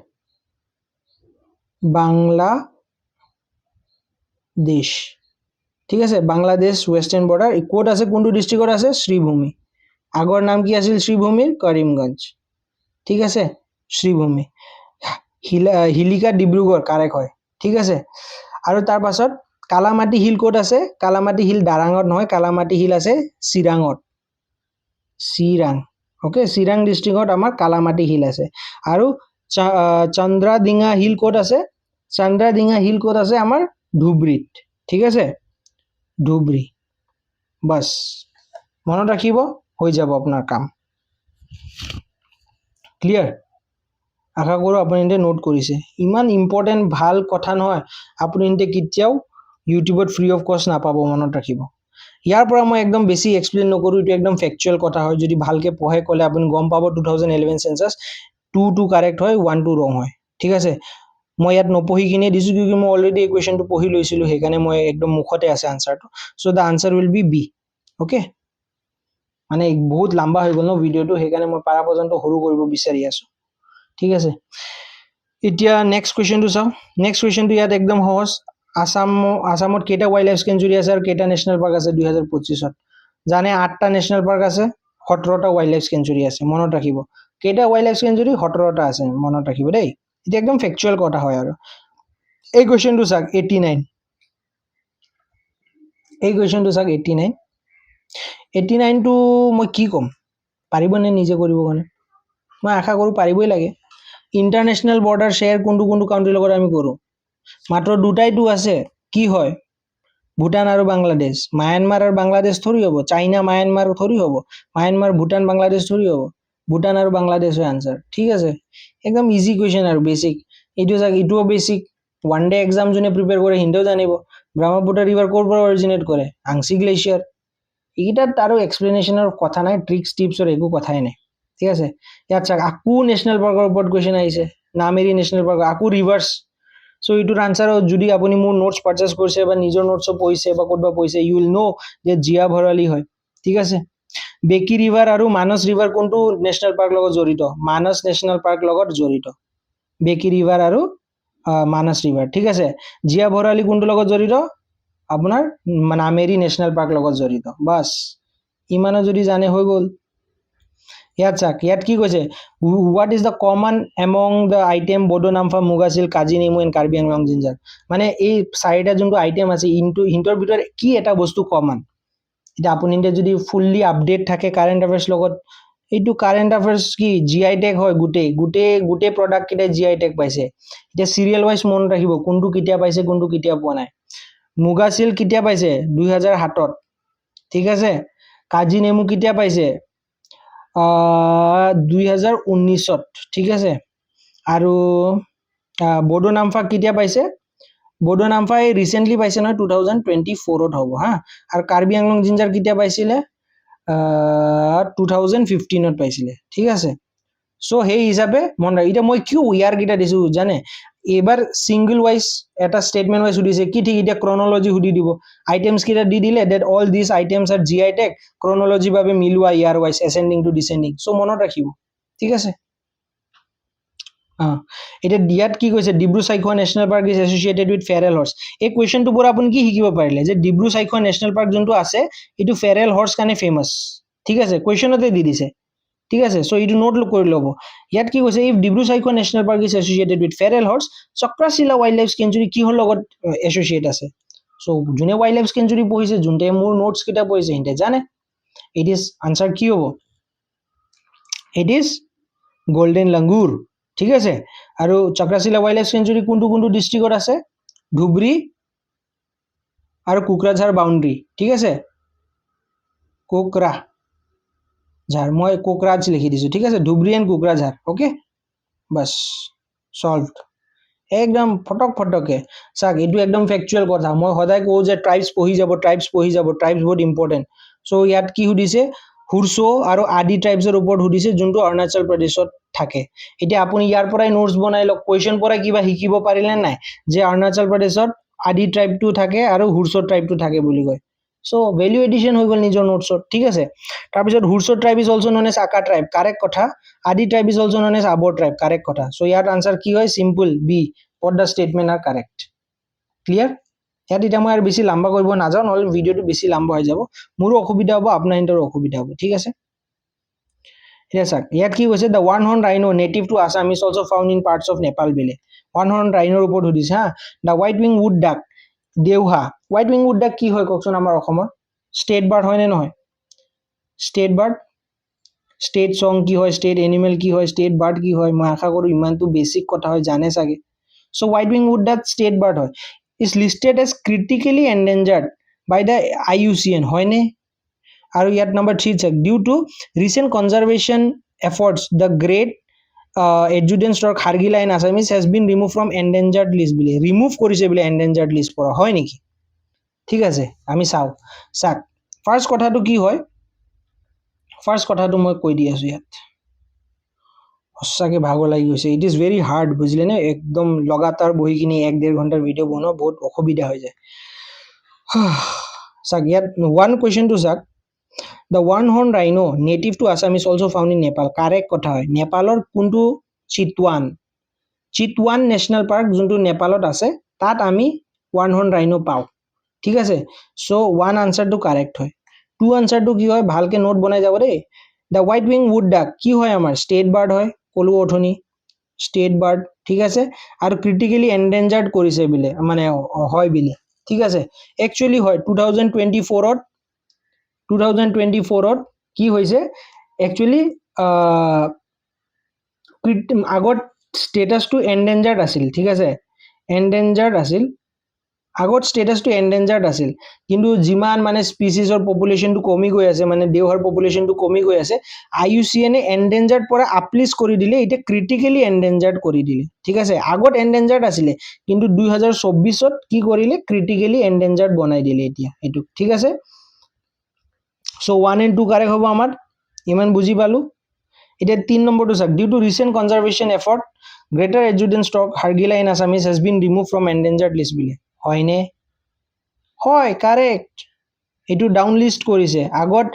বাংলাদেশ ঠিক আছে বাংলাদেশ ৱেষ্টাৰ্ণ বৰ্ডাৰ ক'ত আছে কোনটো ডিষ্ট্ৰিক্টত আছে শ্ৰীভূমি আগৰ নাম কি আছিল শ্ৰীভূমিৰ কৰিমগঞ্জ ঠিক আছে শ্ৰীভূমি হিলিকা ডিব্ৰুগড় কাৰেক্ট হয় ঠিক আছে আৰু তাৰ পাছত কালামাটি হিল ক'ত আছে কালামাটি হিল দাৰাঙত নহয় কালামাটি হিল আছে চিৰাঙত চিৰাং ওকে চিৰাং ডিষ্ট্ৰিক্টত আমাৰ কালামাটি হিল আছে আৰু চন্দ্ৰাডিঙা হিল ক'ত আছে চন্দ্ৰাডিঙা হিল ক'ত আছে আমাৰ ধুবুৰীত ঠিক আছে ধুবুৰী বাস মনত ৰাখিব হৈ যাব আপোনাৰ কাম ক্লিয়াৰ আশা কৰোঁ আপুনি নোট কৰিছে ইমান ইম্পৰ্টেণ্ট ভাল কথা নহয় আপুনি কেতিয়াও ইউটিউবত ফ্ৰী অফ কষ্ট নাপাব মনত ৰাখিব ইয়াৰ পৰা মই একদম বেছি এক্সপ্লেইন নকৰোঁ এইটো একদম ফেকচুৱেল কথা হয় যদি ভালকে পঢ়ে ক'লে আপুনি গম পাব 2011 সেন্সাস 2 কাৰেক্ট হয় 1 ৰং হয় ঠিক আছে মই ইয়াত নপঢ়ি কিনে দিছোঁ কিউকি মই অলৰেডি এই কুৱেশ্যনটো পঢ়ি লৈছিলোঁ সেইকাৰণে মই একদম মুখতে আছে আনসাৰটো so the answer will be B okay মানে বহুত লম্বা হৈ গ'ল ন ভিডিওটো সেইকাৰণে মই পাৰা পৰ্যন্ত সৰু কৰিব বিচাৰি আছোঁ ঠিক আছে এতিয়া নেক্সট কুৱেশ্যনটো চাওঁ নেক্সট কুৱেশ্যনটো ইয়াত একদম সহজ আসামত কেইটা ৱাইল্ড লাইফ সেঞ্চুৰী আছে আৰু কেইটা নেশ্যনেল পাৰ্ক আছে 2025ত জানে 8টা নেশ্যনেল পাৰ্ক আছে 17টা ৱাইল্ড লাইফ সেঞ্চুৰী আছে মনত ৰাখিব কেইটা ৱাইল্ড লাইফ সেঞ্চুৰী 17টা আছে মনত ৰাখিব দেই এটা একদম ফেকচুৱেল কথা হয় আৰু এই কুৱেশ্যনটো চাওক 89 এই কুৱেশ্যনটো চাওক 89 89টো মই কি ক'ম পাৰিবনে নিজে কৰিব কাৰণে মই আশা কৰোঁ পাৰিবই লাগে ইণ্টাৰনেশ্যনেল বৰ্ডাৰ শ্বেয়াৰ কোনটো কোনটো কাউণ্ট্ৰিৰ লগত আমি কৰোঁ মাত্ৰ দুটাইটো আছে কি হয় ভূটান আৰু বাংলাদেশ মায়ানমাৰ আৰু বাংলাদেশ থৰি হ'ব চাইনা মায়ানমাৰ থৰি হ'ব মায়ানমাৰ ভূটান বাংলাদেশ থৰি হ'ব ভূটান আৰু বাংলাদেশ হয় আনসাৰ ঠিক আছে একদম ইজি কুৱেশ্যন আৰু বেসিক এইটো চাওক এইটোও বেসিক ওৱান ডে এক্সাম যোনে প্ৰিপেয়াৰ কৰে সিহঁতেও জানিব ব্ৰহ্মপুত্ৰ ৰিভাৰ ক'ৰ পৰা অৰিজিনেট কৰে আংশী গ্লেচিয়াৰ এইকেইটাত আৰু এক্সপ্লেনেশ্যনৰ কথা নাই ট্ৰিক্স টিপছৰ একো কথাই নাই ঠিক আছে ইয়াত চাওক আকৌ নেশ্যনেল পাৰ্কৰ ওপৰত কুৱেশ্যন আহিছে নামেৰি নেশ্যনেল পাৰ্ক আকৌ ৰিভাৰ্ছ সো এইটোৰ আনসাৰ যদি আপুনি মোৰ নোটছ পাৰচেজ কৰিছে বা নিজৰ নোটছও পঢ়িছে বা ক'তবা পঢ়িছে ইউ উইল নো যে জিয়া ভৰালী হয় ঠিক আছে বেকি ৰিভাৰ আৰু মানস ৰিভাৰ কোনটো নেশ্যনেল পাৰ্ক লগত জড়িত মানস নেশ্যনেল পাৰ্ক লগত জড়িত বেকি ৰিভাৰ আৰু মানস ৰিভাৰ ঠিক আছে জিয়া ভৰালী কোনটো লগত জড়িত আপোনাৰ নামেৰি নেশ্যনেল পাৰ্ক লগত জড়িত বাস ইমানো যদি জানে হৈ গ'ল ইয়াত চাওক ইয়াত কি কৈছে what is the common among the item Bodo Napham মুগাচিল কাজি নেমু এণ্ড কাৰ্বি আংলং জিঞ্জাৰ মানে এই চাৰিটা যোনটো আইটেম আছে ইনটোৰ ভিতৰত কি এটা বস্তু কমন এতিয়া আপুনি যদি ফুললি আপডেট থাকে কাৰেণ্ট এফেয়াৰ্ছ লগত এইটো কাৰেণ্ট এফেয়াৰ্ছ কি জিআই টেগ হয় গোটেই প্ৰডাক্ট কেইটা জিআই টেগ পাইছে এতিয়া চিৰিয়েল ৱাইজ মনত ৰাখিব কোনটো কেতিয়া পাইছে কোনটো কেতিয়া পোৱা নাই মুগাচিল কেতিয়া পাইছে 2007ত ঠিক আছে কাজি নেমু কেতিয়া পাইছে 2019ত ঠিক আছে আৰু বডো নামফা কেতিয়া পাইছে বডো নামফা ৰিসেন্টলি পাইছে নহয় 2024ত হ'ব হা আৰু কাৰ্বি আংলং জিঞ্জাৰ কেতিয়া পাইছিলে 2015ত পাইছিলে ঠিক আছে সো সেই হিচাপে মন ৰাখ এতিয়া মই কিয় ইয়াৰ কেইটা দিছো জানে এবাৰ সিঙ্গল ওয়াইজ এটা স্টেটমেন্ট ওয়াইজ সুধিছে কি ঠিক এটা ক্রোনোলজি সুধি দিব আইটেমস কেইটা দি দিলে that all this items are GI tag chronology ভাবে মিলোৱা ইয়াৰ wise ascending to descending so মনত ৰাখিব ঠিক আছে এটা দিয়াত কি কৈছে Dibru Saikhowa national park is associated with feral horse এই কুৱেশ্যনটোৰ পৰা আপুনি কি শিকিব পাৰিলে যে ডিব্ৰু সাইখোৱা নেশ্যনেল পাৰ্ক যোনটো আছে এইটো ফেৰেল হৰ্স কাৰণে ফেমাছ ঠিক আছে কুৱেশ্যনতে দি দিছে ঠিক আছে সো এইটো নোট কৰি ল'ব ইয়াত কি কৈছে if Dibru Saikhowa national park is associated with feral horse Chakrashila wildlife sanctuary কিহৰ লগত এছ'চিয়েট আছে সো যোনে ৱাইল্ড লাইফ সেঞ্চুৰী পঢ়িছে যোনতে মোৰ নোটছ কেইটা পঢ়িছে সিহঁতে জানে ইট ইজ আনসাৰ কি হ'ব ইট ইজ গোল্ডেন লাংগুৰ ঠিক আছে আৰু চক্ৰাশিলা ৱাইল্ড লাইফ সেঞ্চুৰী কোনটো কোনটো ডিষ্ট্ৰিক্টত আছে ধুবুৰী আৰু কোকৰাঝাৰ বাউণ্ডাৰী ঠিক আছে কোকৰাঝাৰ মই কোকৰাঝ লিখি দিছো ঠিক আছে ধুবুৰী এণ্ড কোকৰাঝাৰ ওকে বাস সলভড একদম ফটকে চাওক এইটো একদম ফেকচুৱেল কথা মই সদায় কওঁ যে ট্ৰাইবছ পঢ়ি যাব ট্ৰাইবছ বহুত ইম্পৰ্টেণ্ট সো ইয়াত কি সুধিছে হুৰছো আৰু আদি ট্ৰাইবছৰ ওপৰত সুধিছে যোনটো অৰুণাচল প্ৰদেশত থাকে এতিয়া আপুনি ইয়াৰ পৰাই নোটছ বনাই লওক কুৱেশ্যন পৰা কিবা শিকিব পাৰিলে নাই যে অৰুণাচল প্ৰদেশত আদি ট্ৰাইবটো থাকে আৰু হুৰছো ট্ৰাইবটো থাকে বুলি কয় সো ভ্যালু এডিশন হৈ গ'ল নিজৰ নোটছত ঠিক আছে তাৰপিছত হুৰছৰ tribe is also known as Aka tribe correct কথা Adi tribe is also known as Abor tribe correct কথা সো ইয়াত আনসাৰ কি হয় simple B all the statement are correct clear ইয়াত এতিয়া মই আৰু বেছি লম্বা কৰিব নাযাওঁ নহলে ভিডিওটো বেছি লম্বা হৈ যাব মোৰো অসুবিধা হ'ব আপোনাৰ ইন্টাৰো অসুবিধা হ'ব ঠিক আছে Yes, sir. Yet কি কৈছে the one horn rhino native to Assam is also found in parts of Nepal bile. One horn rhino ওপৰত সুধিছে হা the white wing wood duck দেউহা white wing wood duck কি হয় কওকচোন আমাৰ অসমৰ ষ্টেট বাৰ্ড হয় নে নহয় ষ্টেট বাৰ্ড ষ্টেট সং কি হয় ষ্টেট এনিমেল কি হয় ষ্টেট বাৰ্ড কি হয় মই আশা কৰো ইমানটো বেসিক কথা হয় জানে চাগে so white wing wood duck state bird হয় is listed as critically endangered by the IUCN হয় নে আৰু ইয়াত number 3 check due to recent conservation efforts the great adjutant stork Hargila in Assamese has been remove from endangered list বুলি remove কৰিছে বুলি এন্ডেঞ্জাৰ্ড list পৰা হয় নেকি ঠিক আছে আমি চাও চাক ফাৰ্স্ট কথাটো কি হয় ফাৰ্স্ট কথাটো মই কৈ দি আছো ইয়াত সঁচাকে ভাগৰ লাগি গৈছে ইট ইজ ভেৰি হাৰ্ড বুজিলে নে একদম লগাতাৰ বহি কিনি 1.5 ঘণ্টাৰ ভিডিও বনোৱা বহুত অসুবিধা হৈ যায় চাক ইয়াত ওৱান কুৱেশ্যনটো চাক The one horn rhino native to Assam is also found in Nepal. Correct কথা হয় নেপালৰ কোনটো চিতৱান নেশনাল পাৰ্ক যোনটো নেপালত আছে তাত আমি one horn rhino পাও ঠিক আছে সো ওয়ান আনসারটো কারেক্ট হয় টু আনসারটো কি হয় ভালকে নোট বনাই যাব দেই দ্য হোয়াইট উইং উড ডাক কি হয় আমাৰ ষ্টেট বাৰ্ড হয় কলু অথনি ষ্টেট বাৰ্ড ঠিক আছে আৰু ক্ৰিটিক্যালি এন্ডেঞ্জাৰ্ড কৰিছে বিলে মানে হয় বিলে ঠিক আছে একচুয়ালি হয় 2024 2024 কি হৈছে একচুয়ালি আগত স্টেটাসটো এন্ডেঞ্জাৰ্ড আছিল ঠিক আছে এন্ডেঞ্জাৰ্ড আছিল আগত স্টেটাসটো এন্ডেঞ্জাৰ্ড আছিল কিন্তু যিমান মানে স্পিচিছৰ পপুলেশনটো কমি গৈ আছে মানে দেওহাৰ পপুলেশনটো কমি গৈ আছে IUCN এ এন্ডেঞ্জাৰ্ড পৰা আপলিষ্ট কৰি দিলে এটা ক্ৰিটিক্যালি এন্ডেঞ্জাৰ্ড কৰি দিলে ঠিক আছে আগত এন্ডেঞ্জাৰ্ড আছিল কিন্তু 2024 ত কি কৰিলে ক্ৰিটিক্যালি এন্ডেঞ্জাৰ্ড বনাই দিলে এতিয়া এটো ঠিক আছে সো 1 and 2 কারেক্ট হ'ব আমাৰ ইমান বুজি পালো এটা 3 নম্বৰটো check due to recent conservation effort greater adjutant stork Hargila in Assamese has been remove from endangered list বিলে হয়নে হয় কাৰেক্ট এটো ডাউন লিষ্ট কৰিছে আগত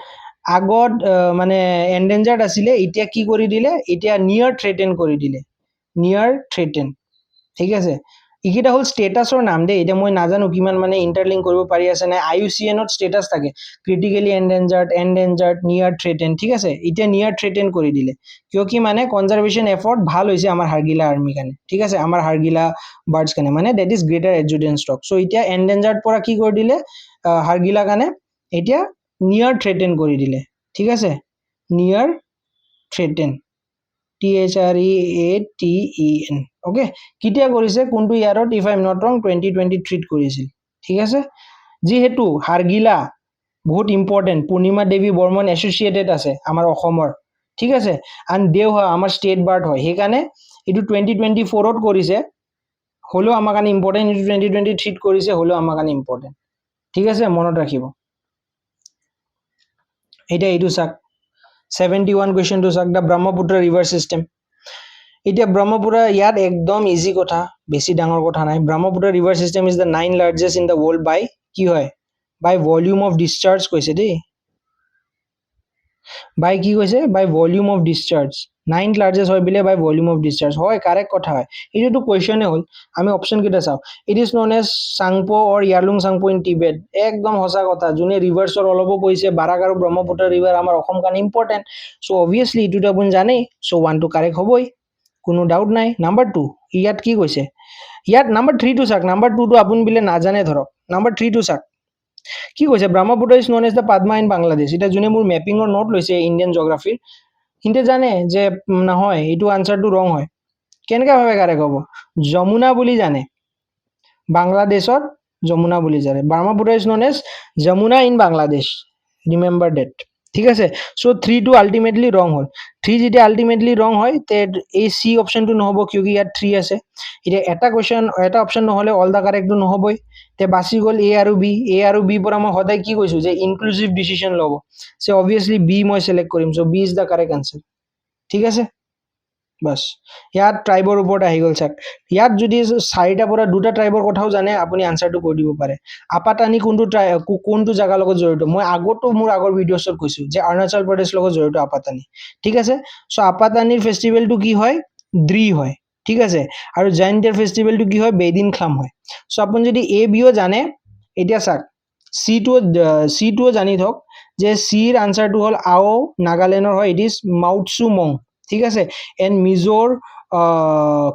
আগত মানে এন্ডেঞ্জাৰ্ড আছিল এতিয়া কি কৰি দিলে এতিয়া নিয়াৰ থ্ৰেটেন কৰি দিলে নিয়াৰ থ্ৰেটেন ঠিক আছে ইকিটা হল স্টেটাসৰ নাম দে এটা মই নাজানো কিমান মানে ইন্টাৰলিংক কৰিব পাৰি আছে না IUCN ত স্টেটাস থাকে ক্ৰিটিক্যালি এন্ডেঞ্জাৰ্ড নিয়াৰ থ্ৰেটেন ঠিক আছে এতিয়া নিয়াৰ থ্ৰেটেন কৰি দিলে কিয় কি মানে কনজাৰভেশন এফৰ্ট ভাল হৈছে আমাৰ হাৰগিলা আৰ্মি কানে ঠিক আছে আমাৰ হাৰগিলা বাৰ্ডছ কানে মানে that is greater adjutant stork so এতিয়া এন্ডেঞ্জাৰ্ড পৰা কি কৰি দিলে হাৰগিলা কানে এতিয়া নিয়াৰ থ্ৰেটেন কৰি দিলে ঠিক আছে নিয়াৰ থ্ৰেটেন THREATEN ওকে কিতিয়া কৰিছে কোনটো ইয়াৰত ইফ আই এম নট ৰং 2023 ত কৰিছিল ঠিক আছে যেহেতু হাৰগিলা বহুত ইম্পৰ্টেন্ট পূৰ্ণিমা দেৱী বৰ্মন এসোসিয়েটেড আছে আমাৰ অসমৰ ঠিক আছে আন দেওহা আমাৰ ষ্টেট বাৰ্ড হয় হেকানে এটো 2024 ত কৰিছে হলো আমাৰ কাৰণে ইম্পৰ্টেন্ট 2023 ত কৰিছে হলো আমাৰ কাৰণে ইম্পৰ্টেন্ট ঠিক আছে মনত ৰাখিব এটা এইটো চাক 71 question to sak the Brahmaputra river system এতিয়া ব্ৰহ্মপুত্ৰ ইয়াত একদম ইজি কথা বেছি ডাঙৰ কথা নাই Brahmaputra river system is the 9th largest in the world by কি হয় by volume of discharge কৈছে দেই by কি কৈছে by volume of discharge 9th largest হয় বিলে by volume of discharge হয় কারেক্ট কথা হয় এটো কোৱেশ্চনে হল আমি অপচন কিটা চাও it is known as Sangpo or Yarlung Sangpo in Tibet একদম হসা কথা জুনে ৰিভাৰ্সৰ অলপ কৈছে বাৰাক আৰু ব্ৰহ্মপুত্ৰ ৰিভাৰ আমাৰ অসম কান ইম্পৰ্টেন্ট সো অবভিয়াসলি ইটো আপুনি জানে সো 1 to কারেক্ট হবই কোনো ডাউট নাই নাম্বার 2 ইয়াত কি কৈছে ইয়াত নাম্বার 3 টু চাক নাম্বার 2 তো আপুনি বিলে না জানে ধৰক নাম্বাৰ 3 টু চাক কি কৈছে Brahmaputra is known as the Padma in Bangladesh এটা জুনে মোৰ ম্যাপিংৰ নোট লৈছে ইন্ডিয়ান জিওগ্ৰাফিৰ হিন্তে জানে যে নহয় এটো আনসাৰটো ৰং হয় কেনেকা ভাবে কাৰেক্ট হ'ব যমুনা বুলি জানে বাংলাদেশত যমুনা বুলি জানে Brahmaputra is known as Jamuna in Bangladesh remember that ঠিক আছে সো 3 টু আলটিমেটলি ৰং হল 3 যেটা আলটিমেটলি ৰং হয় তে এই সি অপশনটো নহব কিউকি ইয়াত 3 আছে এটা এটা কোৱেশ্চন এটা অপশন নহলে অল দা কাৰেক্টটো নহবই তে বাসি গল এ আৰু বি পৰা মই সদায় কি কৈছো যে ইনক্লুসিভ ডিসিশন লব সো অবভিয়াসলি বি মই সিলেক্ট কৰিম so B is the correct answer ঠিক আছে বাস ইয়াত ট্ৰাইবৰ ওপৰত আহি গ'ল চাওক ইয়াত যদি চাৰিটাৰ পৰা দুটা ট্ৰাইবৰ কথাও জানে আপুনি আনচাৰটো কৰি দিব পাৰে আপাতানি কোনটো জাগাৰ লগত জড়িত মই আগতো মোৰ আগৰ ভিডিঅ'ছত কৈছো যে অৰুণাচল প্ৰদেশ লগত জড়িত আপাতানি ঠিক আছে চ' আপাতানিৰ ফেষ্টিভেলটো কি হয় দ্ৰি হয় ঠিক আছে আৰু জয়ন্তীৰ ফেষ্টিভেলটো কি হয় বেদিন খাম হয় চ' আপুনি যদি এ বিও জানে এতিয়া চাওক চিটোও জানি থওক যে চিৰ আনচাৰটো হ'ল আও নাগালেণ্ডৰ হয় ইট ইজ মাউটচু মং ঠিক আছে এণ্ড মিজোৰ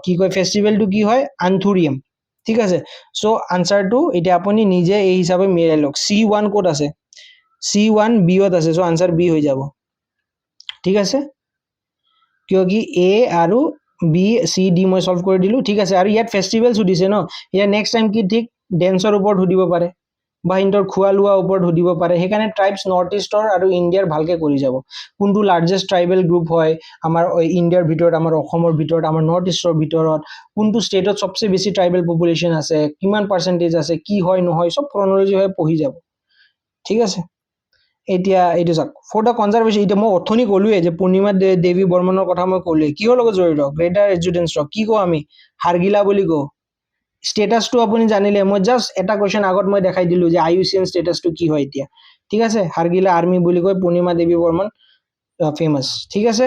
কি কয় ফেষ্টিভেলটো কি হয় আন্থুৰিয়াম ঠিক আছে চ' আনচাৰটো এতিয়া আপুনি নিজে এই হিচাপে মিলাই লওক C1 ক'ত আছে C1 বিত আছে চ' আনচাৰ বি হৈ যাব ঠিক আছে কিয় কি এ আৰু বি চি ডি মই সলভ কৰি দিলোঁ ঠিক আছে আৰু ইয়াত ফেষ্টিভেল সুধিছে ন ইয়াত নেক্সট টাইম কি ঠিক ডেন্সৰ ওপৰত সুধিব পাৰে বা সিহঁতৰ খোৱা লোৱাৰ ওপৰত সুধিব পাৰে সেইকাৰণে ট্ৰাইবছ নৰ্থ ইষ্টৰ আৰু ইণ্ডিয়াৰ ভালকে কৰি যাব কোনটো লাৰ্জেষ্ট ট্ৰাইবেল গ্ৰুপ হয় আমাৰ ইণ্ডিয়াৰ ভিতৰত আমাৰ অসমৰ ভিতৰত আমাৰ নৰ্থ ইষ্টৰ ভিতৰত কোনটো ষ্টেটত সবচে বেছি ট্ৰাইবেল পপুলেশ্যন আছে কিমান পাৰ্চেণ্টেজ আছে কি হয় নহয় সব ক্ৰনলজি হৈ পঢ়ি যাব ঠিক আছে এতিয়া এইটো চাওক ফৰ দ্য কনজাৰ্ভেশ্যন এতিয়া মই অথনি ক'লোৱে যে পূৰ্ণিমা দেৱী বৰ্মনৰ কথা মই ক'লোৱে কিহৰ লগত জড়িত গ্ৰেটাৰ এডজুটেন্স ষ্টক কি কওঁ আমি হাৰগিলা বুলি কওঁ ষ্টেটাছটো আপুনি জানিলে মই জাষ্ট এটা কুৱেশ্যন আগত মই দেখাই দিলোঁ যে IUCN ষ্টেটাছটো কি হয় এতিয়া ঠিক আছে হাৰগিলা আৰ্মি বুলি কয় পূৰ্ণিমা দেৱী বৰ্মন ফেমাছ ঠিক আছে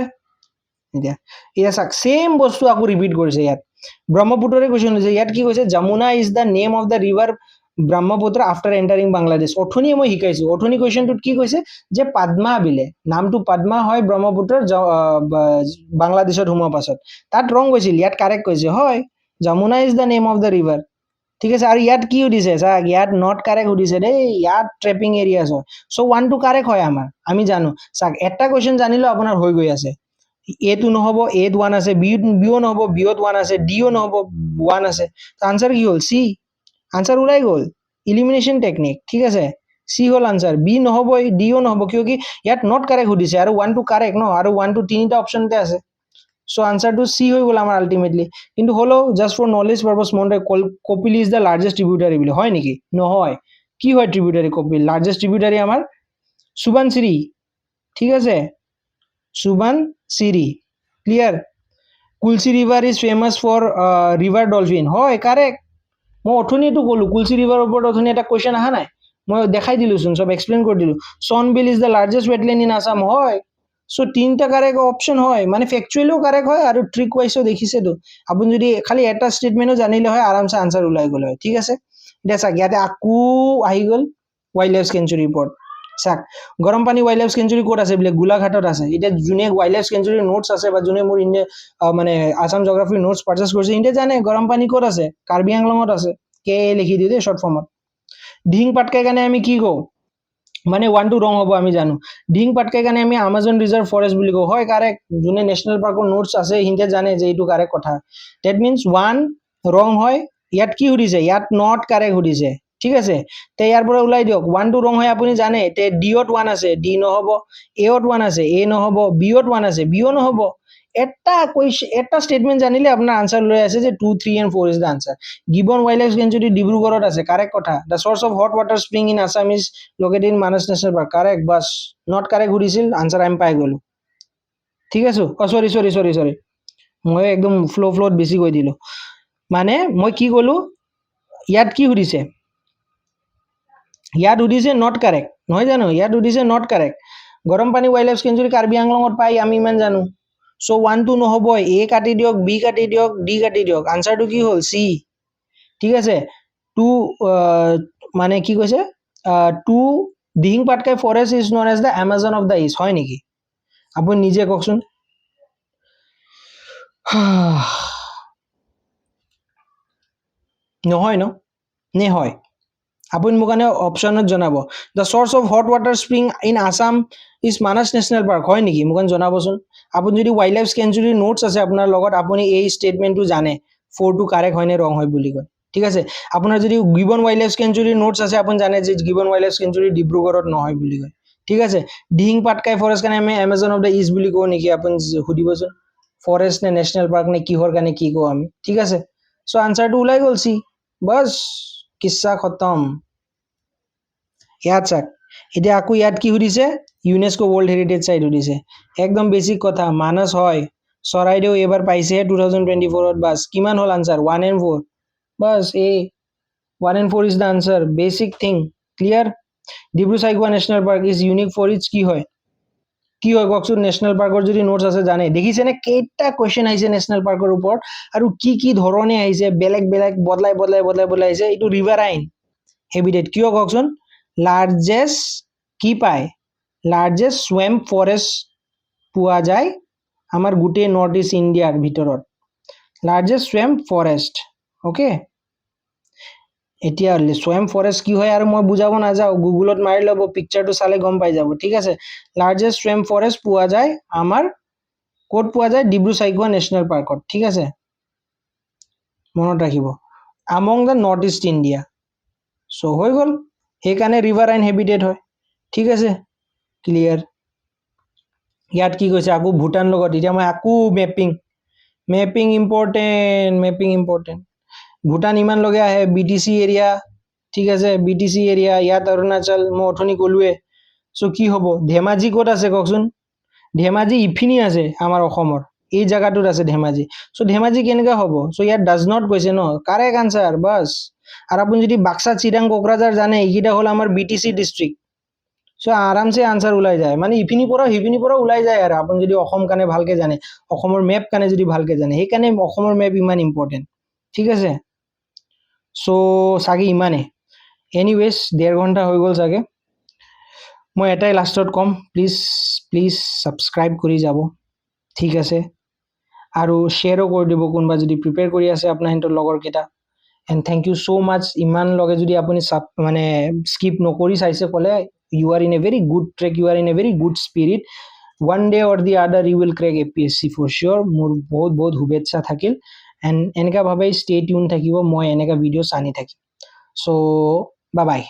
এতিয়া চাওক সেম বস্তু আকৌ ৰিপিট কৰিছে ইয়াত ব্ৰহ্মপুত্ৰৰে কুৱেশ্যন হৈছে ইয়াত কি কৈছে Jamuna is the name of the river Brahmaputra after entering Bangladesh অথনিয়ে মই শিকাইছো অথনি কুৱেশ্যনটোত কি কৈছে যে পদ্মা বিলে নামটো পদ্মা হয় ব্ৰহ্মপুত্ৰৰ বাংলাদেশত সোমোৱাৰ পাছত তাত ৰং কৈছিল ইয়াত কাৰেক্ট কৈছে হয় Jamuna is the name of the river ঠিক আছে আৰু ইয়াত কি সুধিছে চাওক ইয়াত নট কাৰেক্ট সুধিছে দেই ইয়াত ট্ৰেপিং এৰিয়াছ হয় চ' ওৱানটো কাৰেক্ট হয় আমাৰ আমি জানো চাওক এটা কুৱেশ্যন জানিলেও আপোনাৰ হৈ গৈ আছে এটো নহ'ব এত ওৱান আছে বিও নহ'ব বিত ওৱান আছে ডিও নহ'ব ওৱান আছে আনচাৰ কি হ'ল চি আনচাৰ ওলাই গ'ল ইলিমিনেশ্যন টেকনিক ঠিক আছে চি হ'ল আনচাৰ বি নহ'বই ডিও নহ'ব কিয় কি ইয়াত নট কাৰেক্ট সুধিছে আৰু ওৱানটো কাৰেক্ট ন আৰু ওৱানটো তিনিটা অপশ্যনতে আছে চ' আনচাৰটো চি হৈ গ'ল আমাৰ আল্টিমেটলি কিন্তু হ'লেও জাষ্ট ফৰ নলেজ পাৰ্পজ মনে কপিল ইজ দ্য লাৰ্জেষ্ট ট্ৰিবিউটাৰী বুলি হয় নেকি নহয় কি হয় ট্ৰিবিউটাৰী কপিল লাৰ্জেষ্ট ট্ৰিবিউটাৰী আমাৰ সুবানশ্ৰী ঠিক আছে Subansiri clear Kulsi river is famous for river dolphin হয় কাৰেক্ট মই অথনিটো ক'লো কুলচি ৰিভাৰৰ ওপৰত অথনি এটা কুৱেশ্যন অহা নাই মই দেখাই দিলোচোন চব এক্সপ্লেইন কৰি দিলোঁ Son Beel is the largest wetland in Assam হয় চ' তিনিটা কাৰেক্ট অপশ্যন হয় মানে ফেকচুৱেলিও কাৰেক্ট হয় আৰু ট্ৰিক ৱাইজো দেখিছেতো আপুনি যদি খালি এটা ষ্টেটমেণ্টো জানিলে হয় আৰামছে আনচাৰ ওলাই গ'লে হয় ঠিক আছে এতিয়া চাওক ইয়াতে আকৌ আহি গ'ল ৱাইল্ড লাইফ চেঞ্চুৰীৰ ওপৰত চাওক গৰম পানী ৱাইল্ড লাইফ চেঞ্চুৰী ক'ত আছে বোলে গোলাঘাটত আছে এতিয়া যোনে ৱাইল্ড লাইফ চেঞ্চুৰীৰ নোটছ আছে বা যোনে মোৰ ইণ্ডিয়া মানে আছাম জিঅ'গ্ৰাফীৰ নোটছ পাৰ্চেছ কৰিছে ইহঁতে জানে গৰম পানী ক'ত আছে কাৰ্বি আংলঙত আছে কে লিখি দিওঁ দেই শ্বৰ্ট ফৰ্মত ঢিং পাটকাই কাৰণে আমি কি কওঁ মানে ওৱানটো ৰং হ'ব আমি জানো ঢিং পাটকাই কাৰণে আমি আমাজন ৰিজাৰ্ভ ফৰেষ্ট বুলি কওঁ হয় কাৰেক্ট যোনে নেশ্যনেল পাৰ্কৰ নোটছ আছে সিহঁতে জানে যে এইটো কাৰেক্ট কথা ডেট মিনছ ওৱান ৰং হয় ইয়াত কি সুধিছে ইয়াত নট কাৰেক্ট সুধিছে ঠিক আছে তে ইয়াৰ পৰা ওলাই দিয়ক ওৱানটো ৰং হয় আপুনি জানে তে ডিঅত ওৱান আছে ডি নহ'ব এত ওৱান আছে এ নহ'ব বিঅত ওৱান আছে বিও নহ'ব এটা ষ্টেটমেণ্ট জানিলে আপোনাৰ আনচাৰ লৈ আছে যে 2, 3 and 4 is the answer gibbon wildlife sanctuary ডিব্ৰুগড়ত আছে কাৰেক্ট কথা the source of hot water spring in Assam is located in Manas national park correct বাছ নট কাৰেক্ট সুধিছিল আনচাৰ আমি পাই গ'লো ঠিক আছে চৰি মই একদম ফ্ল'ত বেছি কৈ দিলোঁ মানে মই কি ক'লোঁ ইয়াত কি সুধিছে ইয়াত সুধিছে নট কাৰেক্ট নহয় জানো ইয়াত সুধিছে নট কাৰেক্ট গৰম পানী ৱাইল্ড লাইফ চেঞ্চুৰী কাৰ্বি আংলঙত পাই আমি ইমান জানো চ' ওৱানটো নহ'বই এ কাটি দিয়ক বি কাটি দিয়ক ডি কাটি দিয়ক আনচাৰটো কি হ'ল চি ঠিক আছে টু মানে কি কৈছে to Dihing Patkai forest is known as the Amazon of the east হয় নেকি আপুনি নিজে কওকচোন নহয় ন নে হয় আপুনি মোক কাৰণে অপশ্যনত জনাব the source of hot water spring in Assam is Manas national park হয় নেকি মোক জনাবচোন আপুনি যদি ৱাইল্ড লাইফ চেঞ্চুৰীৰ নোটছ আছে আপোনাৰ লগত আপুনি এই ষ্টেটমেণ্টটো জানে 4টো কাৰেক্ট হয় নে ৰং হয় বুলি কয় ঠিক আছে আপোনাৰ যদি গিবন ৱাইল্ড লাইফ চেঞ্চুৰীৰ নোটছ আছে আপুনি জানে যে গিবন ৱাইল্ড লাইফ চেঞ্চুৰী ডিব্ৰুগড়ত নহয় বুলি কয় ঠিক আছে দিহিং পাটকাই ফৰেষ্ট কাৰণে আমি এমাজন অফ দ্য ইষ্ট বুলি কওঁ নেকি আপুনি সুধিবচোন ফৰেষ্ট নে নেশ্যনেল পাৰ্ক নে কিহৰ কাৰণে কি কওঁ আমি ঠিক আছে চ' আনচাৰটো ওলাই গ'ল চি বছ কিচ্ছা খতম ইয়াত চাওক এতিয়া আকৌ ইয়াত কি সুধিছে ইউনেস্কো ৱৰ্ল্ড হেৰিটেজ চাইট সুধিছে একদম বেছিক কথা মানস হয় চৰাইদেউ এইবাৰ পাইছেহে 2024ত বাছ কিমান হ'ল আনচাৰ 1 and 4 বাছ এ 1 and 4 is the answer basic thing clear Dibru Saikhowa national park is unique for its কি হয় কওকচোন নেশ্যনেল পাৰ্কৰ যদি নোটছ আছে জানে দেখিছেনে কেইটা কুৱেশ্যন আহিছে নেশ্যনেল পাৰ্কৰ ওপৰত আৰু কি ধৰণে আহিছে বেলেগ বেলেগ বদলাই আহিছে এইটো ৰিভাৰাইন হেবিটেট কিয় কওকচোন লাৰ্জেষ্ট কি পায় লাৰ্জেষ্ট স্ৱেম্প ফৰেষ্ট পোৱা যায় আমাৰ গোটেই নৰ্থ ইষ্ট ইণ্ডিয়াৰ ভিতৰত লাৰ্জেষ্ট স্ৱেম্প ফৰেষ্ট অ'কে এতিয়া স্ৱেম্প ফৰেষ্ট কি হয় আৰু মই বুজাব নাযাওঁ গুগলত মাৰি ল'ব পিকচাৰটো চালে গম পাই যাব ঠিক আছে লাৰ্জেষ্ট স্ৱেম্প ফৰেষ্ট পোৱা যায় আমাৰ ক'ত পোৱা যায় ডিব্ৰু চাইখোৱা নেশ্যনেল পাৰ্কত ঠিক আছে মনত ৰাখিব আমং দ্য নৰ্থ ইষ্ট ইণ্ডিয়া চ' হৈ গ'ল সেইকাৰণে ৰিভাৰাইন হেবিটেট হয় ঠিক আছে ক্লিয়াৰ ইয়াত কি কৈছে আকৌ ভূটান লগত এতিয়া মই আকৌ মেপিং ইম্পৰ্টেণ্ট ভূটান ইমান লগে আহে BTC এৰিয়া ঠিক আছে BTC এৰিয়া ইয়াত অৰুণাচল মই অথনি ক'লোৱে চ' কি হ'ব ধেমাজি ক'ত আছে কওকচোন ধেমাজি ইপিনি আছে আমাৰ অসমৰ এই জায়গাটোত আছে ধেমাজি চ' ধেমাজি কেনেকৈ হ'ব চ' ইয়াত ডাজ নট কৈছে ন কাৰেক্ট আনচাৰ বাছ আৰু আপুনি যদি বাক্সা চিৰাং কোকৰাঝাৰ জানে এইকেইটা হ'ল আমাৰ BTC ডিষ্ট্ৰিক্ট চ' আৰামছে আনচাৰ ওলাই যায় মানে ইপিনিৰ পৰা সিপিনিৰ পৰা ওলাই যায় আৰু আপুনি যদি অসম কাৰণে ভালকে জানে অসমৰ মেপ কাৰণে যদি ভালকে জানে সেইকাৰণে অসমৰ মেপ ইমান ইম্পৰ্টেণ্ট ঠিক আছে চ' চাগে ইমানে এনিৱেজ 1.5 ঘণ্টা হৈ গ'ল চাগে মই এটাই লাষ্টত ক'ম প্লিজ ছাবস্ক্ৰাইব কৰি যাব ঠিক আছে আৰু শ্বেয়াৰো কৰি দিব কোনোবা যদি প্ৰিপেয়াৰ কৰি আছে আপোনাৰ সিহঁতৰ লগৰকেইটা and thank you so' much ইমান লগে যদি আপুনি মানে স্কিপ নকৰি চাইছে ক'লে you are in a very good track you are in a very good spirit one day or the other you will crack APSC for sure মোৰ বহুত শুভেচ্ছা থাকিল এণ্ড এনেকুৱাভাৱে ষ্টে টিউন থাকিব মই এনেকুৱা ভিডিঅ'ছ আনি থাকিম চ' বাই